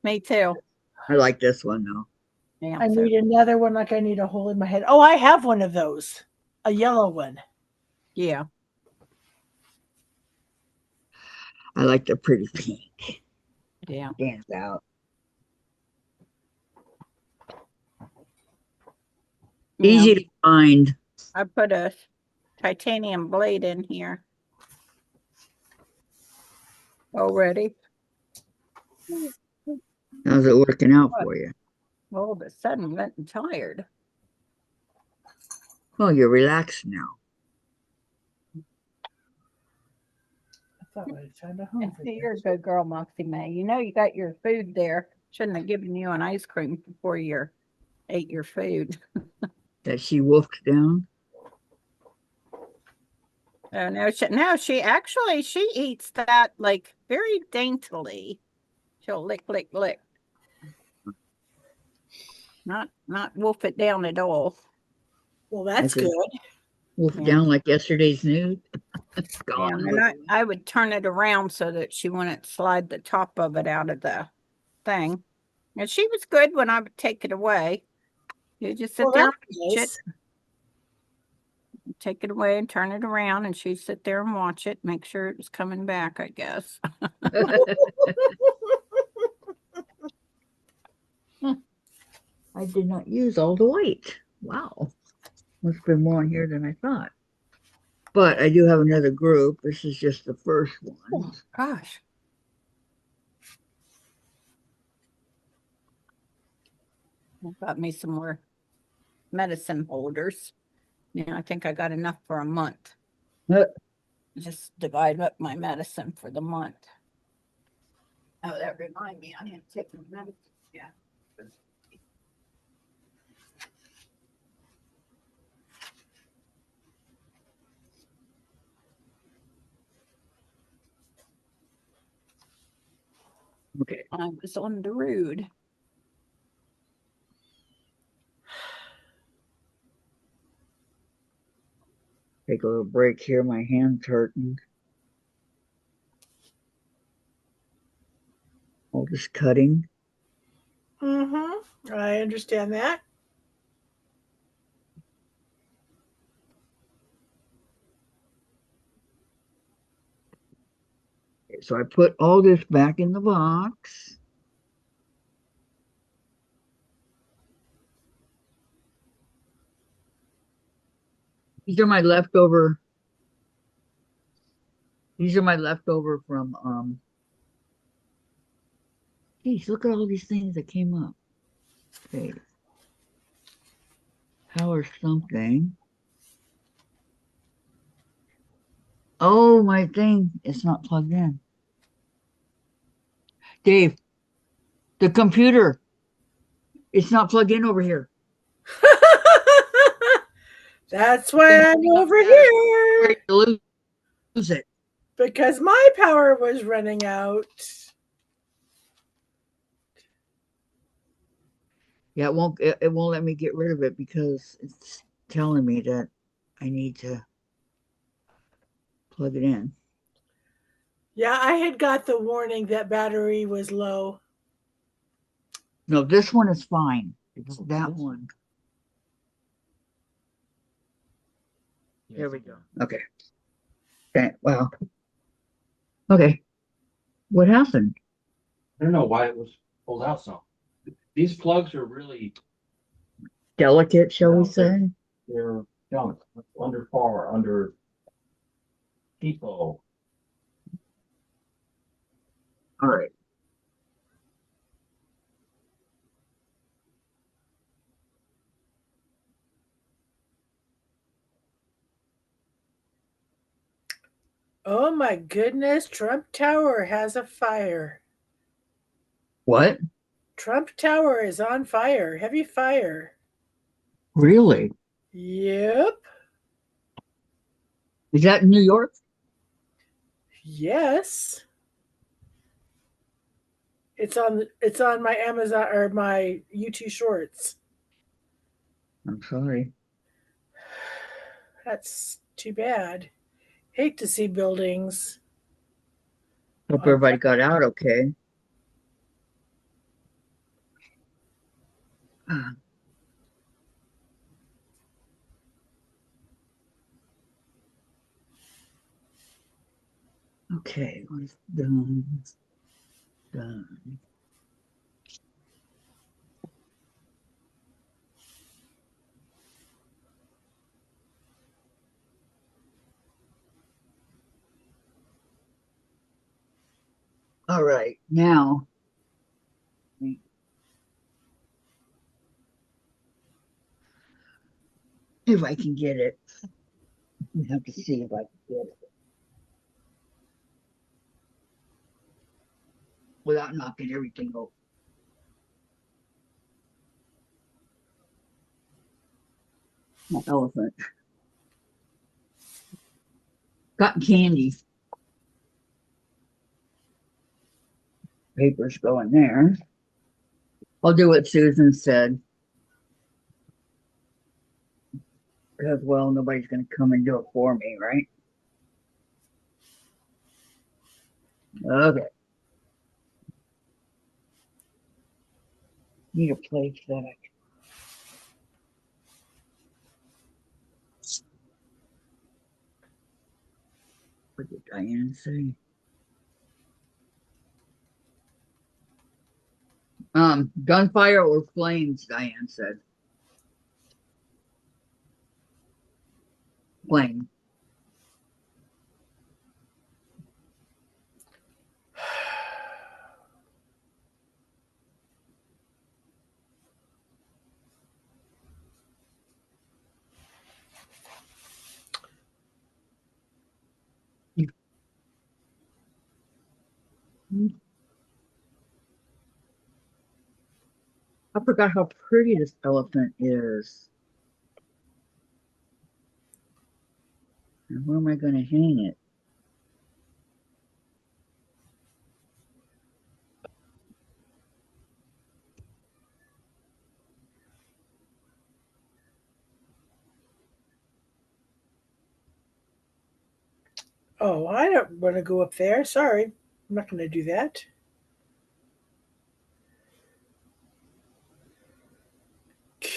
Me too. I like this one, though. Yeah, I so- need another one like I need a hole in my head. Oh, I have one of those. A yellow one. yeah. I like the pretty pink. Yeah. Stands out. Easy to find. I put a titanium blade in here already. How's it working out for you? All of a sudden, went and tired. Well, you're relaxed now. I thought I found a home for You're a this. good girl, Moxie May. You know you got your food there. Shouldn't have given you an ice cream before you ate your food. That she wolfed down. Oh no, she actually she eats that like very daintily. She'll lick, lick, lick. Not wolf it down at all. Well, that's I said, good. wolf Yeah. down like yesterday's news. Yeah, and then I would turn it around so that she wouldn't slide the top of it out of the thing. And she was good when I would take it away. You just sit Well, there and that's watch it. nice. Take it away and turn it around, and she'd sit there and watch it, make sure it was coming back, I guess. I I did not use all the white. Wow. Must have been more on here than I thought. But I do have another group. This is just the first one. Oh, gosh. I got me some more medicine holders. Yeah, I think I got enough for a month. Just divide up my medicine for the month. Oh, that reminds me, I didn't take my medicine. Yeah. Okay. I was on the road. Take a little break here. My hand's hurting. All this cutting. Mm-hmm. I understand that. Okay, so I put all this back in the box. These are my leftover. These are my leftover from geez, look at all these things that came up. Okay. Power something. Oh, my thing. It's not plugged in. Dave, the computer. It's not plugged in over here. That's why I'm over here. Lose it. Because my power was running out. Yeah, it won't let me get rid of it because it's telling me that I need to plug it in. Yeah, I had got the warning that battery was low. No, this one is fine. It's that one. There we go. Okay. Okay. Wow. Okay. What happened? I don't know why it was pulled out so. These plugs are really, Delicate, shall we No, say? they're junk, under par, under depot. All right. Oh my goodness, Trump Tower has a fire. What? Trump Tower is on fire. Heavy fire. Really? Yep. Is that in New York? Yes. It's on my Amazon or my YouTube shorts. I'm sorry. That's too bad. Hate to see buildings. Hope on everybody fire. got out okay. Ah, okay, what's done? Done. All right, now if I can get it, we have to see if I can get it without knocking everything over. My elephant. Cotton candy. Papers go in there. I'll do what Susan said. Because, well, nobody's going to come and do it for me, right? Okay. Need a place that I can. What did Diane say? Gunfire or flames, Diane said. Flame. I forgot how pretty this elephant is. And where am I going to hang it? Oh, I don't want to go up there. Sorry. I'm not going to do that.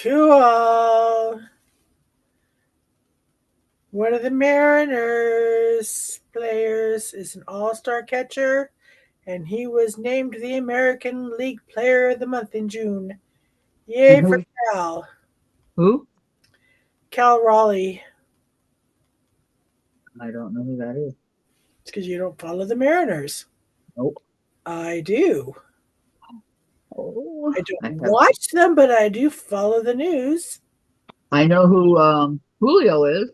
Cool. One of the Mariners players is an all-star catcher, and he was named the American League Player of the Month in June. Yay And for Cal. who? Cal Raleigh. I don't know who that is. It's because you don't follow the Mariners. Nope. I do. Oh, I don't watch them, but I do follow the news. I know who Julio is.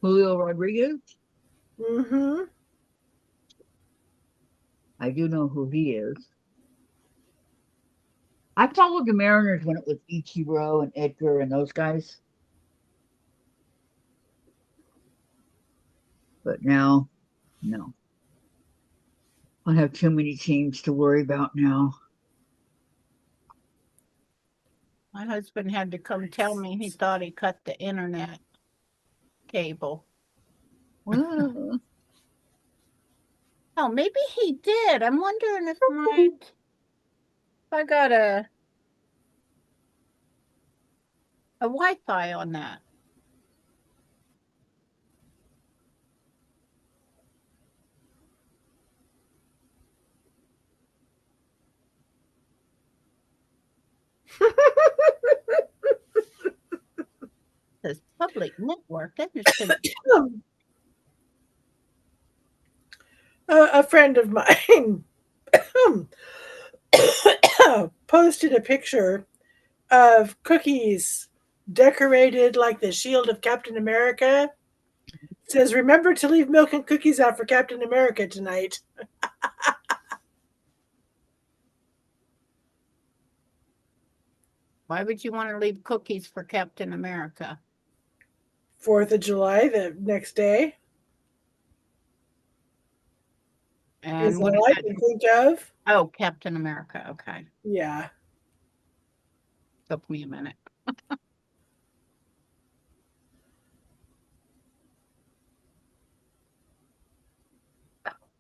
Julio Rodriguez. Mm-hmm. I do know who he is. I followed the Mariners when it was Ichiro and Edgar and those guys. But now, no. I have too many teams to worry about now. My husband had to come tell me he thought he cut the internet cable. Well, Oh, maybe he did. I'm wondering if I got a Wi-Fi on that. This public network. That just A friend of mine posted a picture of cookies decorated like the shield of Captain America. It says, remember to leave milk and cookies out for Captain America tonight. Why would you want to leave cookies for Captain America? 4th of July, the next day. And Is what all I can think of. Oh, Captain America. Okay. Yeah. Took me a minute.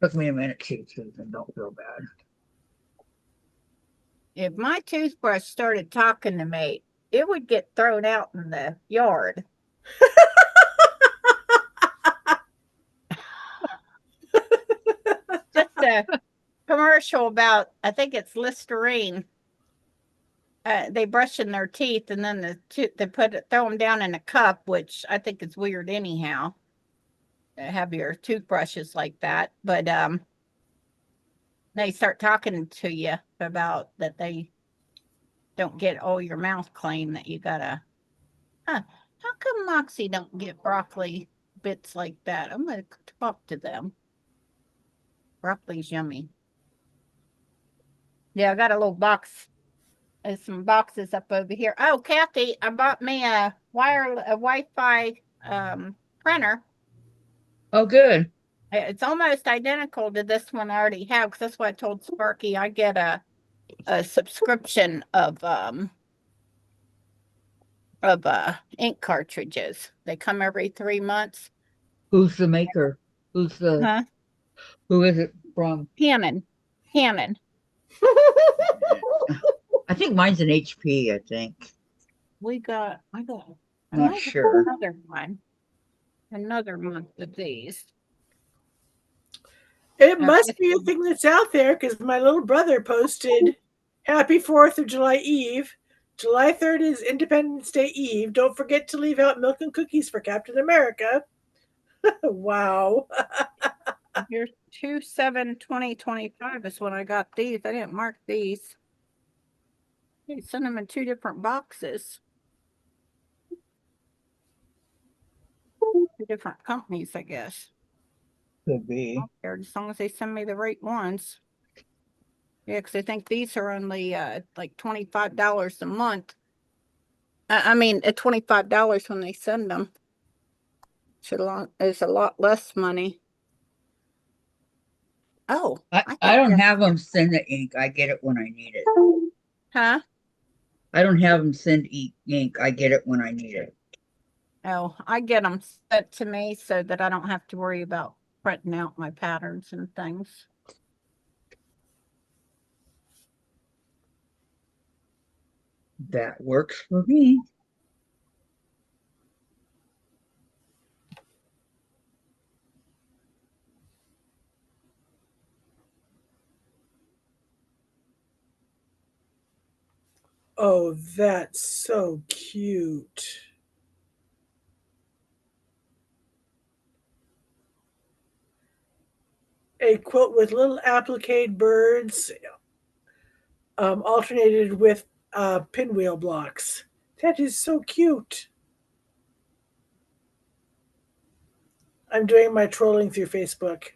took me a minute too, Susan. Don't feel bad. If my toothbrush started talking to me, it would get thrown out in the yard. Just a commercial about, I think it's Listerine. They brush in their teeth and then they throw them down in a cup, which I think is weird anyhow. Have your toothbrushes like that, but they start talking to you about that they don't get all your mouth clean, that you gotta. How come Moxie don't get broccoli bits like that? I'm gonna talk to them. Broccoli's yummy. Yeah, I got a little box. There's some boxes up over here. Oh, Kathy, I bought me a Wi-Fi printer. Oh, good. It's almost identical to this one I already have, because that's what I told Sparky. I get a subscription of ink cartridges. They come every 3 months. Who's the maker? Who is it from? Hannon. I think mine's an HP, I think. I got I'm not sure. Another month of these. It must be a thing that's out there because my little brother posted Happy 4th of July Eve. July 3rd is Independence Day Eve. Don't forget to leave out milk and cookies for Captain America. Wow. Here's 2/7/2025 is when I got these. I didn't mark these. They sent them in 2 different boxes. 2 different companies, I guess. Could be. As long as they send me the right ones. Yeah, because I think these are only like $25 a month. I mean, at $25 when they send them. It's a lot less money. Oh, I don't have them send the ink. I get it when I need it. Huh? I don't have them send ink. I get it when I need it. Oh, I get them sent to me so that I don't have to worry about printing out my patterns and things. That works for me. Oh, that's so cute. A quilt with little applique birds alternated with pinwheel blocks. That is so cute. I'm doing my trolling through Facebook.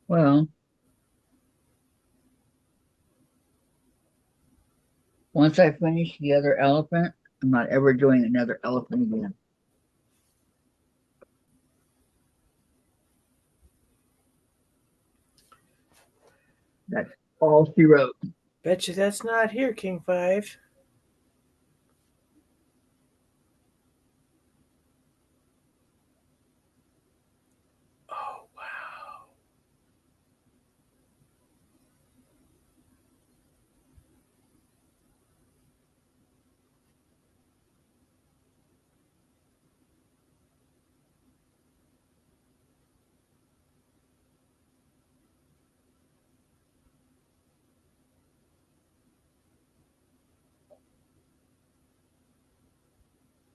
Well, once I finish the other elephant, I'm not ever doing another elephant again. That's all she wrote. Bet you that's not here, King 5. Oh, wow.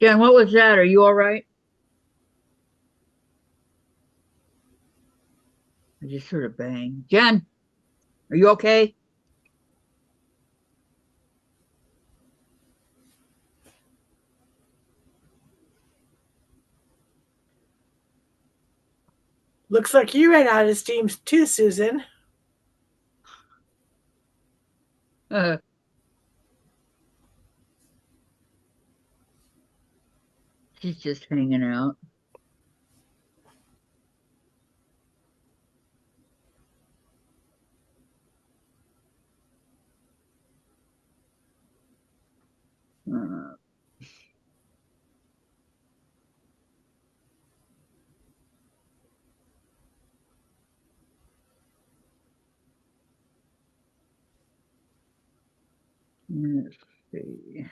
Jen, what was that? Are you all right? I just heard a bang. Jen, are you okay? Looks like you ran out of steam too, Susan. She's just hanging out. Uh, let's see.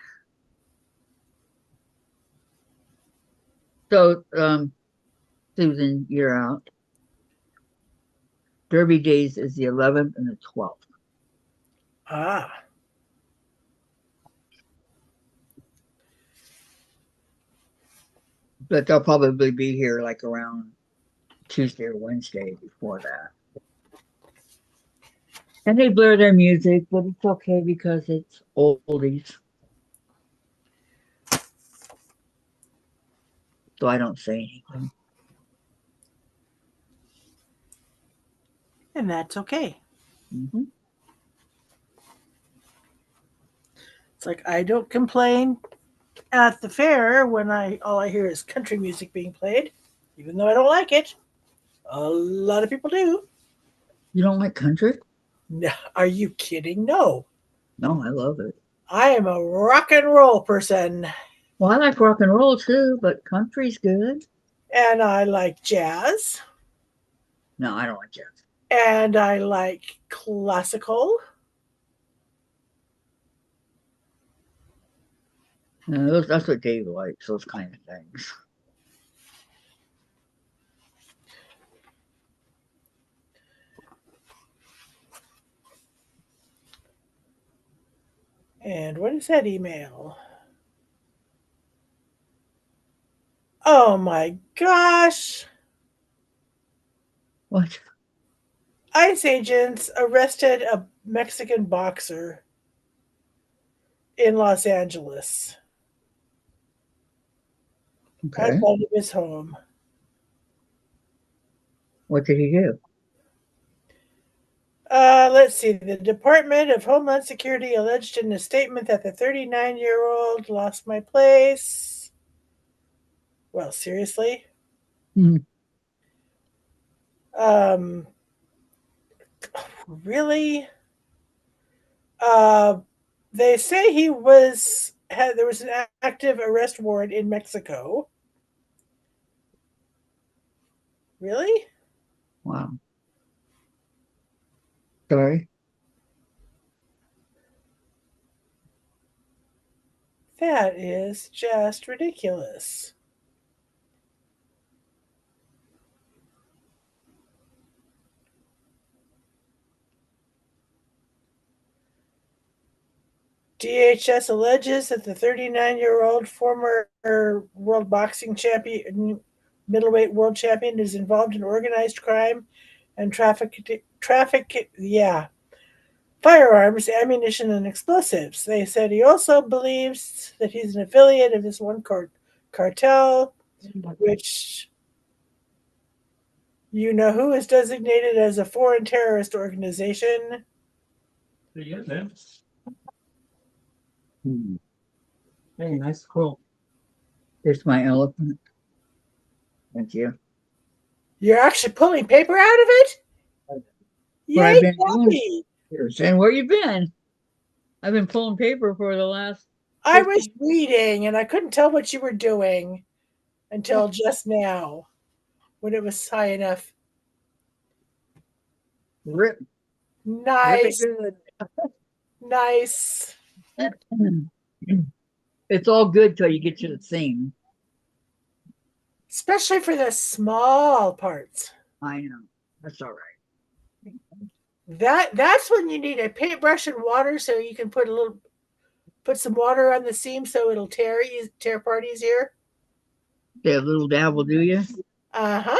So, Susan, you're out. Derby days is the 11th and the 12th. Ah. But they'll probably be here like around Tuesday or Wednesday before that. And they blur their music, but it's okay because it's oldies. So I don't say anything. And that's okay. Mm-hmm. It's like I don't complain at the fair when all I hear is country music being played, even though I don't like it. A lot of people do. You don't like country? No, are you kidding? No. No, I love it. I am a rock and roll person. Well, I like rock and roll too, but country's good. And I like jazz. No, I don't like jazz. And I like classical. That's what Dave likes, those kind of things. And what is that email? Oh my gosh. What? ICE agents arrested a Mexican boxer in Los Angeles Okay. outside of his home. What did he do? Let's see. The Department of Homeland Security alleged in a statement that the 39-year-old lost my place. Well, seriously? Hmm. Um, really? Uh, they say there was an active arrest warrant in Mexico. Really? Wow. Sorry. That is just ridiculous. DHS alleges that the 39-year-old former world boxing champion, middleweight world champion, is involved in organized crime and firearms, ammunition, and explosives. They said he also believes that he's an affiliate of this one cartel, which you know who is designated as a foreign terrorist organization. Yeah, man. Hmm. Hey, nice quilt. Here's my elephant. Thank you. You're actually pulling paper out of it? What Yay, I've been doing Kathy! here, saying, where you been? I've been pulling paper for the last I was 15 reading and I couldn't tell what you were doing until just now when it was high enough. rip it Nice, good. nice. It's all good till you get to the theme. Especially for the small parts. I know. That's all right. That's when you need a paintbrush and water so you can put some water on the seam so it'll tear apart easier. Yeah, little dab will do you. Uh-huh.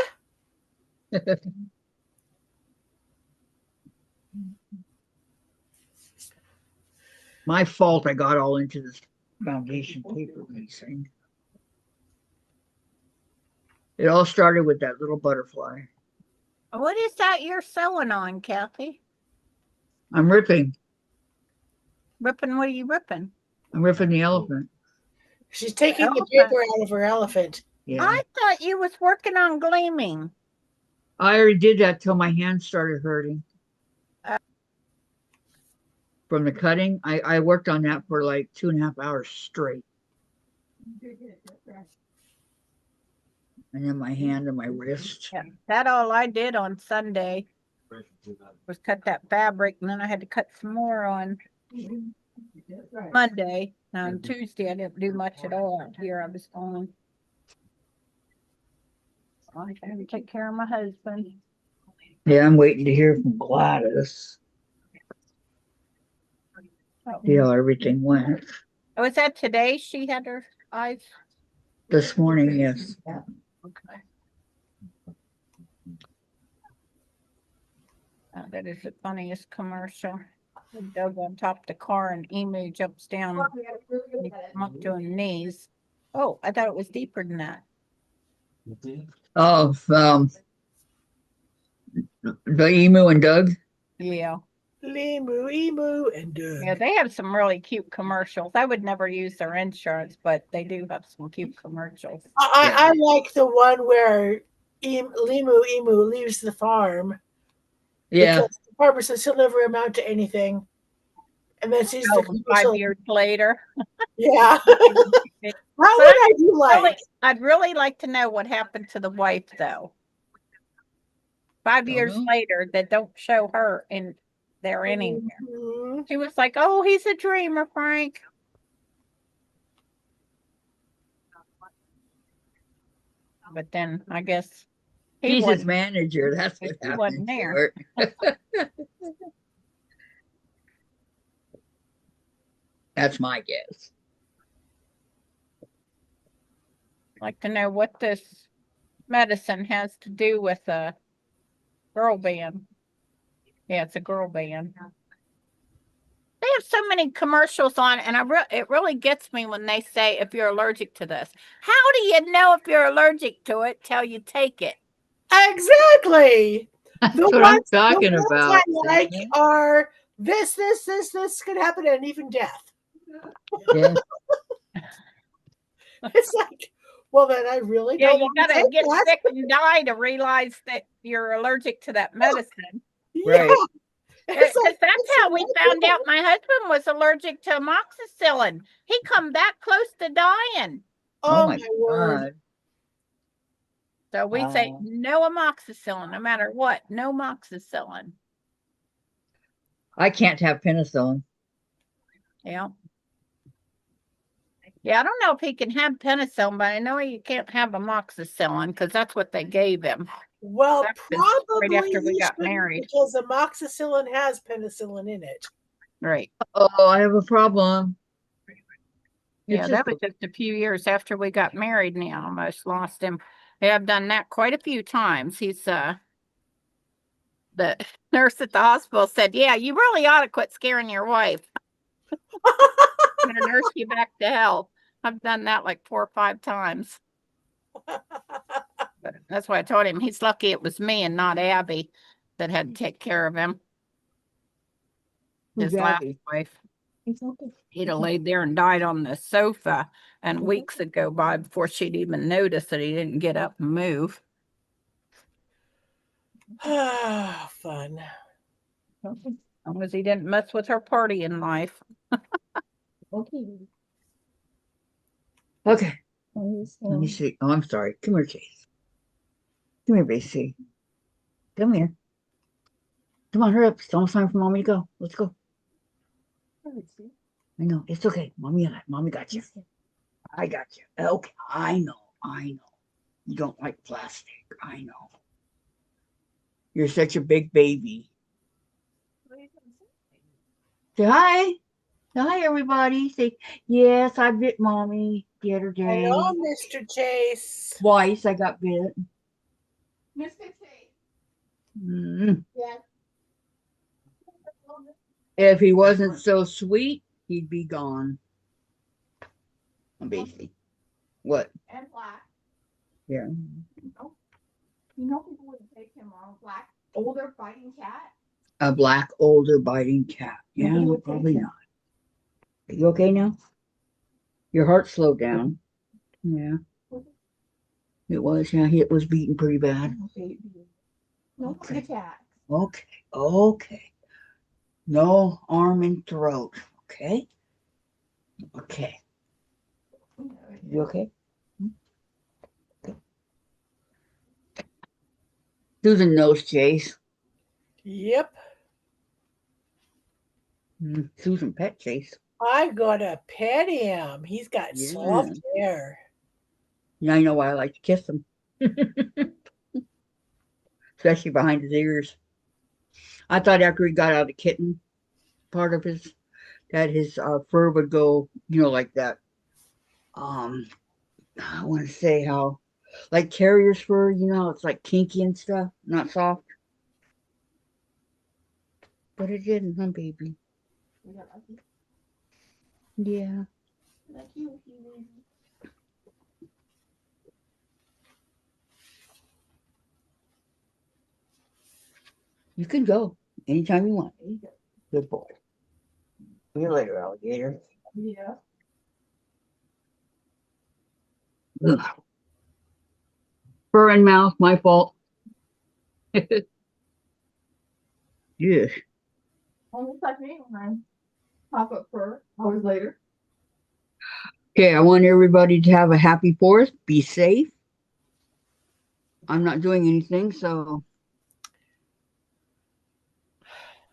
My fault I got all into this foundation paper thing. It all started with that little butterfly. What is that you're sewing on, Kathy? I'm ripping. Ripping? What are you ripping? I'm ripping the elephant. She's taking the Elephant. paper out of her elephant. Yeah. I thought you was working on gleaming. I already did that till my hands started hurting. From the cutting, I worked on that for like 2.5 hours straight. And then my hand and my wrist. Yeah, that all I did on Sunday was cut that fabric, and then I had to cut some more on Monday. Now on Tuesday, I didn't do much at all out here. I was on. I had to take care of my husband. Yeah, I'm waiting to hear from Gladys. See how everything went. Oh, was that today she had her eyes? This morning, yes. Okay. That is the funniest commercial. Doug on top of the car and Emu jumps down up to her knees. Oh, I thought it was deeper than that. Oh, the emu and Doug. Yeah. Limu, emu, and Doug. Yeah, they have some really cute commercials. I would never use their insurance, but they do have some cute commercials. I like the one where Limu Emu leaves the farm. Yeah. Because the farmer says he'll never amount to anything. And then sees the commercial. 5 years later. Yeah. How would I do like? I'd really like to know what happened to the wife, though. 5 years later, that don't show her in there anywhere. Mm-hmm. She was like, "Oh, he's a dreamer, Frank." But then I guess He's his wasn't, manager. That's what he happened wasn't to there. her. That's my guess. I'd like to know what this medicine has to do with a girl band. Yeah, it's a girl band. They have so many commercials on, and it really gets me when they say if you're allergic to this. How do you know if you're allergic to it till you take it? Exactly. That's The what I'm ones, the talking ones about. I like are this could happen, and even death. Yeah. It's like, well, then I really Yeah, don't you want to gotta take get that. sick and die to realize that you're allergic to that medicine. Right. Yeah. It's Because like, that's it's how we found out my husband was allergic to amoxicillin. He come back close to dying. oh my word. God. So we say no amoxicillin, no matter what, no amoxicillin. I can't have penicillin. Yeah. Yeah, I don't know if he can have penicillin, but I know he can't have amoxicillin because that's what they gave him. Well, That was probably right after we he got shouldn't, married. because amoxicillin has penicillin in it. Right. Oh, I have a problem. Yeah, that was just a few years after we got married and I almost lost him. Yeah, I've done that quite a few times. He's the nurse at the hospital said, yeah, you really ought to quit scaring your wife. I'm gonna nurse you back to health. I've done that like 4 or 5 times. But that's why I told him he's lucky it was me and not Abby that had to take care of him. His last wife. He'd have laid there and died on the sofa, and weeks would go by before she'd even notice that he didn't get up and move. Fun. As long as he didn't mess with her party in life. Okay. Let me see. Oh, I'm sorry. Come here, Chase. Come here, Basie. Come here. Come on, hurry up. It's almost time for Mommy to go. Let's go. I know. It's okay. Mommy got you. I got you. Okay. I know. You don't like plastic. I know. You're such a big baby. Say hi. Say hi, everybody. Say, yes, I bit Mommy the other day. Hello, Mr. Chase. Twice I got bit. Mr. Chase. Yes. If he wasn't so sweet, he'd be gone. Basically. What? And black. Yeah. You know people would take him on black, older fighting cat. A black, older, biting cat. Yeah, Nobody would probably take him. not. Are you okay now? Your heart slowed down. Yeah. It was, yeah. It was beating pretty bad. No Okay. heart attack. Okay. No arm and throat. Okay. You okay? Okay. Susan knows Chase. Yep. Susan pet Chase. I gotta pet him. He's got soft hair. Now you know why I like to kiss him. Especially behind his ears. I thought after he got out of the kitten part of his, that his fur would go, like that. I want to say how, like carrier's fur, it's like kinky and stuff, not soft. But it didn't, huh, baby? Yeah. Like you. You can go anytime you want. Good boy. See you later, alligator. Yeah. Ugh. Fur and mouth, my fault. Yeah. Almost like me when I pop up fur hours later. Okay, I want everybody to have a happy 4th. Be safe. I'm not doing anything, so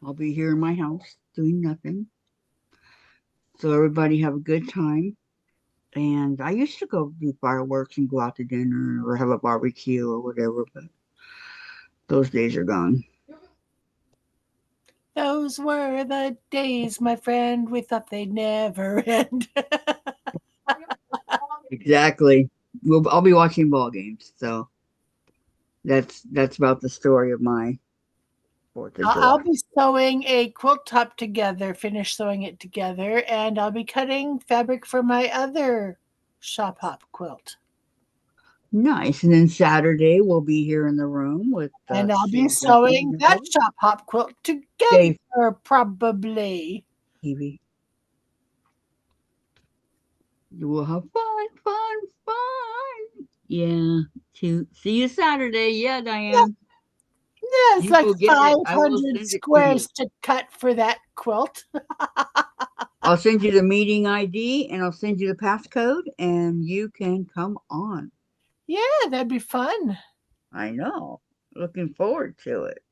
I'll be here in my house doing nothing. So everybody have a good time. And I used to go do fireworks and go out to dinner or have a barbecue or whatever, but those days are gone. Those were the days, my friend. We thought they'd never end. Exactly. I'll be watching ball games, so that's about the story of my 4th of I'll July. be sewing a quilt top together, finish sewing it together, and I'll be cutting fabric for my other shop hop quilt. Nice. And then Saturday we'll be here in the room with And I'll be Susan sewing and that shop hop quilt Dave together, probably. TV. We'll have fun, fun, fun. Yeah. To see you Saturday. Yeah, Diane. Yeah, it's You like will get it. I will 500 send it to you. squares to cut for that quilt. I'll send you the meeting ID and I'll send you the passcode and you can come on. Yeah, that'd be fun. I know. Looking forward to it.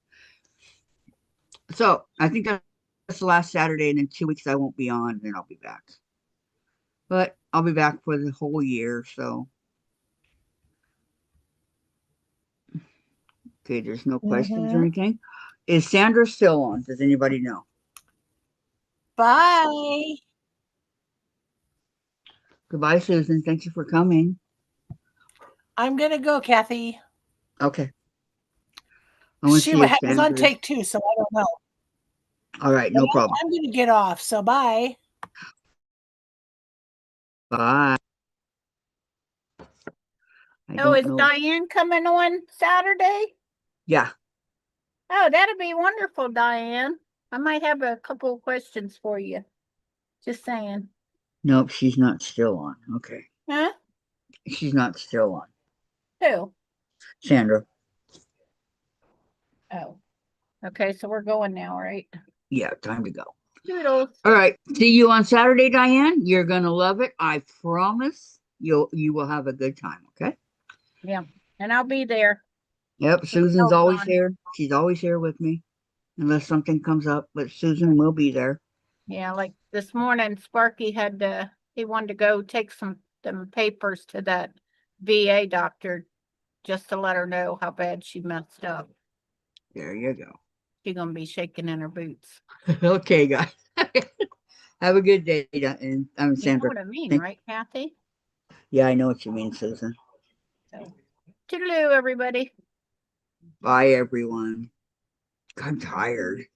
So I think that's the last Saturday, and in 2 weeks I won't be on, then I'll be back. But I'll be back for the whole year, so okay, there's no questions or Mhm. anything. Is Sandra still on? Does anybody know? Bye. Goodbye, Susan. Thank you for coming. I'm going to go, Kathy. Okay. I want to She see if was on Sandra's take 2, so I don't know. all right, But no problem. I'm going to get off, so bye. Bye. I Oh, don't is know. Diane coming on Saturday? Yeah. Oh, that'd be wonderful, Diane. I might have a couple of questions for you. Just saying. Nope, she's not still on. Okay. Huh? She's not still on. Who? Sandra. Oh. Okay, so we're going now, right? Yeah, time to go. Toodles. All right. See you on Saturday, Diane. You're gonna love it. I promise you will have a good time. Okay. Yeah. And I'll be there. Yep. Susan's Help always on. here. She's always here with me, unless something comes up. But Susan will be there. Yeah, like this morning, Sparky he wanted to go take them papers to that VA doctor just to let her know how bad she messed up. There you go. She's gonna be shaking in her boots. Okay, guys. Have a good day, and I'm You know Sandra. what I mean, Thank- right, Kathy? Yeah, I know what you mean, Susan. So, toodaloo, everybody. Bye, everyone. I'm tired.